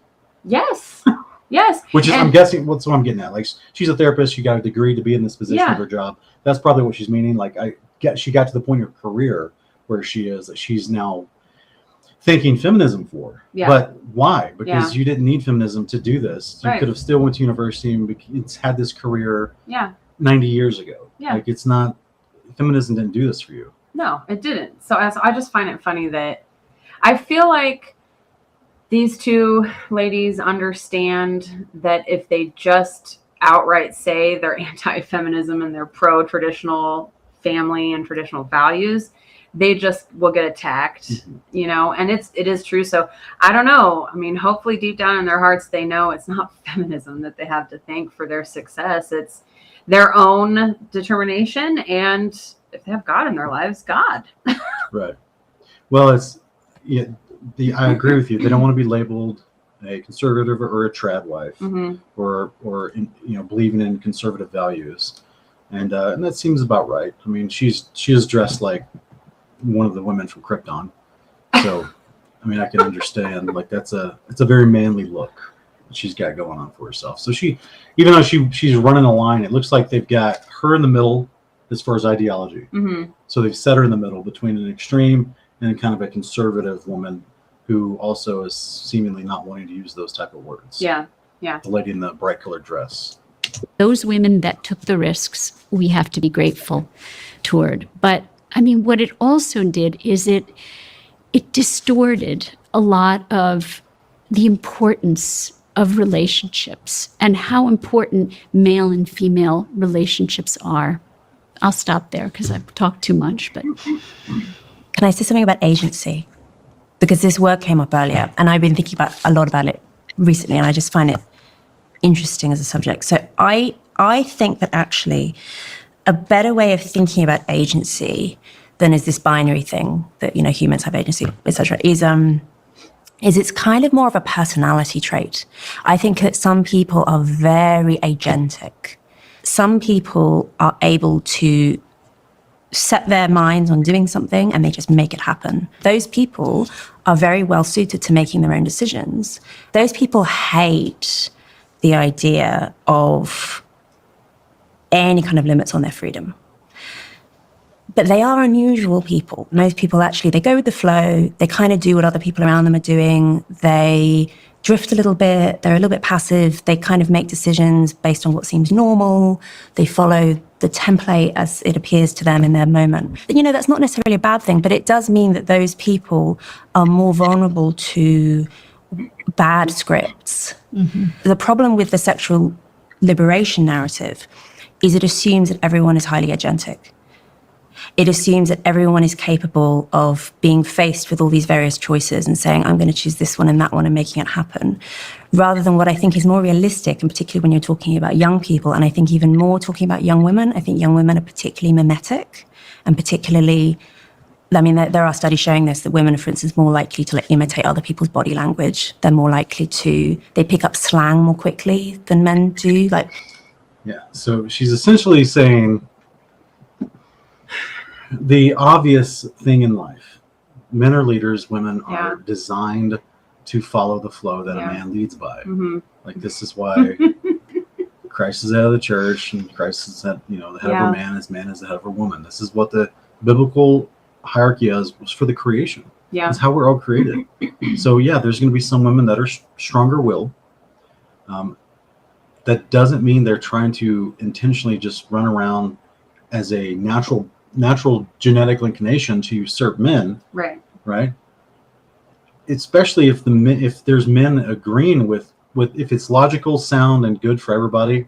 Speaker 7: Yes. Yes.
Speaker 1: Which is, I'm guessing, what's what I'm getting at. Like, she's a therapist. She got a degree to be in this position of her job. That's probably what she's meaning. Like, she got to the point of her career where she is, that she's now thanking feminism for. Yeah. But why? Because you didn't need feminism to do this. You could have still went to university and had this career 90 years ago. Yeah. Like, it's not, feminism didn't do this for you.
Speaker 7: No, it didn't. So I just find it funny that I feel like these two ladies understand that if they just outright say they're anti-feminism and they're pro-traditional family and traditional values, they just will get attacked, you know, and it is true. So I don't know. I mean, hopefully deep down in their hearts, they know it's not feminism that they have to thank for their success. It's their own determination. And if they have God in their lives, God.
Speaker 1: Right. Well, I agree with you. They don't want to be labeled a conservative or a trad wife, or believing in conservative values, and that seems about right. I mean, she is dressed like one of the women from Krypton, so I mean, I can understand, like, it's a very manly look that she's got going on for herself. So even though she's running a line, it looks like they've got her in the middle as far as ideology. So they've set her in the middle between an extreme and kind of a conservative woman who also is seemingly not wanting to use those type of words.
Speaker 7: Yeah.
Speaker 1: The lady in the bright colored dress.
Speaker 2: Those women that took the risks, we have to be grateful toward. But I mean, what it also did is it distorted a lot of the importance of relationships and how important male and female relationships are. I'll stop there because I've talked too much. But
Speaker 4: can I say something about agency? Because this word came up earlier, and I've been thinking a lot about it recently, and I just find it interesting as a subject. So I think that actually a better way of thinking about agency than is this binary thing that, you know, humans have agency, etc., is it's kind of more of a personality trait. I think that some people are very agentic. Some people are able to set their minds on doing something and they just make it happen. Those people are very well suited to making their own decisions. Those people hate the idea of any kind of limits on their freedom. But they are unusual people. Most people actually, they go with the flow. They kind of do what other people around them are doing. They drift a little bit. They're a little bit passive. They kind of make decisions based on what seems normal. They follow the template as it appears to them in their moment. You know, that's not necessarily a bad thing, but it does mean that those people are more vulnerable to bad scripts. The problem with the sexual liberation narrative is it assumes that everyone is highly agentic. It assumes that everyone is capable of being faced with all these various choices and saying, I'm going to choose this one and that one and making it happen, rather than what I think is more realistic, and particularly when you're talking about young people, and I think even more talking about young women. I think young women are particularly mimetic, and particularly, I mean, there are studies showing this, that women are, for instance, more likely to imitate other people's body language. They're more likely they pick up slang more quickly than men do.
Speaker 1: Yeah, so she's essentially saying the obvious thing in life. Men are leaders, women are designed to follow the flow that a man leads by. Like, this is why Christ is the head of the church, and Christ is the head of a man is the head of a woman. This is what the biblical hierarchy was for the creation. It's how we're all created. So there's going to be some women that are stronger willed. That doesn't mean they're trying to intentionally just run around as a natural genetic inclination to usurp men, right? Especially if there's men agreeing with if it's logical, sound, and good for everybody.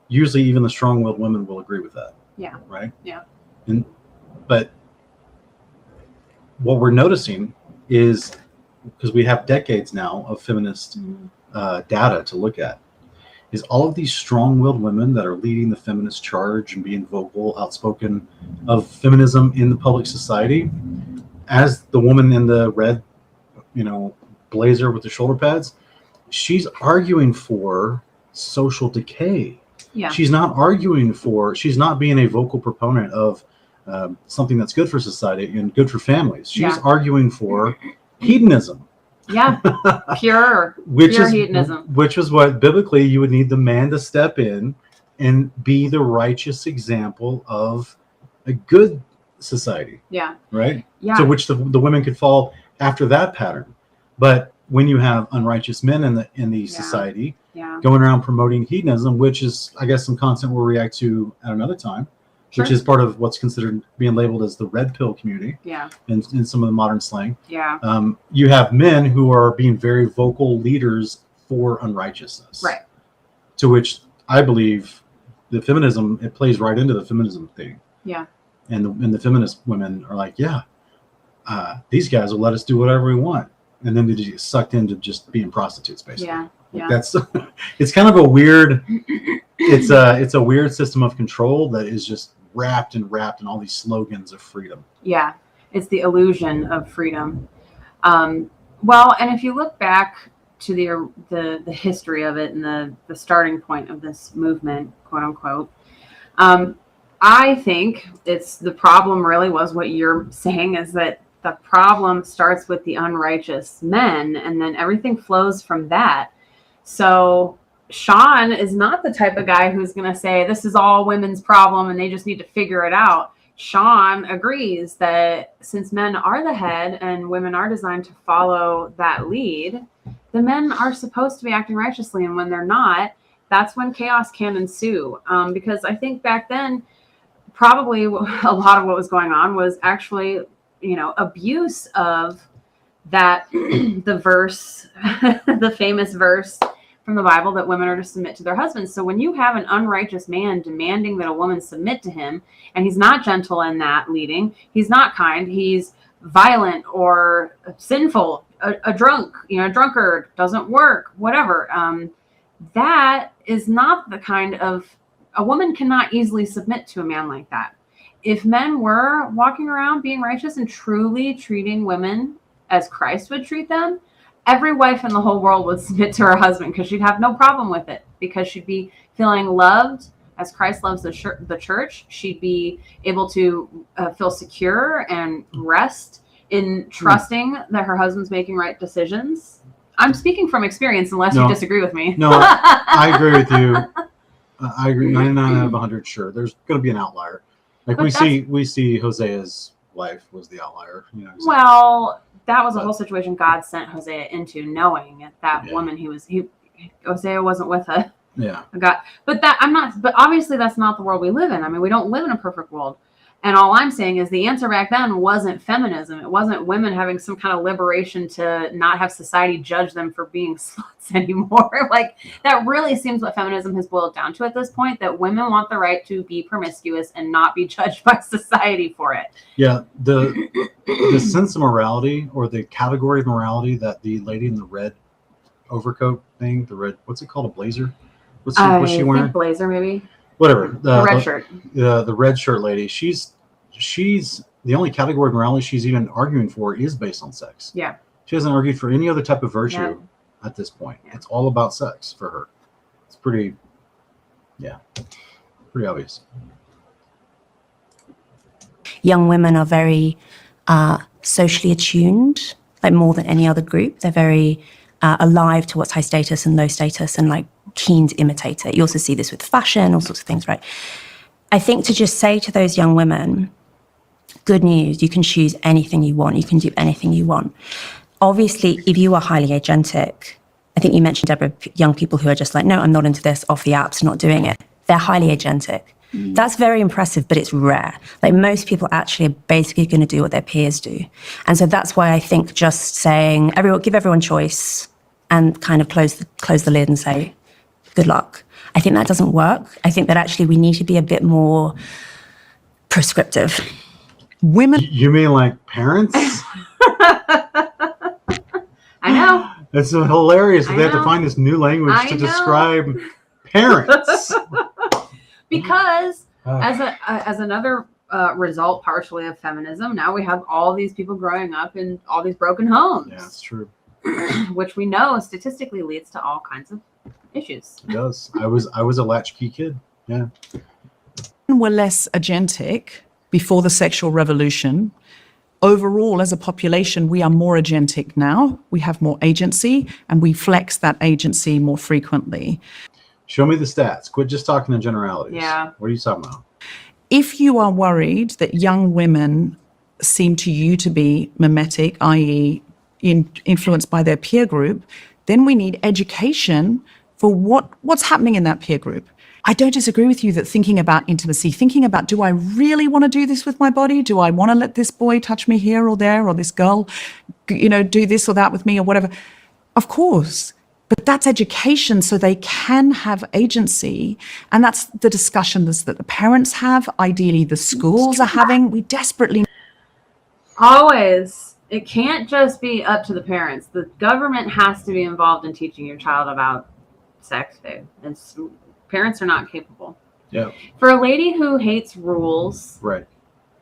Speaker 1: Usually, even the strong-willed women will agree with that. Right. But what we're noticing is, because we have decades now of feminist data to look at, is all of these strong-willed women that are leading the feminist charge and being vocal, outspoken of feminism in the public society, as the woman in the red, blazer with the shoulder pads, she's arguing for social decay. She's not being a vocal proponent of something that's good for society and good for families. She's arguing for hedonism.
Speaker 7: Pure hedonism. Which is what biblically you would need the man to step in and be the righteous example of a good society. Right? So which the women could fall after that pattern. But when you have unrighteous men in the society going around promoting hedonism, which is, I guess, some content we'll react to at another time, which is part of what's considered being labeled as the red pill community in some of the modern slang. You have men who are being very vocal leaders for unrighteousness. Right. To which I believe it plays right into the feminism thing. And the feminist women are like,
Speaker 1: these guys will let us do whatever we want, and then they just get sucked into just being prostitutes, basically.
Speaker 7: Yeah. Yeah.
Speaker 1: That's it's kind of a weird. It's a weird system of control that is just wrapped in all these slogans of freedom.
Speaker 7: Yeah, it's the illusion of freedom. Well, and if you look back to the history of it and the starting point of this movement, quote unquote, I think it's the problem really was what you're saying, is that the problem starts with the unrighteous men, and then everything flows from that. So Sean is not the type of guy who's going to say this is all women's problem and they just need to figure it out. Sean agrees that since men are the head and women are designed to follow that lead, the men are supposed to be acting righteously. And when they're not, that's when chaos can ensue. Because I think back then, probably a lot of what was going on was actually, abuse of that, the verse, the famous verse from the Bible that women are to submit to their husbands. So when you have an unrighteous man demanding that a woman submit to him, and he's not gentle in that leading, he's not kind, he's violent or sinful, a drunk, a drunkard, doesn't work, whatever. That is not the kind of, a woman cannot easily submit to a man like that. If men were walking around being righteous and truly treating women as Christ would treat them, every wife in the whole world would submit to her husband, because she'd have no problem with it, because she'd be feeling loved as Christ loves the church. She'd be able to feel secure and rest in trusting that her husband's making right decisions. I'm speaking from experience, unless you disagree with me.
Speaker 1: No, I agree with you. I agree 99 out of 100. Sure, there's going to be an outlier. Like we see Hosea's wife was the outlier. Exactly.
Speaker 7: Well, that was a whole situation God sent Hosea into, knowing that woman Hosea wasn't with a God. But obviously that's not the world we live in. I mean, we don't live in a perfect world. And all I'm saying is the answer back then wasn't feminism. It wasn't women having some kind of liberation to not have society judge them for being sluts anymore. Like, that really seems what feminism has boiled down to at this point, that women want the right to be promiscuous and not be judged by society for it.
Speaker 1: Yeah, the sense of morality, or the category of morality that the lady in the red overcoat thing, the red, what's it called, a blazer? What's she wearing?
Speaker 7: Think blazer, maybe.
Speaker 1: Whatever.
Speaker 7: The red shirt.
Speaker 1: The red shirt lady. She's the only category of morality she's even arguing for is based on sex.
Speaker 7: Yeah.
Speaker 1: She hasn't argued for any other type of virtue at this point. Yeah. It's all about sex for her. It's pretty obvious.
Speaker 4: Young women are very socially attuned, like more than any other group. They're very alive to what's high status and low status, and like keen to imitate it. You also see this with fashion, all sorts of things, right? I think to just say to those young women, good news, you can choose anything you want. You can do anything you want. Obviously, if you are highly agentic, I think you mentioned, Deborah, young people who are just like, no, I'm not into this, off the apps, not doing it. They're highly agentic. That's very impressive, but it's rare. Like, most people actually are basically going to do what their peers do. And so that's why I think just saying, give everyone choice and kind of close the lid and say, good luck, I think that doesn't work. I think that actually we need to be a bit more prescriptive.
Speaker 3: Women.
Speaker 1: You mean like parents?
Speaker 7: I know.
Speaker 1: It's hilarious that they have to find this new language to describe parents.
Speaker 7: Because as another result partially of feminism, now we have all these people growing up in all these broken homes.
Speaker 1: Yeah, it's true.
Speaker 7: Which we know statistically leads to all kinds of issues.
Speaker 1: It does. I was a latchkey kid. Yeah.
Speaker 3: Were less agentic before the sexual revolution. Overall, as a population, we are more agentic now. We have more agency, and we flex that agency more frequently.
Speaker 1: Show me the stats. Quit just talking in generalities.
Speaker 7: Yeah.
Speaker 1: What are you talking about?
Speaker 3: If you are worried that young women seem to you to be mimetic, i.e. influenced by their peer group, then we need education for what's happening in that peer group. I don't disagree with you that thinking about intimacy, thinking about, do I really want to do this with my body? Do I want to let this boy touch me here or there, or this girl, do this or that with me or whatever? Of course. But that's education, so they can have agency. And that's the discussions that the parents have. Ideally, the schools are having. We desperately.
Speaker 7: Always. It can't just be up to the parents. The government has to be involved in teaching your child about sex, babe. Parents are not capable.
Speaker 1: Yeah.
Speaker 7: For a lady who hates rules,
Speaker 1: Right.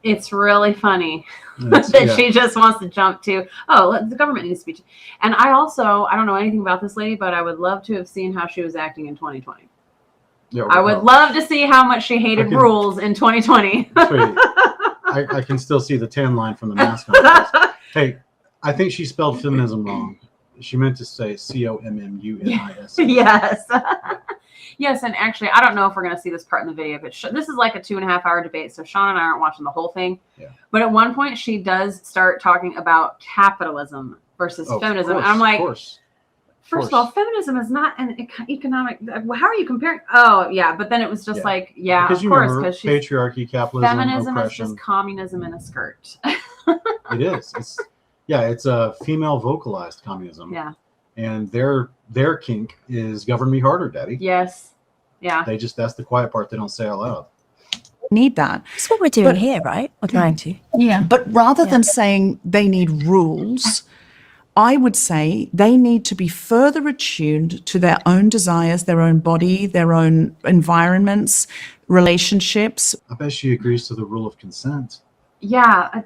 Speaker 7: it's really funny that she just wants to jump to, the government needs to be. And I don't know anything about this lady, but I would love to have seen how she was acting in 2020.
Speaker 1: Yeah,
Speaker 7: I would love to see how much she hated rules in 2020.
Speaker 1: I can still see the tan line from the mask on her face. Hey, I think she spelled feminism wrong. She meant to say COMMUNIS.
Speaker 7: Yes. Yes, and actually, I don't know if we're going to see this part in the video, but this is like a 2.5-hour debate, so Sean and I aren't watching the whole thing.
Speaker 1: Yeah.
Speaker 7: But at one point, she does start talking about capitalism versus feminism.
Speaker 1: Course,
Speaker 7: and I'm like,
Speaker 1: first
Speaker 7: of all, feminism is not an economic. How are you comparing? Oh, yeah. But then it was just like, yeah,
Speaker 1: because
Speaker 7: of course,
Speaker 1: because
Speaker 7: patriarchy,
Speaker 1: capitalism,
Speaker 7: feminism
Speaker 1: oppression.
Speaker 7: is just communism in a skirt.
Speaker 1: It is. It's a female vocalized communism.
Speaker 7: Yeah.
Speaker 1: And their kink is govern me harder, daddy.
Speaker 7: Yes. Yeah.
Speaker 1: That's the quiet part they don't say out loud.
Speaker 3: Need that.
Speaker 4: That's what we're doing here, right? We're trying to.
Speaker 2: Yeah.
Speaker 3: But rather than saying they need rules, I would say they need to be further attuned to their own desires, their own body, their own environments, relationships.
Speaker 1: I bet she agrees to the rule of consent.
Speaker 7: Yeah.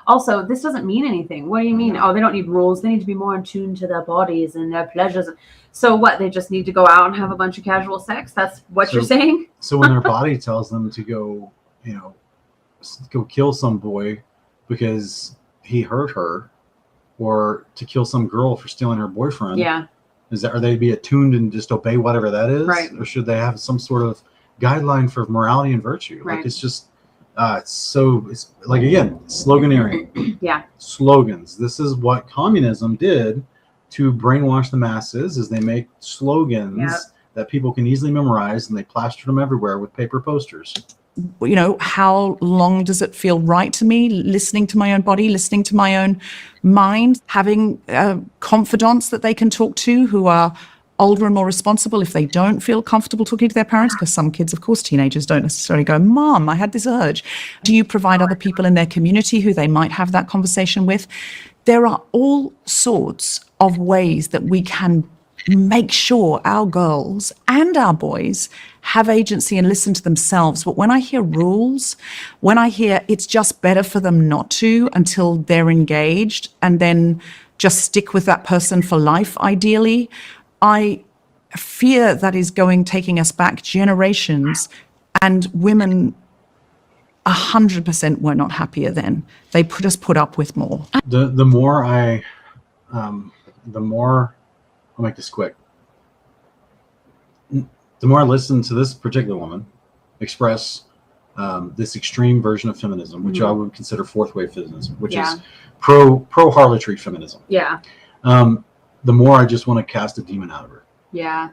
Speaker 7: Also, this doesn't mean anything. What do you mean? Oh, they don't need rules. They need to be more attuned to their bodies and their pleasures. So what? They just need to go out and have a bunch of casual sex? That's what you're saying?
Speaker 1: So when their body tells them to go, go kill some boy because he hurt her, or to kill some girl for stealing her boyfriend.
Speaker 7: Yeah.
Speaker 1: Are they to be attuned and just obey whatever that is?
Speaker 7: Right.
Speaker 1: Or should they have some sort of guideline for morality and virtue?
Speaker 7: Right.
Speaker 1: Like, it's just, it's like, again, sloganeering.
Speaker 7: Yeah.
Speaker 1: Slogans. This is what communism did to brainwash the masses, is they make slogans that people can easily memorize, and they plastered them everywhere with paper posters.
Speaker 3: How long does it feel right to me, listening to my own body, listening to my own mind, having confidants that they can talk to who are older and more responsible if they don't feel comfortable talking to their parents, because some kids, of course, teenagers don't necessarily go, Mom, I had this urge. Do you provide other people in their community who they might have that conversation with? There are all sorts of ways that we can make sure our girls and our boys have agency and listen to themselves. But when I hear rules, when I hear it's just better for them not to until they're engaged and then just stick with that person for life, ideally, I fear that is taking us back generations, and women 100% were not happier then. They put up with more.
Speaker 1: The more I'll make this quick. The more I listen to this particular woman express this extreme version of feminism, which I would consider fourth wave feminism, which is pro harlotry feminism.
Speaker 7: Yeah.
Speaker 1: The more I just want to cast a demon out of her.
Speaker 7: Yeah.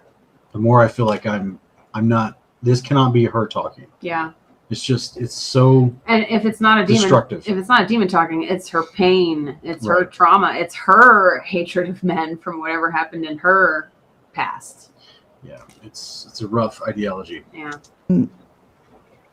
Speaker 1: The more I feel like I'm not. This cannot be her talking.
Speaker 7: Yeah.
Speaker 1: It's so.
Speaker 7: And if it's not a demon,
Speaker 1: destructive.
Speaker 7: If it's not a demon talking, it's her pain, it's her trauma, it's her hatred of men from whatever happened in her past.
Speaker 1: Yeah, it's a rough ideology.
Speaker 7: Yeah.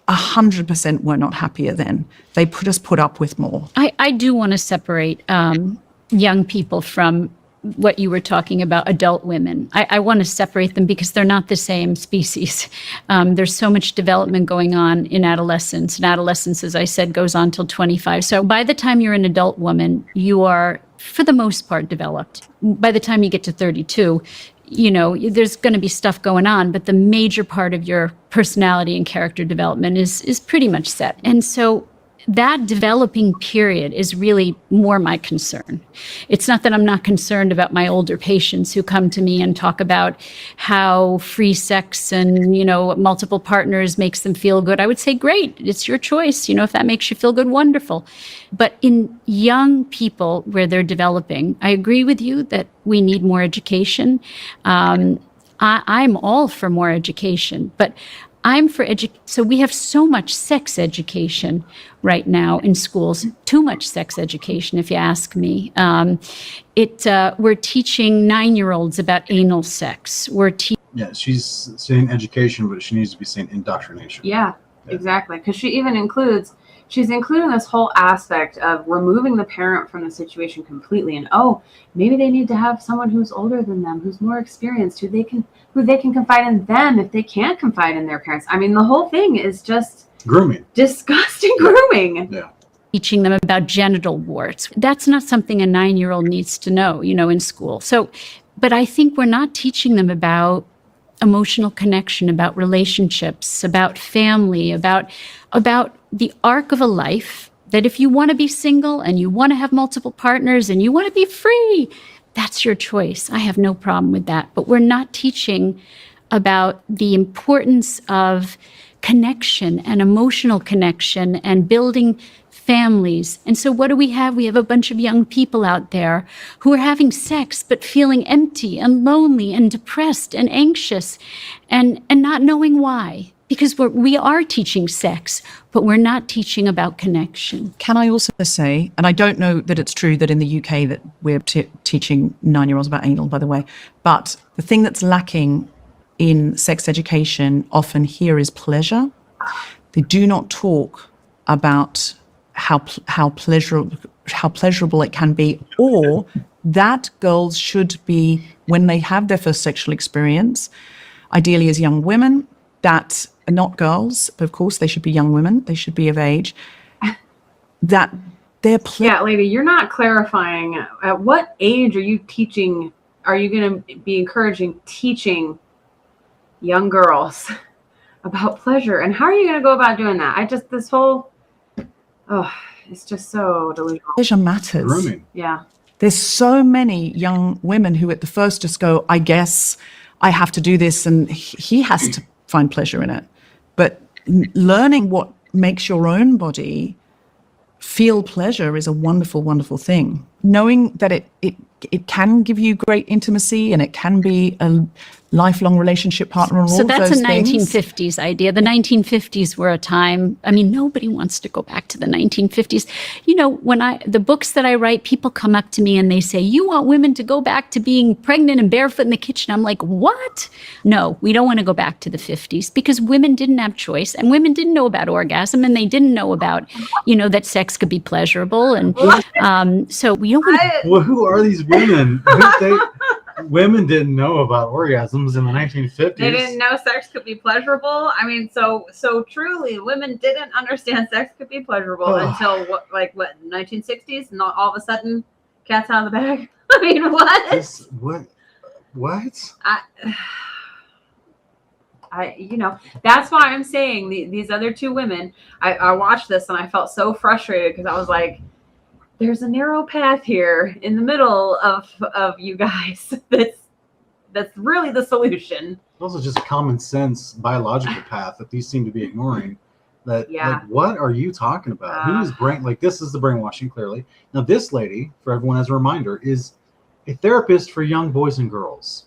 Speaker 3: 100% were not happier then. They put up with more.
Speaker 2: I do want to separate young people from what you were talking about, adult women. I want to separate them because they're not the same species. There's so much development going on in adolescence. And adolescence, as I said, goes on till 25. So by the time you're an adult woman, you are, for the most part, developed. By the time you get to 32, there's going to be stuff going on, but the major part of your personality and character development is pretty much set. And so that developing period is really more my concern. It's not that I'm not concerned about my older patients who come to me and talk about how free sex and, multiple partners makes them feel good. I would say, great, it's your choice. If that makes you feel good, wonderful. But in young people where they're developing, I agree with you that we need more education. I'm all for more education, but I'm for so we have so much sex education right now in schools, too much sex education, if you ask me. We're teaching 9-year-olds about anal sex.
Speaker 1: Yeah, she's saying education, but she needs to be saying indoctrination.
Speaker 7: Yeah, exactly. Because she even includes, she's including this whole aspect of removing the parent from the situation completely. And maybe they need to have someone who's older than them, who's more experienced, who they can confide in them if they can't confide in their parents. I mean, the whole thing is just
Speaker 1: Grooming.
Speaker 7: Disgusting grooming.
Speaker 1: Yeah.
Speaker 2: Teaching them about genital warts. That's not something a 9-year-old needs to know, in school. So, but I think we're not teaching them about emotional connection, about relationships, about family, about the arc of a life, that if you want to be single and you want to have multiple partners and you want to be free, that's your choice. I have no problem with that. But we're not teaching about the importance of connection and emotional connection and building families. And so what do we have? We have a bunch of young people out there who are having sex but feeling empty and lonely and depressed and anxious and not knowing why. Because we are teaching sex, but we're not teaching about connection.
Speaker 3: Can I also say, and I don't know that it's true that in the UK that we're teaching 9-year-olds about anal, by the way, but the thing that's lacking in sex education often here is pleasure. They do not talk about how pleasurable it can be, or that girls should be, when they have their first sexual experience, ideally as young women, that are not girls, but of course they should be young women, they should be of age, that they're
Speaker 7: yeah, lady, you're not clarifying at what age are you teaching, are you going to be encouraging teaching young girls about pleasure, and how are you going to go about doing that? This whole it's just so delusional.
Speaker 3: Pleasure matters.
Speaker 1: Grooming.
Speaker 7: Yeah.
Speaker 3: There's so many young women who at the first just go, I guess I have to do this, and he has to find pleasure in it. But learning what makes your own body feel pleasure is a wonderful, wonderful thing. Knowing that it can give you great intimacy and it can be a lifelong relationship partner and all
Speaker 2: So
Speaker 3: of
Speaker 2: that's
Speaker 3: those
Speaker 2: a
Speaker 3: things.
Speaker 2: 1950s idea. The 1950s were a time, I mean, nobody wants to go back to the 1950s. When the books that I write, people come up to me and they say, you want women to go back to being pregnant and barefoot in the kitchen. I'm like, what? No, we don't want to go back to the 50s, because women didn't have choice, and women didn't know about orgasm, and they didn't know about, that sex could be pleasurable. And so we don't want to.
Speaker 1: Well, who are these women? Women didn't know about orgasms in the 1950s.
Speaker 7: They didn't know sex could be pleasurable. I mean, so truly, women didn't understand sex could be pleasurable until what 1960s, and all of a sudden, cat's out of the bag. I mean, what?
Speaker 1: What?
Speaker 7: That's why I'm saying these other two women. I watched this and I felt so frustrated, because I was like, there's a narrow path here in the middle of you guys that's really the solution.
Speaker 1: Also just a common sense biological path that these seem to be ignoring. Like, what are you talking about? Who's this is the brainwashing, clearly. Now, this lady, for everyone as a reminder, is a therapist for young boys and girls.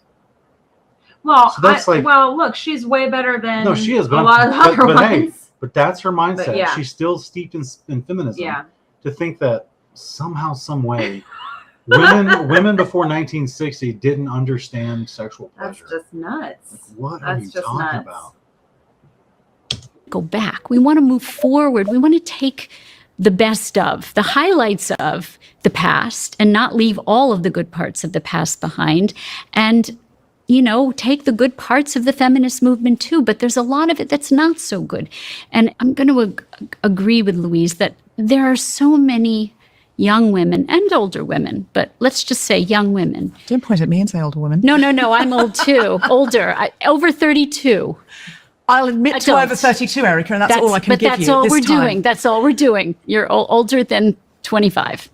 Speaker 7: Well,
Speaker 1: so that's
Speaker 7: look, she's way better than
Speaker 1: she is,
Speaker 7: a lot of other ones.
Speaker 1: Hey, but that's her mindset.
Speaker 7: But yeah.
Speaker 1: She's still steeped in feminism.
Speaker 7: Yeah.
Speaker 1: To think that somehow, some way, women before 1960 didn't understand sexual pleasure.
Speaker 7: That's just nuts.
Speaker 1: What are you talking about?
Speaker 2: Go back. We want to move forward. We want to take the best of, the highlights of the past, and not leave all of the good parts of the past behind. And take the good parts of the feminist movement too, but there's a lot of it that's not so good. And I'm going to agree with Louise that there are so many young women and older women, but let's just say young women.
Speaker 3: Don't point at me and say older women.
Speaker 2: No, I'm old too. Older, over 32.
Speaker 3: I'll admit to over 32, Erica, and that's all I can give you. But
Speaker 2: that's all we're doing. That's all we're doing. You're older than 25.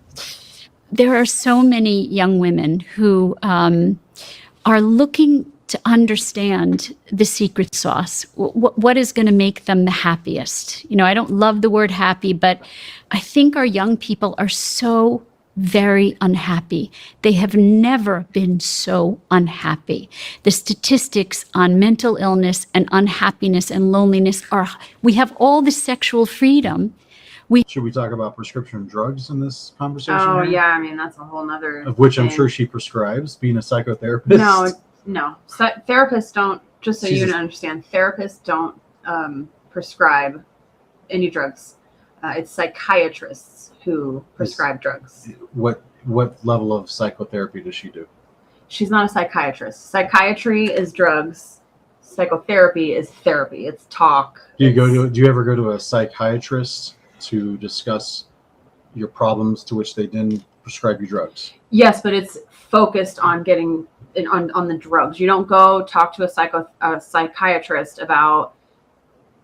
Speaker 2: There are so many young women who are looking to understand the secret sauce. What is going to make them the happiest? I don't love the word happy, but I think our young people are so very unhappy. They have never been so unhappy. The statistics on mental illness and unhappiness and loneliness we have all the sexual freedom.
Speaker 1: Should we talk about prescription drugs in this conversation?
Speaker 7: Oh,
Speaker 1: here?
Speaker 7: yeah. I mean, that's a whole nother
Speaker 1: of which
Speaker 7: thing.
Speaker 1: I'm sure she prescribes, being a psychotherapist.
Speaker 7: No. Therapists don't, just so you understand, therapists don't prescribe any drugs. It's psychiatrists who prescribe drugs.
Speaker 1: What level of psychotherapy does she do?
Speaker 7: She's not a psychiatrist. Psychiatry is drugs. Psychotherapy is therapy. It's talk.
Speaker 1: Do you ever go to a psychiatrist to discuss your problems, to which they then prescribe you drugs?
Speaker 7: Yes, but it's focused on getting on the drugs. You don't go talk to a psychiatrist about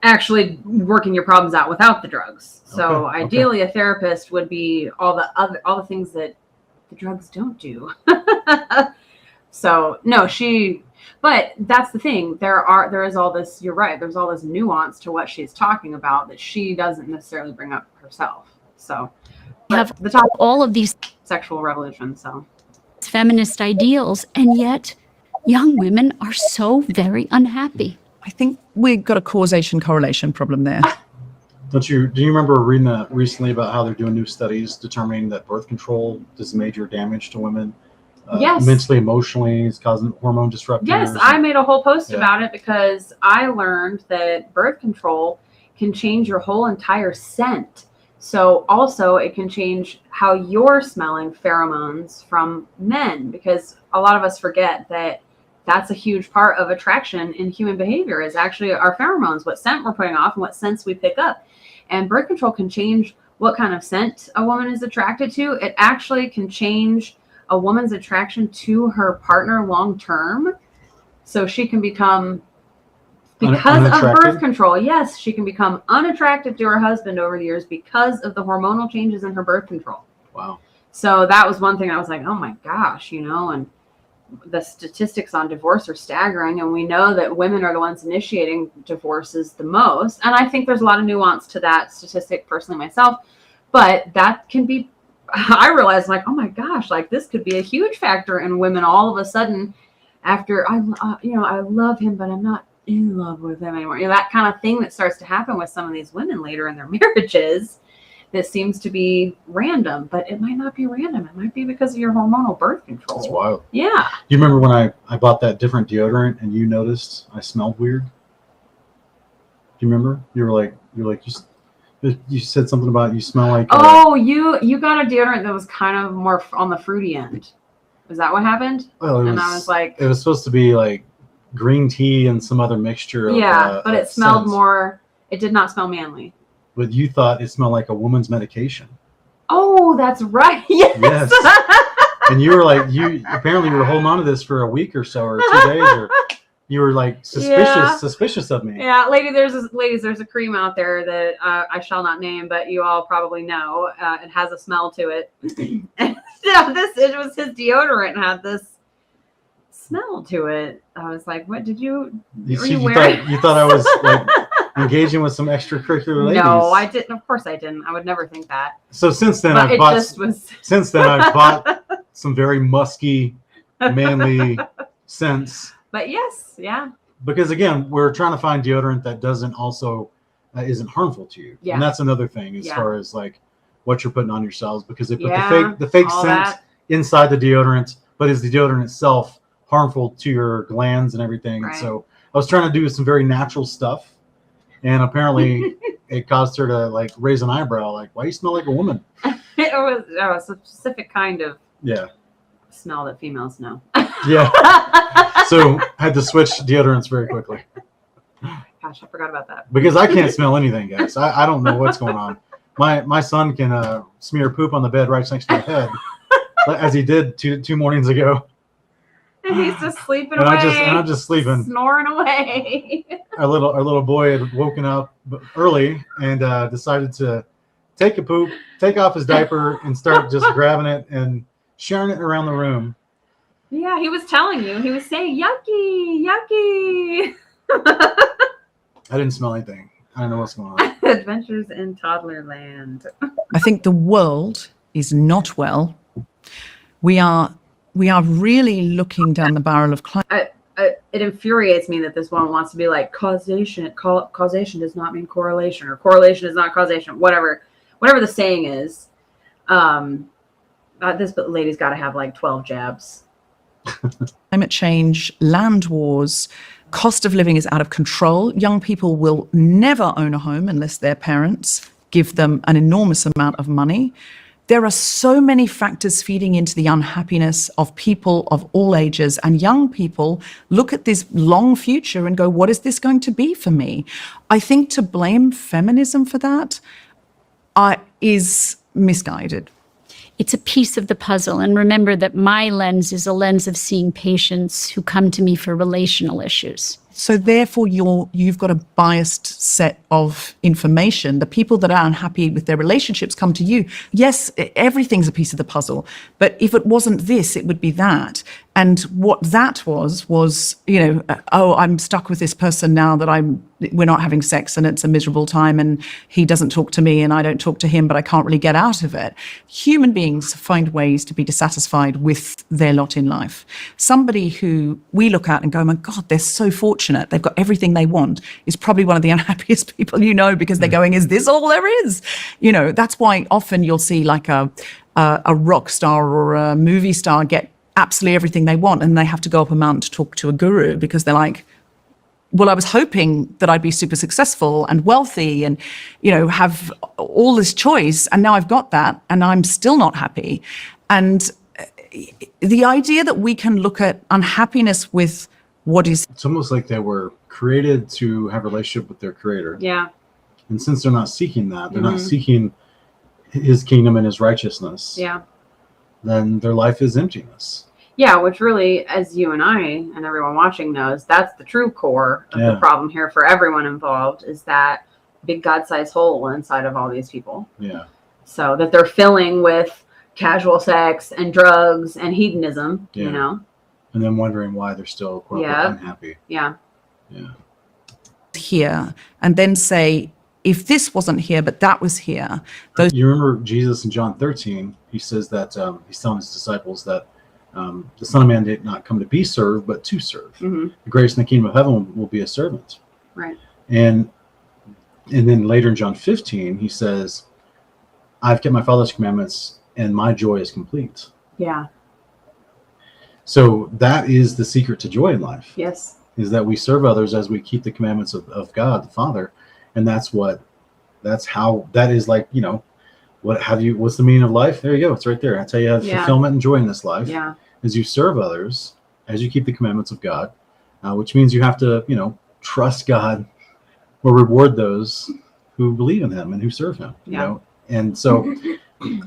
Speaker 7: actually working your problems out without the drugs. So ideally a therapist would be all the things that the drugs don't do. So no, but that's the thing. There is all this, you're right, there's all this nuance to what she's talking about that she doesn't necessarily bring up herself. So
Speaker 2: We have
Speaker 7: the top
Speaker 2: all of these
Speaker 7: sexual revolution. So
Speaker 2: feminist ideals, and yet young women are so very unhappy.
Speaker 3: I think we've got a causation correlation problem there.
Speaker 1: Do you remember reading that recently about how they're doing new studies determining that birth control does major damage to women?
Speaker 7: Yes.
Speaker 1: Mentally, emotionally, it's causing hormone disruptors.
Speaker 7: yes, I made a whole post about it because I learned that birth control can change your whole entire scent. So also it can change how you're smelling pheromones from men, because a lot of us forget that that's a huge part of attraction in human behavior is actually our pheromones, what scent we're putting off and what scents we pick up. And birth control can change what kind of scent a woman is attracted to. It actually can change a woman's attraction to her partner long term. So she can become, because of birth control, yes, she can become unattractive to her husband over the years because of the hormonal changes in her birth control.
Speaker 1: Wow.
Speaker 7: So that was one thing I was like, oh my gosh, and the statistics on divorce are staggering. And we know that women are the ones initiating divorces the most. And I think there's a lot of nuance to that statistic personally myself, but that can be, I realized like, oh my gosh, like this could be a huge factor in women all of a sudden after I love him, but I'm not in love with him anymore. That kind of thing that starts to happen with some of these women later in their marriages that seems to be random, but it might not be random. It might be because of your hormonal birth control.
Speaker 1: That's wild.
Speaker 7: Yeah.
Speaker 1: You remember when I bought that different deodorant and you noticed I smelled weird? Do you remember? You were like, you said something about you smell like.
Speaker 7: You got a deodorant that was kind of more on the fruity end. Is that what happened?
Speaker 1: Well,
Speaker 7: I was like,
Speaker 1: it was supposed to be like green tea and some other mixture.
Speaker 7: But it smelled
Speaker 1: scents.
Speaker 7: more. It did not smell manly.
Speaker 1: But you thought it smelled like a woman's medication.
Speaker 7: Oh, that's right. Yes.
Speaker 1: And you were like, you were holding on to this for a week or so, or 2 days, or you were like suspicious of me.
Speaker 7: Yeah, ladies, there's a cream out there that I shall not name, but you all probably know. It has a smell to it. And it was his deodorant had this smell to it. I was like, what did you? You
Speaker 1: thought I was like engaging with some extracurricular ladies.
Speaker 7: No, I didn't. Of course I didn't. I would never think that.
Speaker 1: So since then I've bought some very musky, manly scents.
Speaker 7: But yes, yeah.
Speaker 1: Because again, we're trying to find deodorant that doesn't also isn't harmful to you. Yeah. And that's another thing as far as like what you're putting on yourselves, because they put the fake scent inside the deodorant, but is the deodorant itself harmful to your glands and everything? Right. So I was trying to do some very natural stuff, and apparently it caused her to like raise an eyebrow, like, why you smell like a woman?
Speaker 7: It was a specific kind of smell that females know.
Speaker 1: Yeah. So had to switch deodorants very quickly.
Speaker 7: Gosh, I forgot about that.
Speaker 1: Because I can't smell anything, guys. I don't know what's going on. My son can smear poop on the bed right next to my head, as he did two mornings ago.
Speaker 7: And he's just sleeping away.
Speaker 1: I'm just sleeping,
Speaker 7: snoring away.
Speaker 1: Our little boy had woken up early and decided to take off his diaper, and start just grabbing it and sharing it around the room.
Speaker 7: Yeah, he was telling you. He was saying, yucky, yucky.
Speaker 1: I didn't smell anything. I don't know what's going on.
Speaker 7: Adventures in Toddlerland.
Speaker 3: I think the world is not well. We are really looking down the barrel of climate.
Speaker 7: It infuriates me that this one wants to be like causation. Causation does not mean correlation, or correlation is not causation. Whatever the saying is. This lady's got to have like 12 jabs.
Speaker 3: Climate change, land wars, cost of living is out of control. Young people will never own a home unless their parents give them an enormous amount of money. There are so many factors feeding into the unhappiness of people of all ages, and young people look at this long future and go, what is this going to be for me? I think to blame feminism for that is misguided.
Speaker 2: It's a piece of the puzzle. And remember that my lens is a lens of seeing patients who come to me for relational issues.
Speaker 3: So therefore, you've got a biased set of information. The people that are unhappy with their relationships come to you. Yes, everything's a piece of the puzzle, but if it wasn't this, it would be that. And what that was, oh, I'm stuck with this person now that we're not having sex and it's a miserable time and he doesn't talk to me and I don't talk to him, but I can't really get out of it. Human beings find ways to be dissatisfied with their lot in life. Somebody who we look at and go, my God, they're so fortunate, they've got everything they want, is probably one of the unhappiest people you know, because they're going, is this all there is? That's why often you'll see like a rock star or a movie star get absolutely everything they want and they have to go up a mountain to talk to a guru, because they're like, well, I was hoping that I'd be super successful and wealthy and, have all this choice. And now I've got that and I'm still not happy. And the idea that we can look at unhappiness with what is...
Speaker 1: It's almost like they were created to have a relationship with their creator.
Speaker 7: Yeah.
Speaker 1: And since they're not seeking that, they're not seeking his kingdom and his righteousness.
Speaker 7: Yeah.
Speaker 1: Then their life is emptiness.
Speaker 7: Yeah, which really, as you and I and everyone watching knows, that's the true core of the problem here for everyone involved, is that big God-sized hole inside of all these people.
Speaker 1: Yeah.
Speaker 7: So that they're filling with casual sex and drugs and hedonism,
Speaker 1: And then wondering why they're still quote unquote unhappy.
Speaker 7: Yeah.
Speaker 1: Yeah.
Speaker 3: Here, and then say, if this wasn't here, but that was here.
Speaker 1: You remember Jesus in John 13, he says that he's telling his disciples that the Son of Man did not come to be served, but to serve.
Speaker 7: Mm-hmm.
Speaker 1: The greatest in the kingdom of heaven will be a servant.
Speaker 7: Right.
Speaker 1: And then later in John 15, he says, I've kept my Father's commandments and my joy is complete.
Speaker 7: Yeah.
Speaker 1: So that is the secret to joy in life.
Speaker 7: Yes.
Speaker 1: Is that we serve others as we keep the commandments of God, the Father. And that is like, what's the meaning of life? There you go. It's right there. I tell you, have fulfillment and joy in this life.
Speaker 7: Yeah.
Speaker 1: As you serve others, as you keep the commandments of God, which means you have to, trust God will reward those who believe in him and who serve him, And so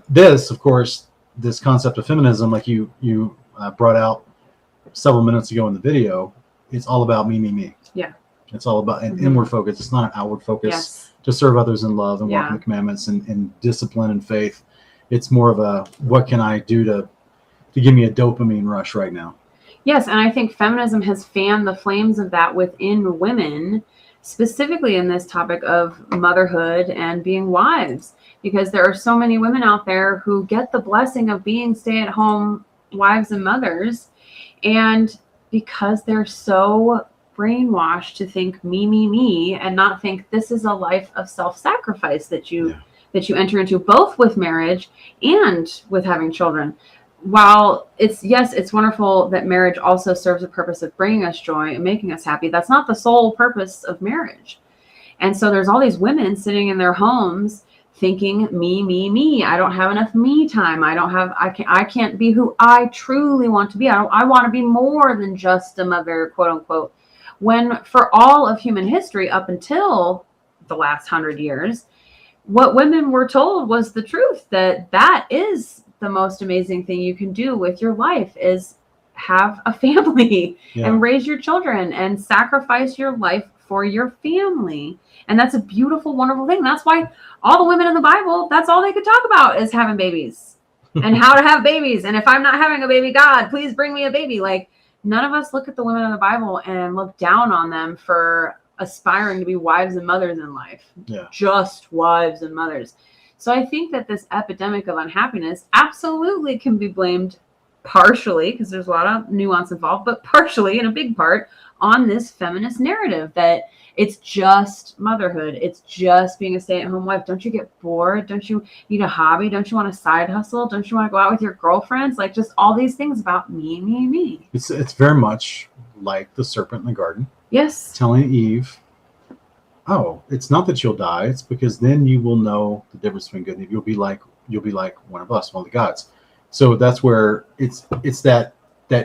Speaker 1: this, of course, this concept of feminism, like you brought out several minutes ago in the video, it's all about me.
Speaker 7: Yeah.
Speaker 1: It's all about an inward focus. It's not an outward focus to serve others in love and walk in the commandments and discipline and faith. It's more of a, what can I do to give me a dopamine rush right now?
Speaker 7: Yes, and I think feminism has fanned the flames of that within women, specifically in this topic of motherhood and being wives, because there are so many women out there who get the blessing of being stay-at-home wives and mothers, and because they're so brainwashed to think me, and not think this is a life of self-sacrifice that you enter into, both with marriage and with having children. While it's wonderful that marriage also serves the purpose of bringing us joy and making us happy, that's not the sole purpose of marriage. And so there's all these women sitting in their homes thinking me. I don't have enough me time. I can't be who I truly want to be. I want to be more than just a mother, quote unquote. When for all of human history up until the last 100 years, what women were told was the truth, that is the most amazing thing you can do with your life, is have a family and raise your children and sacrifice your life for your family. And that's a beautiful, wonderful thing. That's why all the women in the Bible, that's all they could talk about is having babies and how to have babies. And if I'm not having a baby, God, please bring me a baby. Like, none of us look at the women in the Bible and look down on them for aspiring to be wives and mothers in life. Yeah. Just wives and mothers. So I think that this epidemic of unhappiness absolutely can be blamed partially, because there's a lot of nuance involved, but partially, in a big part, on this feminist narrative that it's just motherhood. It's just being a stay-at-home wife. Don't you get bored? Don't you need a hobby? Don't you want a side hustle? Don't you want to go out with your girlfriends? Like, just all these things about me.
Speaker 1: It's very much like the serpent in the garden.
Speaker 7: Yes.
Speaker 1: Telling Eve, oh, it's not that you'll die. It's because then you will know the difference between good and evil. You'll be like one of us, one of the gods. So that's where it's that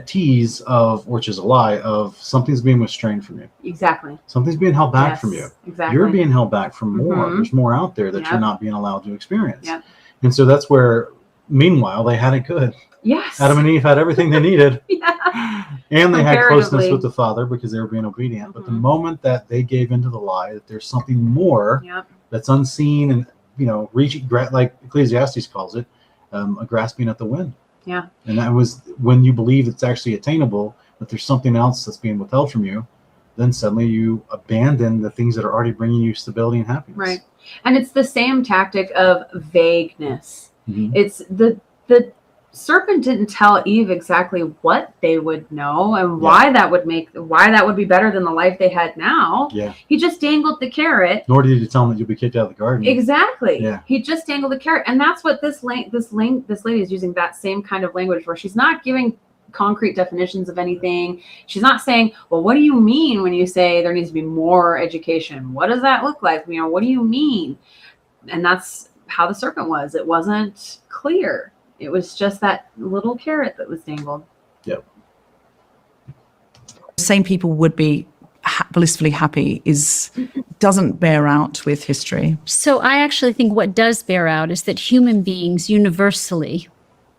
Speaker 1: tease of, which is a lie, of something's being restrained from you.
Speaker 7: Exactly.
Speaker 1: Something's being held back
Speaker 7: Yes,
Speaker 1: from you.
Speaker 7: exactly.
Speaker 1: You're being held back from more.
Speaker 7: Mhm.
Speaker 1: There's more out there that
Speaker 7: Yep.
Speaker 1: you're not being allowed to experience.
Speaker 7: Yep.
Speaker 1: And so that's where, meanwhile, they had it good.
Speaker 7: Yes.
Speaker 1: Adam and Eve had everything they needed.
Speaker 7: Yeah.
Speaker 1: And they had closeness
Speaker 7: Comparatively.
Speaker 1: with the Father because they were being obedient. But the
Speaker 7: Mhm.
Speaker 1: moment that they gave into the lie, that there's something more
Speaker 7: Yep.
Speaker 1: that's unseen and, reaching, like Ecclesiastes calls it, a grasping at the wind.
Speaker 7: Yeah.
Speaker 1: And that was when you believe it's actually attainable, that there's something else that's being withheld from you, then suddenly you abandon the things that are already bringing you stability and happiness.
Speaker 7: Right. And it's the same tactic of vagueness.
Speaker 1: Mhm.
Speaker 7: It's the serpent didn't tell Eve exactly what they would know and why that would be better than the life they had now.
Speaker 1: Yeah.
Speaker 7: He just dangled the carrot.
Speaker 1: Nor did he tell them that you'll be kicked out of the garden.
Speaker 7: Exactly.
Speaker 1: Yeah.
Speaker 7: He just dangled the carrot. And that's what this lady is using, that same kind of language where she's not giving concrete definitions of anything. She's not saying, well, what do you mean when you say there needs to be more education? What does that look like? What do you mean? And that's how the serpent was. It wasn't clear. It was just that little carrot that was dangled.
Speaker 1: Yep.
Speaker 3: Saying people would be blissfully happy doesn't bear out with history.
Speaker 2: So I actually think what does bear out is that human beings universally,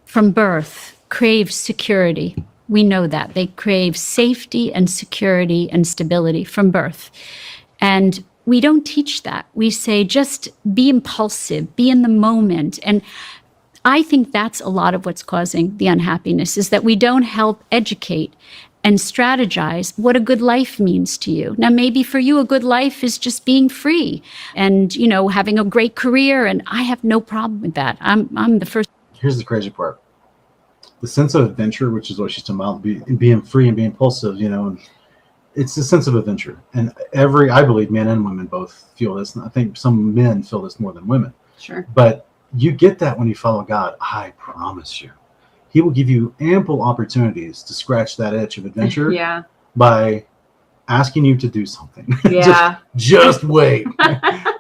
Speaker 2: from birth, crave security. We know that. They crave safety and security and stability from birth. And we don't teach that. We say just be impulsive, be in the moment. And I think that's a lot of what's causing the unhappiness, is that we don't help educate and strategize what a good life means to you. Now, maybe for you, a good life is just being free and, having a great career. And I have no problem with that. I'm the first.
Speaker 1: Here's the crazy part. The sense of adventure, which is what she's talking about, being free and being impulsive, and it's a sense of adventure. And I believe men and women both feel this. And I think some men feel this more than women.
Speaker 7: Sure.
Speaker 1: But you get that when you follow God. I promise you. He will give you ample opportunities to scratch that itch of adventure
Speaker 7: Yeah.
Speaker 1: by asking you to do something.
Speaker 7: Yeah.
Speaker 1: just wait.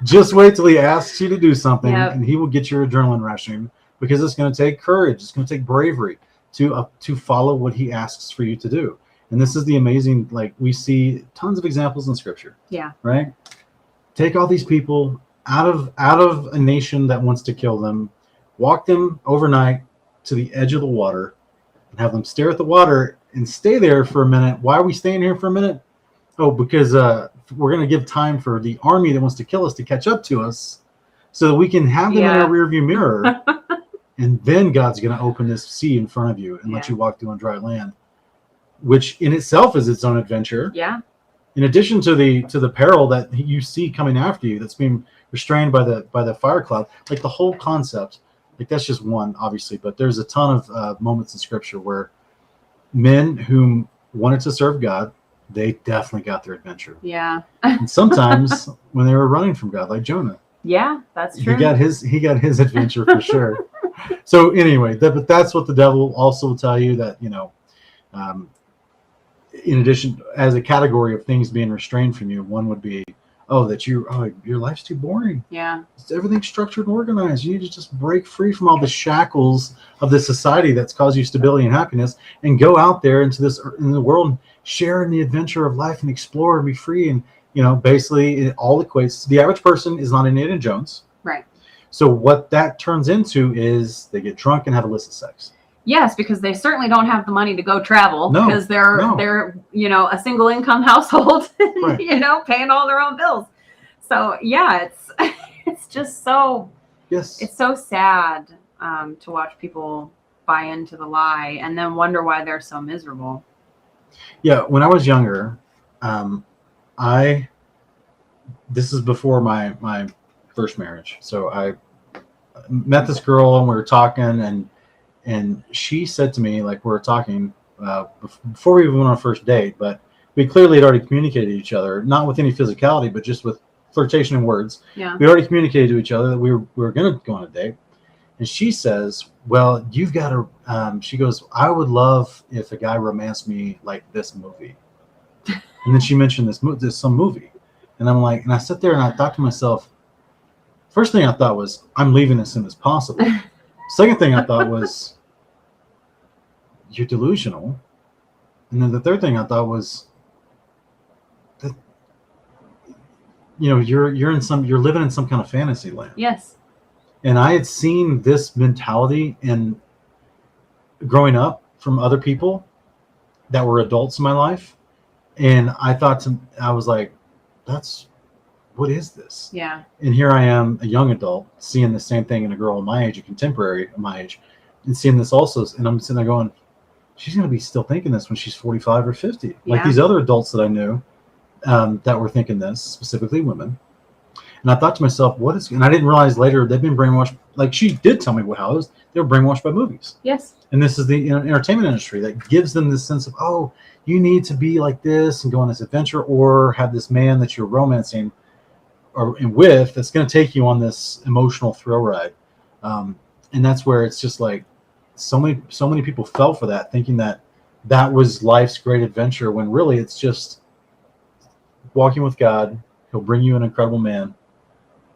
Speaker 1: Just wait till he asks you to do something,
Speaker 7: Yep.
Speaker 1: and he will get your adrenaline rushing, because it's going to take courage. It's going to take bravery to follow what he asks for you to do. And this is the amazing, we see tons of examples in Scripture.
Speaker 7: Yeah.
Speaker 1: Right? Take all these people out of a nation that wants to kill them, walk them overnight to the edge of the water, and have them stare at the water and stay there for a minute. Why are we staying here for a minute? Oh, because we're going to give time for the army that wants to kill us to catch up to us, so that we can have them in our rearview mirror. And then God's going to open this sea in front of you and let you walk through on dry land, which in itself is its own adventure.
Speaker 7: Yeah.
Speaker 1: In addition to the peril that you see coming after you, that's being restrained by the fire cloud, the whole concept, that's just one, obviously, but there's a ton of moments in Scripture where men whom wanted to serve God, they definitely got their adventure.
Speaker 7: Yeah.
Speaker 1: And sometimes when they were running from God, like Jonah,
Speaker 7: Yeah, that's true.
Speaker 1: he got his adventure for sure. So anyway, but that's what the devil also will tell you, that in addition, as a category of things being restrained from you, one would be, that your life's too boring.
Speaker 7: Yeah.
Speaker 1: Everything's structured and organized. You need to just break free from all the shackles of this society that's caused you stability and happiness, and go out there in the world, and share in the adventure of life and explore and be free. And basically it all equates. The average person is not Indiana Jones.
Speaker 7: Right.
Speaker 1: So what that turns into is they get drunk and have illicit sex.
Speaker 7: Yes, because they certainly don't have the money to go travel,
Speaker 1: No,
Speaker 7: because they're a single income household,
Speaker 1: Right.
Speaker 7: paying all their own bills. So yeah, it's just so it's so sad to watch people buy into the lie and then wonder why they're so miserable.
Speaker 1: Yeah, when I was younger, this is before my first marriage. So I met this girl and we were talking, and she said to me, we were talking before we even went on our first date, but we clearly had already communicated to each other, not with any physicality, but just with flirtation and words.
Speaker 7: Yeah.
Speaker 1: We already communicated to each other that we were going to go on a date. And she says, well, you've got to, she goes, I would love if a guy romanced me like this movie. And then she mentioned some movie. And I'm like, and I sat there and I thought to myself, first thing I thought was, I'm leaving as soon as possible. Second thing I thought was, you're delusional. And then the third thing I thought was that, you're living in some kind of fantasy land.
Speaker 7: Yes.
Speaker 1: And I had seen this mentality in growing up from other people that were adults in my life. And I was like, what is this?
Speaker 7: Yeah.
Speaker 1: And here I am, a young adult, seeing the same thing in a girl my age, a contemporary of my age, and seeing this also. And I'm sitting there going, she's going to be still thinking this when she's 45 or 50. Like these other adults that I knew that were thinking this, specifically women. And I thought to myself, and I didn't realize later they've been brainwashed. Like she did tell me how it was. They were brainwashed by movies.
Speaker 7: Yes.
Speaker 1: And this is the entertainment industry that gives them this sense of, oh, you need to be like this and go on this adventure, or have this man that you're romancing with that's going to take you on this emotional thrill ride. And that's where it's just like so many people fell for that, thinking that was life's great adventure, when really it's just walking with God. He'll bring you an incredible man.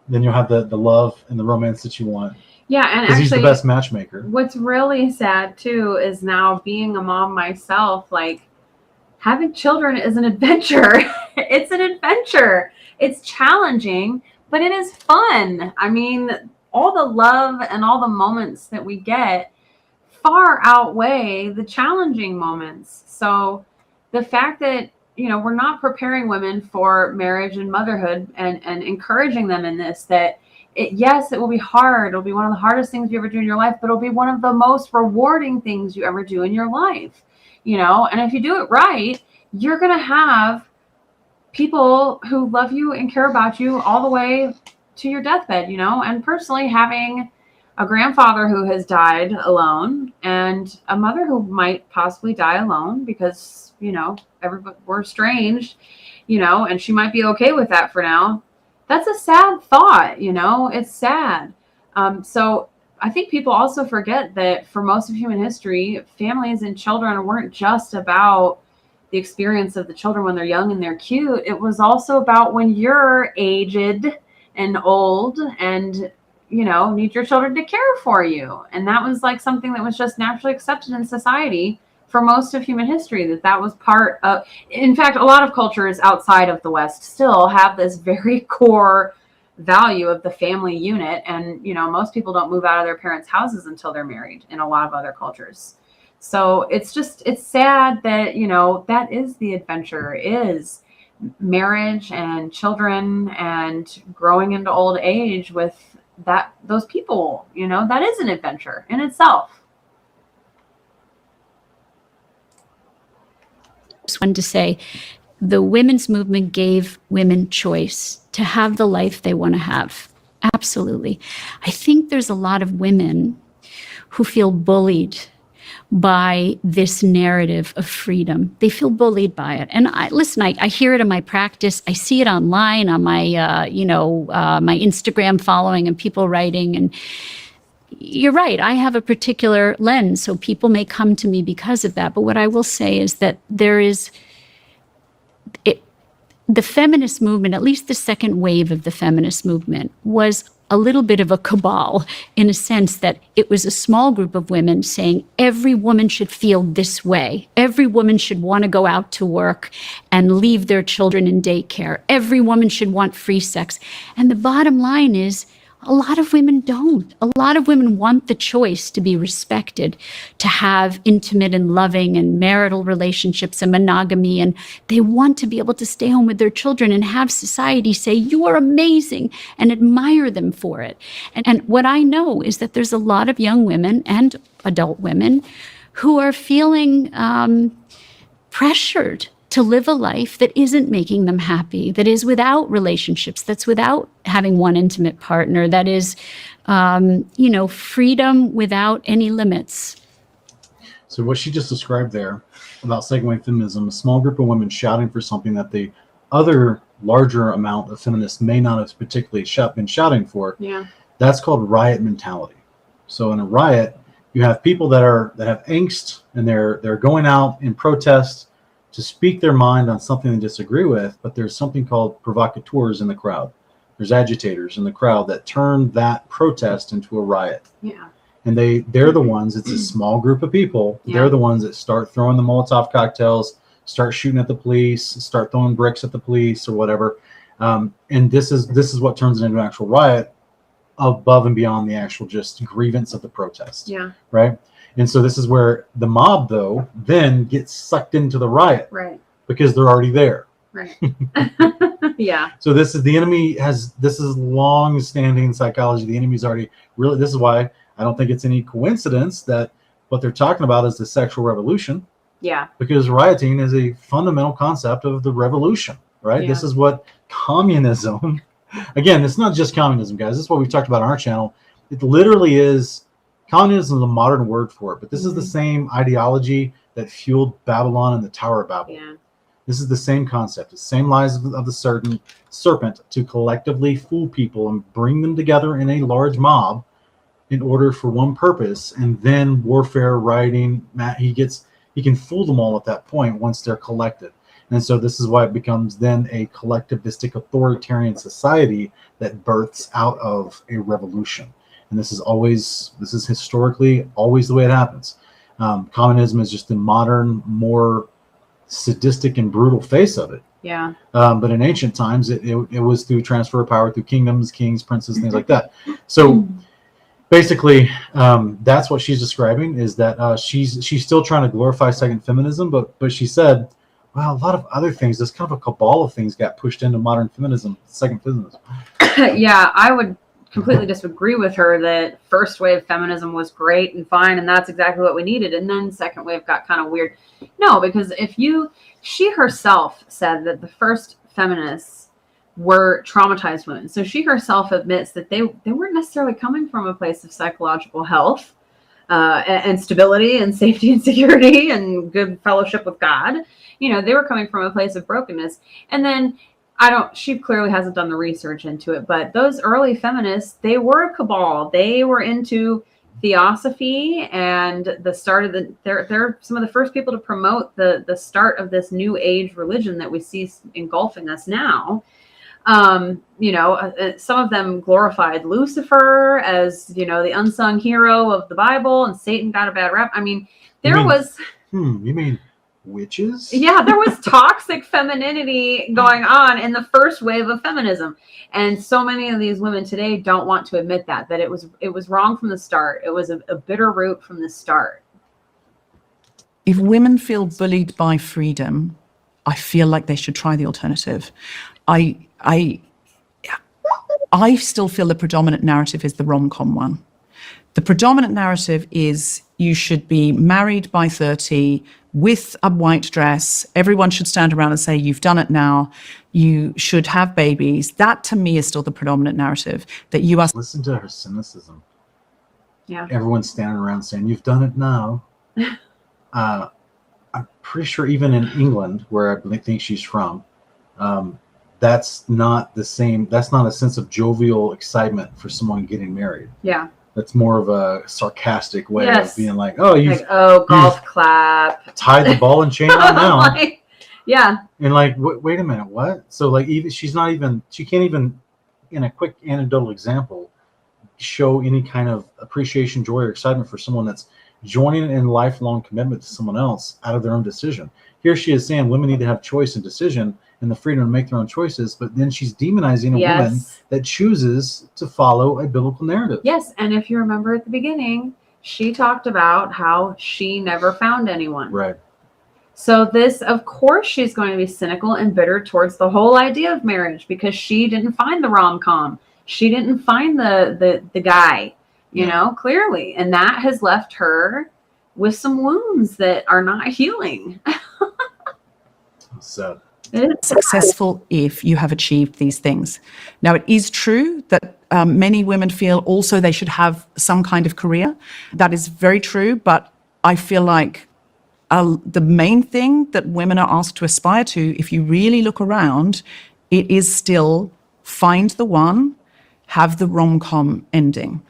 Speaker 1: Then you'll have the love and the romance that you want.
Speaker 7: Yeah, and actually,
Speaker 1: he's the best matchmaker.
Speaker 7: What's really sad too is now being a mom myself, like having children is an adventure. It's an adventure. It's challenging, but it is fun. I mean, all the love and all the moments that we get far outweigh the challenging moments. So the fact that, we're not preparing women for marriage and motherhood and encouraging them in this, that yes, it will be hard. It'll be one of the hardest things you ever do in your life, but it'll be one of the most rewarding things you ever do in your life, and if you do it right, you're going to have people who love you and care about you all the way to your deathbed, and personally having a grandfather who has died alone and a mother who might possibly die alone because, everybody, we're estranged, and she might be okay with that for now. That's a sad thought, it's sad. So I think people also forget that for most of human history, families and children weren't just about the experience of the children when they're young and they're cute. It was also about when you're aged and old and, need your children to care for you. And that was like something that was just naturally accepted in society for most of human history, that was part of, in fact, a lot of cultures outside of the West still have this very core value of the family unit. And, most people don't move out of their parents' houses until they're married in a lot of other cultures. So it's sad that, that is the adventure, is marriage and children and growing into old age with those people, that is an adventure in itself.
Speaker 2: Just wanted to say the women's movement gave women choice to have the life they want to have. Absolutely. I think there's a lot of women who feel bullied by this narrative of freedom. They feel bullied by it. And I hear it in my practice. I see it online on my, my Instagram following and people writing. And you're right. I have a particular lens, so people may come to me because of that. But what I will say is that the feminist movement, at least the second wave of the feminist movement, was a little bit of a cabal, in a sense that it was a small group of women saying every woman should feel this way. Every woman should want to go out to work and leave their children in daycare. Every woman should want free sex. And the bottom line is, a lot of women don't. A lot of women want the choice to be respected, to have intimate and loving and marital relationships and monogamy. And they want to be able to stay home with their children and have society say, you are amazing, and admire them for it. And what I know is that there's a lot of young women and adult women who are feeling pressured to live a life that isn't making them happy, that is without relationships, that's without having one intimate partner, that is, freedom without any limits.
Speaker 1: So what she just described there about second-wave feminism, a small group of women shouting for something that the other larger amount of feminists may not have particularly been shouting for, that's called riot mentality. So in a riot, you have people that have angst, and they're going out in protest to speak their mind on something they disagree with, but there's something called provocateurs in the crowd. There's agitators in the crowd that turn that protest into a riot.
Speaker 7: Yeah.
Speaker 1: And they're the ones, it's a small group of people.
Speaker 7: Yeah.
Speaker 1: They're the ones that start throwing the Molotov cocktails, start shooting at the police, start throwing bricks at the police or whatever. And this is what turns it into an actual riot above and beyond the actual just grievance of the protest.
Speaker 7: Yeah.
Speaker 1: Right. And so this is where the mob, though, then gets sucked into the riot.
Speaker 7: Right.
Speaker 1: Because they're already there.
Speaker 7: Right. Yeah.
Speaker 1: So this is the enemy this is long standing psychology. The enemy's already really, this is why I don't think it's any coincidence that what they're talking about is the sexual revolution.
Speaker 7: Yeah.
Speaker 1: Because rioting is a fundamental concept of the revolution, right?
Speaker 7: Yeah.
Speaker 1: This is what communism, again, it's not just communism, guys. This is what we've talked about on our channel. It literally is, communism is a modern word for it, but this is the same ideology that fueled Babylon and the Tower of Babel.
Speaker 7: Yeah.
Speaker 1: This is the same concept, the same lies of the certain serpent to collectively fool people and bring them together in a large mob in order for one purpose. And then warfare, rioting, he can fool them all at that point once they're collected. And so this is why it becomes then a collectivistic authoritarian society that births out of a revolution. And this is historically always the way it happens. Communism is just the modern, more sadistic and brutal face of it.
Speaker 7: Yeah.
Speaker 1: But in ancient times, it was through transfer of power through kingdoms, kings, princes, things like that. So basically, that's what she's describing, is that she's still trying to glorify second feminism, but she said, well, a lot of other things, this kind of a cabal of things got pushed into modern feminism, second feminism.
Speaker 7: Yeah, I would completely disagree with her that first wave feminism was great and fine, and that's exactly what we needed. And then second wave got kind of weird. No, because she herself said that the first feminists were traumatized women. So she herself admits that they weren't necessarily coming from a place of psychological health and stability and safety and security and good fellowship with God. You know, they were coming from a place of brokenness. And then she clearly hasn't done the research into it, but those early feminists, they were a cabal. They were into theosophy and the start of they're some of the first people to promote the start of this new age religion that we see engulfing us now. You know, some of them glorified Lucifer as, you know, the unsung hero of the Bible, and Satan got a bad rap. I mean, you mean witches? Yeah, there was toxic femininity going on in the first wave of feminism. And so many of these women today don't want to admit that it was wrong from the start. It was a bitter root from the start.
Speaker 3: If women feel bullied by freedom, I feel like they should try the alternative. I still feel the predominant narrative is the rom-com one. The predominant narrative is you should be married by 30 with a white dress. Everyone should stand around and say, you've done it now. You should have babies. That to me is still the predominant narrative, that you are.
Speaker 1: Listen to her cynicism.
Speaker 7: Yeah.
Speaker 1: Everyone's standing around saying, you've done it now. I'm pretty sure even in England, where I think she's from, that's not the same. That's not a sense of jovial excitement for someone getting married.
Speaker 7: Yeah.
Speaker 1: That's more of a sarcastic way
Speaker 7: Yes.
Speaker 1: of being like, oh,
Speaker 7: golf clap.
Speaker 1: Tied the ball and chain on now.
Speaker 7: Yeah.
Speaker 1: And like, wait a minute, what? So like, even she can't even, in a quick anecdotal example, show any kind of appreciation, joy, or excitement for someone that's joining in lifelong commitment to someone else out of their own decision. Here she is saying women need to have choice and decision and the freedom to make their own choices, but then she's demonizing a woman that chooses to follow a biblical narrative.
Speaker 7: Yes, and if you remember at the beginning, she talked about how she never found anyone.
Speaker 1: Right.
Speaker 7: So this, of course, she's going to be cynical and bitter towards the whole idea of marriage because she didn't find the rom-com. She didn't find the guy, you know, clearly. And that has left her with some wounds that are not healing.
Speaker 1: So
Speaker 3: successful if you have achieved these things. Now, it is true that many women feel also they should have some kind of career. That is very true, but I feel like the main thing that women are asked to aspire to, if you really look around, it is still find the one, have the rom-com ending.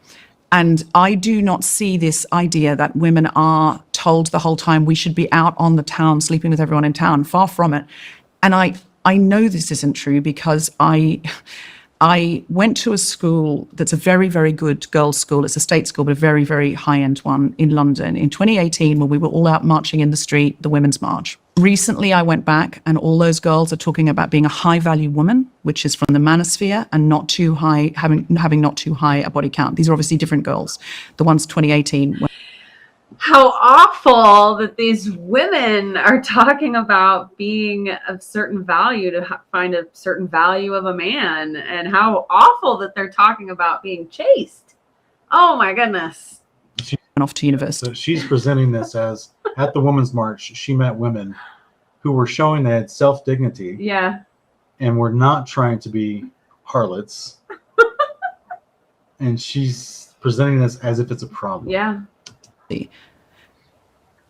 Speaker 3: And I do not see this idea that women are told the whole time we should be out on the town, sleeping with everyone in town. Far from it. And I know this isn't true because I went to a school that's a very, very good girls' school. It's a state school, but a very, very high-end one in London in 2018 when we were all out marching in the street, the Women's March. Recently, I went back and all those girls are talking about being a high-value woman, which is from the manosphere and not too high, having not too high a body count. These are obviously different girls. The ones 2018.
Speaker 7: How awful that these women are talking about being of certain value to find a certain value of a man, and how awful that they're talking about being chaste. Oh my goodness.
Speaker 3: Went off to university.
Speaker 1: So she's presenting this as, at the Women's March, she met women who were showing they had self-dignity.
Speaker 7: Yeah.
Speaker 1: And were not trying to be harlots. And she's presenting this as if it's a problem.
Speaker 7: Yeah.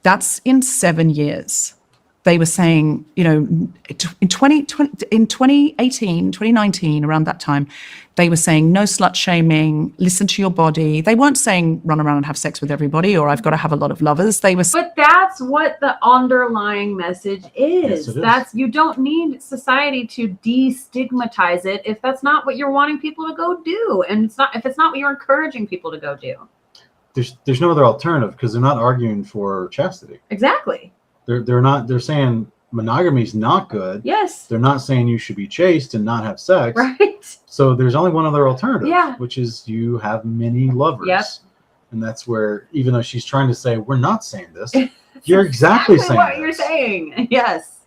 Speaker 3: That's in 7 years. They were saying, in 2018, 2019, around that time, they were saying no slut shaming, listen to your body. They weren't saying run around and have sex with everybody or I've got to have a lot of lovers. They were.
Speaker 7: But that's what the underlying message is.
Speaker 1: Yes, it
Speaker 7: That's you don't need society to destigmatize it if that's not what you're wanting people to go do, and if it's not what you're encouraging people to go do.
Speaker 1: There's no other alternative because they're not arguing for chastity.
Speaker 7: Exactly.
Speaker 1: They're saying monogamy is not good.
Speaker 7: Yes.
Speaker 1: They're not saying you should be chaste and not have sex.
Speaker 7: Right.
Speaker 1: So there's only one other alternative,
Speaker 7: Yeah.
Speaker 1: which is you have many lovers.
Speaker 7: Yep.
Speaker 1: And that's where, even though she's trying to say we're not saying this, you're exactly saying
Speaker 7: what
Speaker 1: this.
Speaker 7: you're saying. Yes.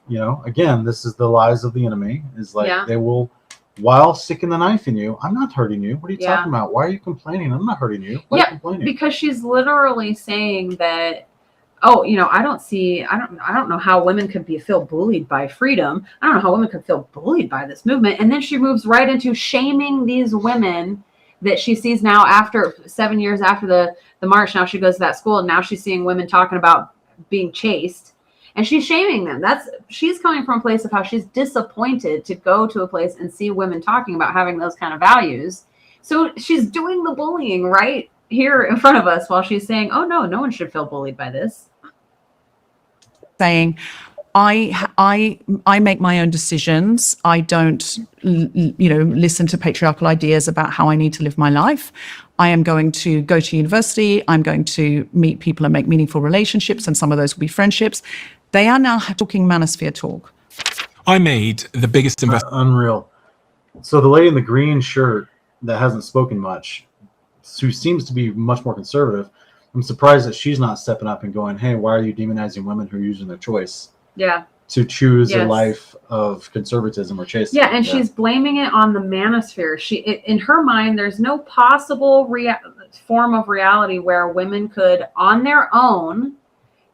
Speaker 1: Again, this is the lies of the enemy. Is like
Speaker 7: Yeah.
Speaker 1: they will, while sticking the knife in you, I'm not hurting you. What are you
Speaker 7: Yeah.
Speaker 1: talking about? Why are you complaining? I'm not hurting you. Why are you complaining?
Speaker 7: Because she's literally saying that, I don't know how women could feel bullied by freedom. I don't know how women could feel bullied by this movement. And then she moves right into shaming these women that she sees now after 7 years after the march. Now she goes to that school and now she's seeing women talking about being chaste and she's shaming them. She's coming from a place of how she's disappointed to go to a place and see women talking about having those kind of values. So she's doing the bullying right here in front of us while she's saying, oh no one should feel bullied by this.
Speaker 3: Saying, I make my own decisions. I don't, listen to patriarchal ideas about how I need to live my life. I am going to go to university. I'm going to meet people and make meaningful relationships, and some of those will be friendships. They are now talking manosphere talk.
Speaker 8: I made the biggest investment.
Speaker 1: Unreal. So the lady in the green shirt that hasn't spoken much, who seems to be much more conservative, I'm surprised that she's not stepping up and going, hey, why are you demonizing women who are using their choice to choose a life of conservatism or chastity?
Speaker 7: Yeah, and she's blaming it on the manosphere. In her mind, there's no possible form of reality where women could, on their own,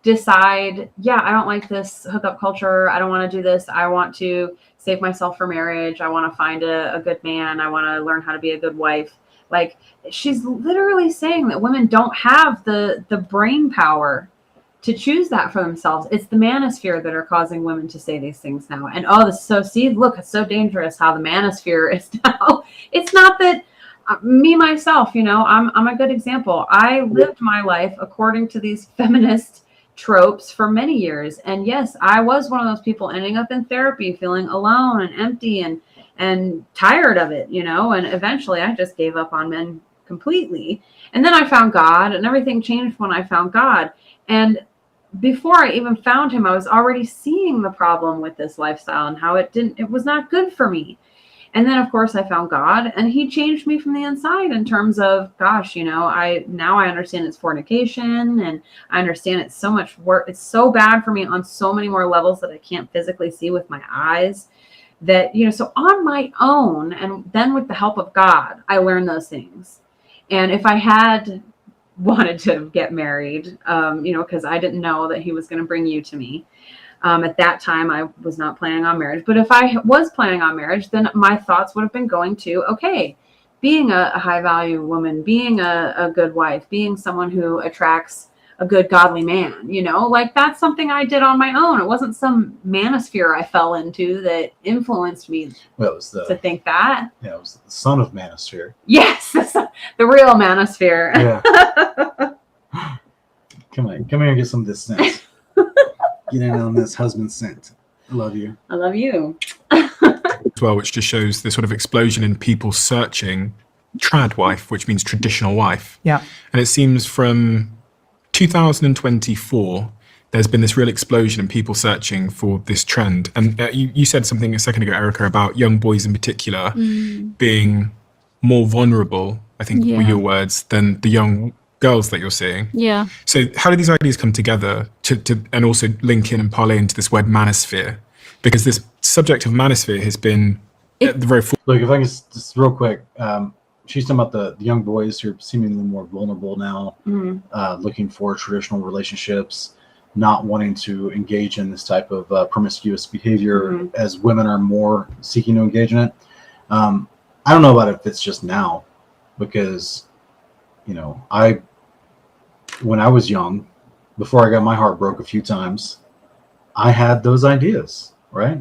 Speaker 7: decide, I don't like this hookup culture. I don't want to do this. I want to save myself for marriage. I want to find a good man. I want to learn how to be a good wife. Like, she's literally saying that women don't have the brain power to choose that for themselves. It's the manosphere that are causing women to say these things now. And it's so dangerous how the manosphere is now. It's not that me, myself, I'm a good example. I lived my life according to these feminist tropes for many years. And yes, I was one of those people ending up in therapy, feeling alone and empty and tired of it, and eventually I just gave up on men completely. And then I found God, and everything changed when I found God. And before I even found him, I was already seeing the problem with this lifestyle and how it was not good for me. And then of course I found God, and he changed me from the inside in terms of, gosh, I understand it's fornication, and I understand it's so much work. It's so bad for me on so many more levels that I can't physically see with my eyes. That, so on my own, and then with the help of God, I learned those things. And if I had wanted to get married, because I didn't know that he was going to bring you to me. At that time, I was not planning on marriage. But if I was planning on marriage, then my thoughts would have been going to, okay, being a high value woman, being a good wife, being someone who attracts a good godly man, that's something I did on my own. It wasn't some manosphere I fell into that influenced me to think that.
Speaker 1: Yeah, it was the son of manosphere.
Speaker 7: Yes, the real manosphere.
Speaker 1: Yeah. Come here and get some of this scent. Get in on this husband scent. I love you.
Speaker 7: I love you.
Speaker 8: As well, which just shows the sort of explosion in people searching trad wife, which means traditional wife.
Speaker 3: Yeah.
Speaker 8: And it seems from 2024, there's been this real explosion in people searching for this trend. And you said something a second ago, Erica, about young boys in particular being more vulnerable, I think were your words, than the young girls that you're seeing.
Speaker 2: Yeah.
Speaker 8: So how do these ideas come together to and also link in and parlay into this word manosphere? Because this subject of manosphere has been at the very
Speaker 1: Look, if I can just real quick, she's talking about the young boys who are seemingly more vulnerable now, looking for traditional relationships, not wanting to engage in this type of promiscuous behavior as women are more seeking to engage in it. I don't know about if it's just now, because, when I was young, before I got my heart broke a few times, I had those ideas, right?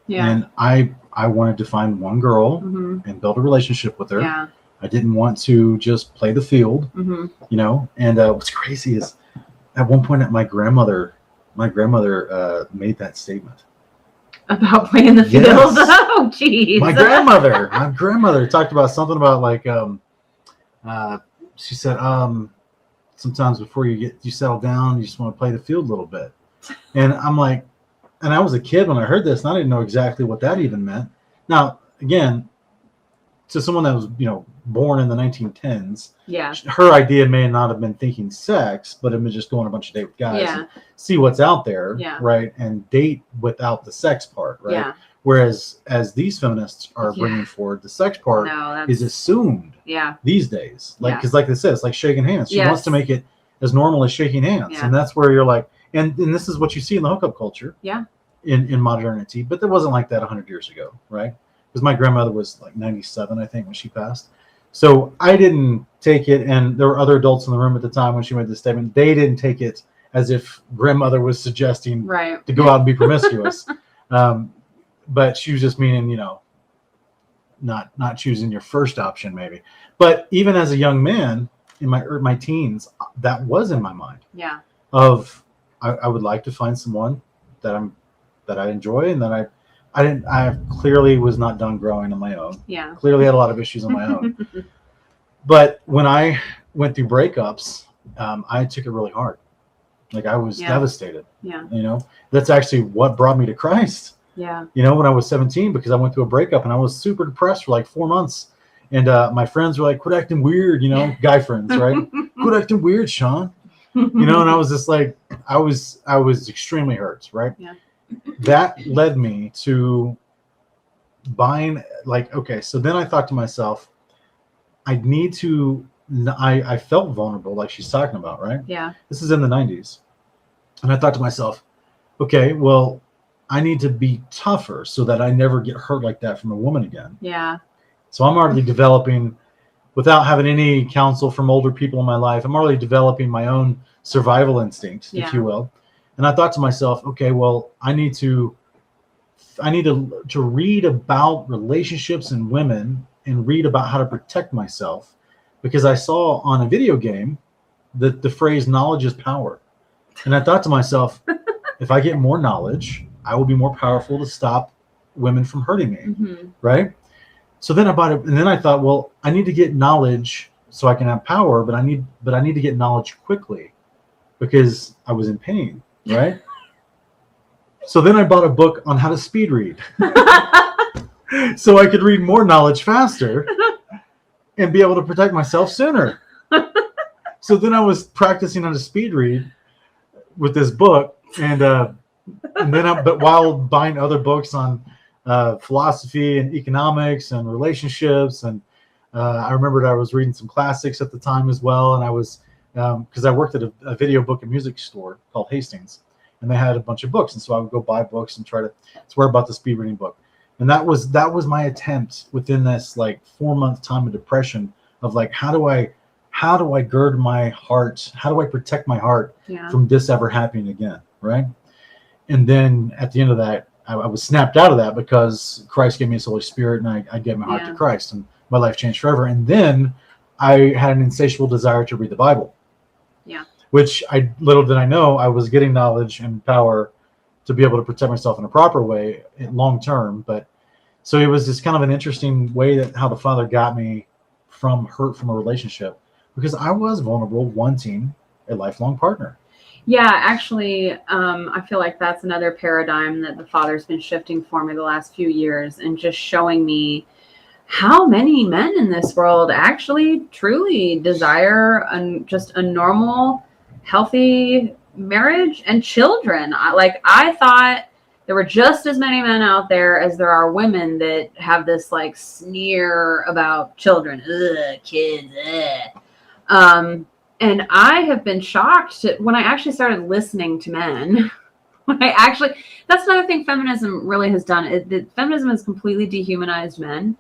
Speaker 7: Yeah.
Speaker 1: And I wanted to find one girl and build a relationship with her.
Speaker 7: Yeah.
Speaker 1: I didn't want to just play the field, and what's crazy is at one point my grandmother made that statement.
Speaker 7: About playing the field.
Speaker 1: Yes.
Speaker 7: Oh, jeez.
Speaker 1: My grandmother talked about something about like, she said, sometimes before you settle down, you just want to play the field a little bit. And I'm like, and I was a kid when I heard this, and I didn't know exactly what that even meant. Now, again, to someone that was, born in the 1910s,
Speaker 7: Yeah.
Speaker 1: her idea may not have been thinking sex, but it was just going a bunch of date with guys,
Speaker 7: Yeah.
Speaker 1: and see what's out there,
Speaker 7: Yeah.
Speaker 1: right, and date without the sex part, right?
Speaker 7: Yeah.
Speaker 1: Whereas as these feminists are bringing forward, the sex part
Speaker 7: No,
Speaker 1: is assumed
Speaker 7: yeah.
Speaker 1: these days, like
Speaker 7: Yeah.
Speaker 1: because like they said, it's like shaking hands. She wants to make it as normal as shaking hands,
Speaker 7: Yeah.
Speaker 1: and that's where you're like, and this is what you see in the hookup culture,
Speaker 7: Yeah.
Speaker 1: in modernity, but there wasn't like that 100 years ago, right? Because my grandmother was like 97, I think, when she passed. So I didn't take it, and there were other adults in the room at the time when she made this statement. They didn't take it as if grandmother was suggesting
Speaker 7: Right.
Speaker 1: to go out and be promiscuous. But she was just meaning, not choosing your first option, maybe. But even as a young man in my teens, that was in my mind.
Speaker 7: Yeah.
Speaker 1: Of I would like to find someone that I enjoy, and that I clearly was not done growing on my own.
Speaker 7: Yeah.
Speaker 1: Clearly had a lot of issues on my own. But when I went through breakups, I took it really hard. Like I was devastated.
Speaker 7: Yeah.
Speaker 1: That's actually what brought me to Christ.
Speaker 7: Yeah.
Speaker 1: When I was 17, because I went through a breakup and I was super depressed for like 4 months. And my friends were like, quit acting weird, guy friends, right? Quit acting weird, Sean. And I was just like, I was extremely hurt, right?
Speaker 7: Yeah.
Speaker 1: That led me to buying, okay, so then I thought to myself, I felt vulnerable, like she's talking about, right?
Speaker 7: Yeah.
Speaker 1: This is in the 90s. And I thought to myself, okay, well, I need to be tougher so that I never get hurt like that from a woman again.
Speaker 7: Yeah.
Speaker 1: So I'm already developing, without having any counsel from older people in my life, I'm already developing my own survival instinct, if you will. And I thought to myself, okay, well, I need to read about relationships and women and read about how to protect myself, because I saw on a video game that the phrase knowledge is power. And I thought to myself, if I get more knowledge, I will be more powerful to stop women from hurting me, right? So then I bought it, and then I thought, well, I need to get knowledge so I can have power, but I need to get knowledge quickly because I was in pain, right? So then I bought a book on how to speed read so I could read more knowledge faster and be able to protect myself sooner. So then I was practicing how to speed read with this book, but while buying other books on philosophy and economics and relationships, and I remembered I was reading some classics at the time as well, and I was because I worked at a video book and music store called Hastings, and they had a bunch of books, and so I would go buy books and try to swear about the speed reading book. And that was my attempt within this like 4-month time of depression of like, how do I gird my heart? How do I protect my heart from this ever happening again, right? And then at the end of that, I was snapped out of that because Christ gave me His Holy Spirit, and I gave my heart to Christ, and my life changed forever. And then I had an insatiable desire to read the Bible. which little did I know, I was getting knowledge and power to be able to protect myself in a proper way long term. But so it was just kind of an interesting way that how the Father got me from hurt from a relationship, because I was vulnerable, wanting a lifelong partner.
Speaker 7: Yeah, actually, I feel like that's another paradigm that the Father's been shifting for me the last few years, and just showing me how many men in this world actually truly desire just a normal, healthy marriage and children. I thought there were just as many men out there as there are women that have this like sneer about children. Ugh, kids. Ugh. And I have been shocked when I actually started listening to men. That's another thing feminism really has done. Feminism has completely dehumanized men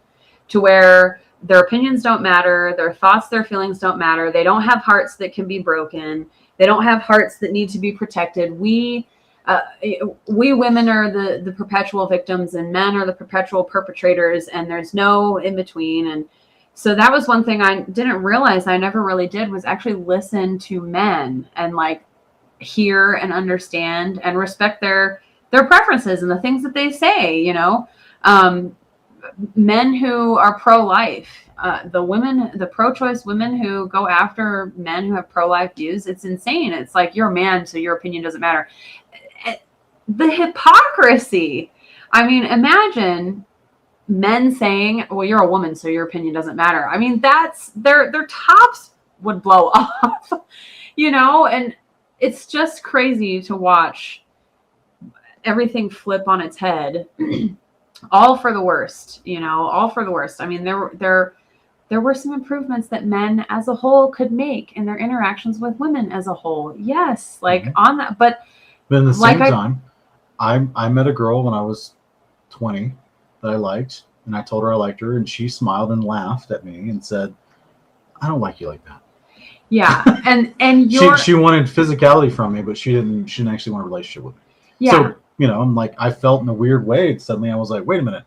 Speaker 7: to where their opinions don't matter, their thoughts, their feelings don't matter. They don't have hearts that can be broken. They don't have hearts that need to be protected. We women are the perpetual victims, and men are the perpetual perpetrators, and there's no in between. And so that was one thing I didn't realize I never really did, was actually listen to men and like hear and understand and respect their preferences and the things that they say, you know. Men who are pro-life, the pro-choice women who go after men who have pro-life views, it's insane. It's like, you're a man, so your opinion doesn't matter. The hypocrisy. I mean, imagine men saying, well, you're a woman, so your opinion doesn't matter. I mean, that's their tops would blow off, you know. And it's just crazy to watch everything flip on its head. All for the worst, you know, all for the worst. I mean, there were some improvements that men as a whole could make in their interactions with women as a whole. Yes, like on that, but
Speaker 1: in the same time, I met a girl when I was 20 that I liked, and I told her I liked her, and she smiled and laughed at me and said, "I don't like you like that."
Speaker 7: Yeah, and
Speaker 1: she wanted physicality from me, but she didn't actually want a relationship with me.
Speaker 7: Yeah.
Speaker 1: So, you know, I'm like, I felt in a weird way. Suddenly I was like, wait a minute.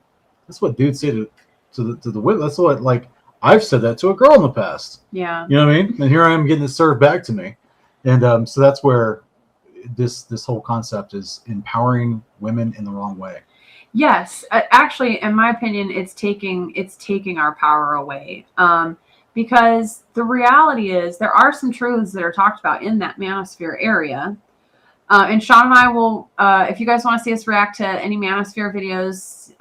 Speaker 1: That's what dudes say to the women. That's what, like, I've said that to a girl in the past.
Speaker 7: Yeah.
Speaker 1: You know what I mean? And here I am getting it served back to me. And so that's where this whole concept is empowering women in the wrong way.
Speaker 7: Yes. Actually, in my opinion, it's taking our power away. Because the reality is there are some truths that are talked about in that manosphere area. And Sean and I will, if you guys want to see us react to any manosphere videos,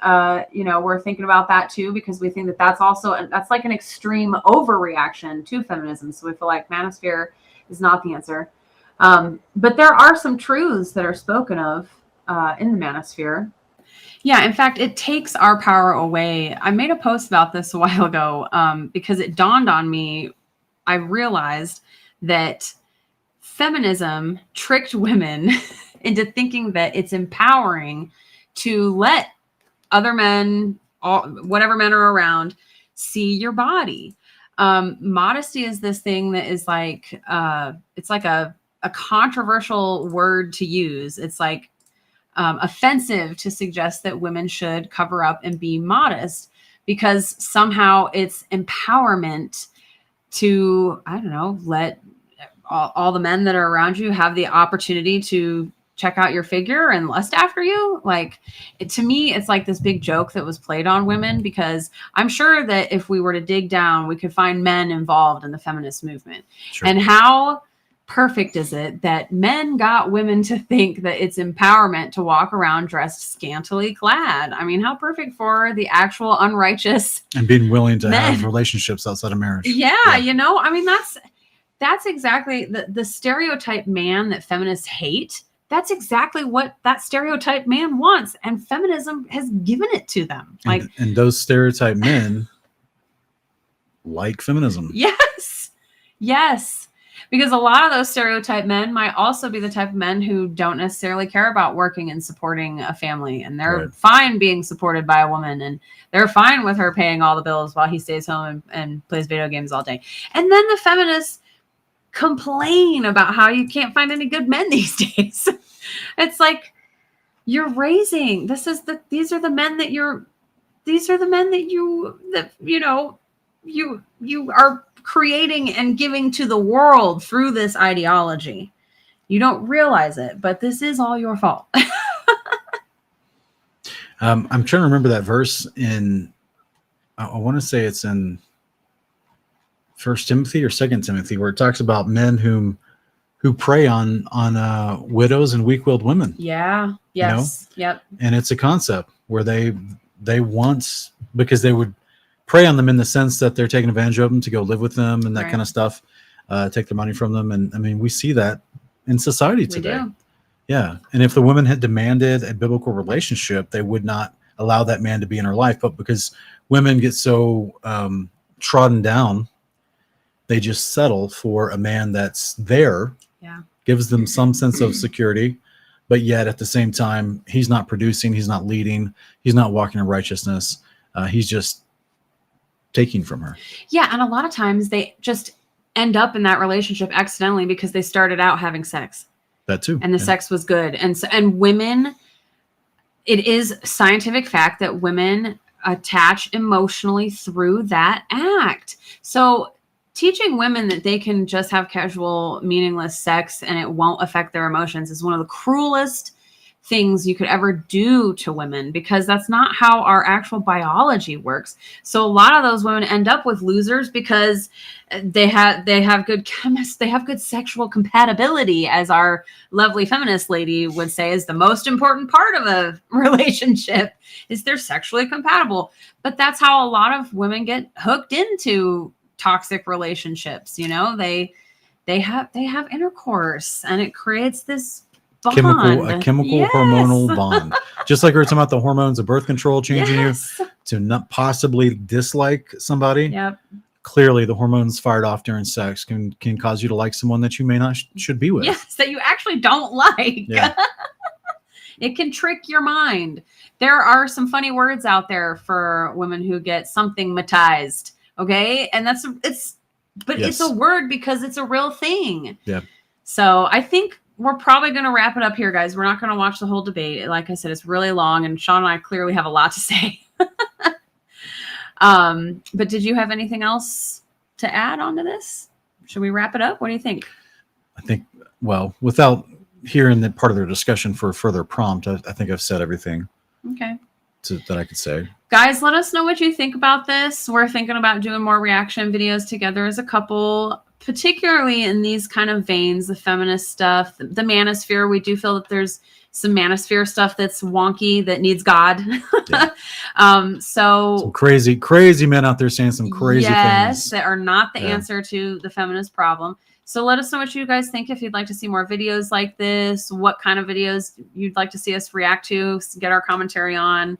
Speaker 7: you know, we're thinking about that too, because we think that that's like an extreme overreaction to feminism. So we feel like manosphere is not the answer. But there are some truths that are spoken of in the manosphere. Yeah, in fact, it takes our power away. I made a post about this a while ago because it dawned on me. I realized that feminism tricked women into thinking that it's empowering to let other men, whatever men are around, see your body. Modesty is this thing that is like, it's like a controversial word to use. It's like offensive to suggest that women should cover up and be modest, because somehow it's empowerment to, I don't know, let all the men that are around you have the opportunity to check out your figure and lust after you. Like, to me, it's like this big joke that was played on women, because I'm sure that if we were to dig down, we could find men involved in the feminist movement. Sure. And how perfect is it that men got women to think that it's empowerment to walk around dressed scantily clad? I mean, how perfect for the actual unrighteous
Speaker 1: and being willing to
Speaker 7: men.
Speaker 1: Have relationships outside of marriage.
Speaker 7: Yeah, you know, I mean, that's exactly the stereotype man that feminists hate. That's exactly what that stereotype man wants, and feminism has given it to them. Like,
Speaker 1: and those stereotype men like feminism.
Speaker 7: Yes, because a lot of those stereotype men might also be the type of men who don't necessarily care about working and supporting a family, and they're fine being supported by a woman, and they're fine with her paying all the bills while he stays home and plays video games all day. And then the feminists complain about how you can't find any good men these days. It's like, you're raising, these are the men that you are creating and giving to the world through this ideology. You don't realize it, but this is all your fault.
Speaker 1: I'm trying to remember that verse in, I want to say it's in First Timothy or Second Timothy, where it talks about men who prey on widows and weak-willed women.
Speaker 7: Yeah. Yes. Yep.
Speaker 1: And it's a concept where they want, because they would prey on them in the sense that they're taking advantage of them to go live with them and that
Speaker 7: Right.
Speaker 1: kind of stuff, take their money from them. And I mean, we see that in society today.
Speaker 7: do.
Speaker 1: Yeah. And if the woman had demanded a biblical relationship, they would not allow that man to be in her life. But because women get so trodden down, they just settle for a man that's there,
Speaker 7: Yeah.
Speaker 1: gives them some sense of security, but yet at the same time, he's not producing, he's not leading, he's not walking in righteousness. He's just taking from her.
Speaker 7: Yeah. And a lot of times they just end up in that relationship accidentally because they started out having sex.
Speaker 1: That too.
Speaker 7: And the sex was good. And women, it is scientific fact that women attach emotionally through that act. So teaching women that they can just have casual, meaningless sex and it won't affect their emotions is one of the cruelest things you could ever do to women, because that's not how our actual biology works. So a lot of those women end up with losers because they have good chemists, they have good sexual compatibility, as our lovely feminist lady would say is the most important part of a relationship, is they're sexually compatible. But that's how a lot of women get hooked into toxic relationships. You know, they have intercourse and it creates this bond.
Speaker 1: chemical
Speaker 7: Yes.
Speaker 1: hormonal bond. Just like we were talking about the hormones of birth control changing
Speaker 7: Yes.
Speaker 1: you to not possibly dislike somebody.
Speaker 7: Yep.
Speaker 1: Clearly the hormones fired off during sex can cause you to like someone that you may not should be with.
Speaker 7: Yes, that you actually don't like.
Speaker 1: Yeah.
Speaker 7: It can trick your mind. There are some funny words out there for women who get something matized. Okay. And it's
Speaker 1: Yes.
Speaker 7: a word because it's a real thing.
Speaker 1: Yeah.
Speaker 7: So I think we're probably going to wrap it up here, guys. We're not going to watch the whole debate. Like I said, it's really long and Sean and I clearly have a lot to say. But did you have anything else to add on to this? Should we wrap it up? What do you think?
Speaker 1: I think, well, without hearing that part of their discussion for a further prompt, I think I've said everything
Speaker 7: Okay.
Speaker 1: that I could say.
Speaker 7: Guys, let us know what you think about this. We're thinking about doing more reaction videos together as a couple, particularly in these kind of veins, the feminist stuff, the manosphere. We do feel that there's some manosphere stuff that's wonky, that needs God.
Speaker 1: Yeah.
Speaker 7: So
Speaker 1: Some crazy men out there saying some crazy
Speaker 7: yes,
Speaker 1: things.
Speaker 7: that are not the
Speaker 1: Yeah.
Speaker 7: answer to the feminist problem. So let us know what you guys think. If you'd like to see more videos like this, what kind of videos you'd like to see us react to, get our commentary on,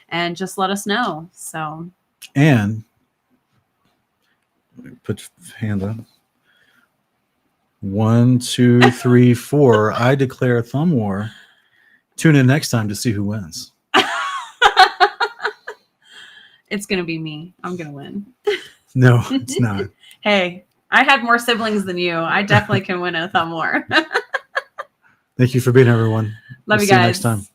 Speaker 7: and just let us know. So
Speaker 1: And put your hand up. 1, 2, 3, 4. I declare thumb war. Tune in next time to see who wins.
Speaker 7: it's going to be me. I'm going to win.
Speaker 1: No, it's not.
Speaker 7: Hey, I had more siblings than you. I definitely can win a thumb war.
Speaker 1: Thank you for being here, everyone.
Speaker 7: Love
Speaker 1: We'll
Speaker 7: you
Speaker 1: see
Speaker 7: guys.
Speaker 1: next time.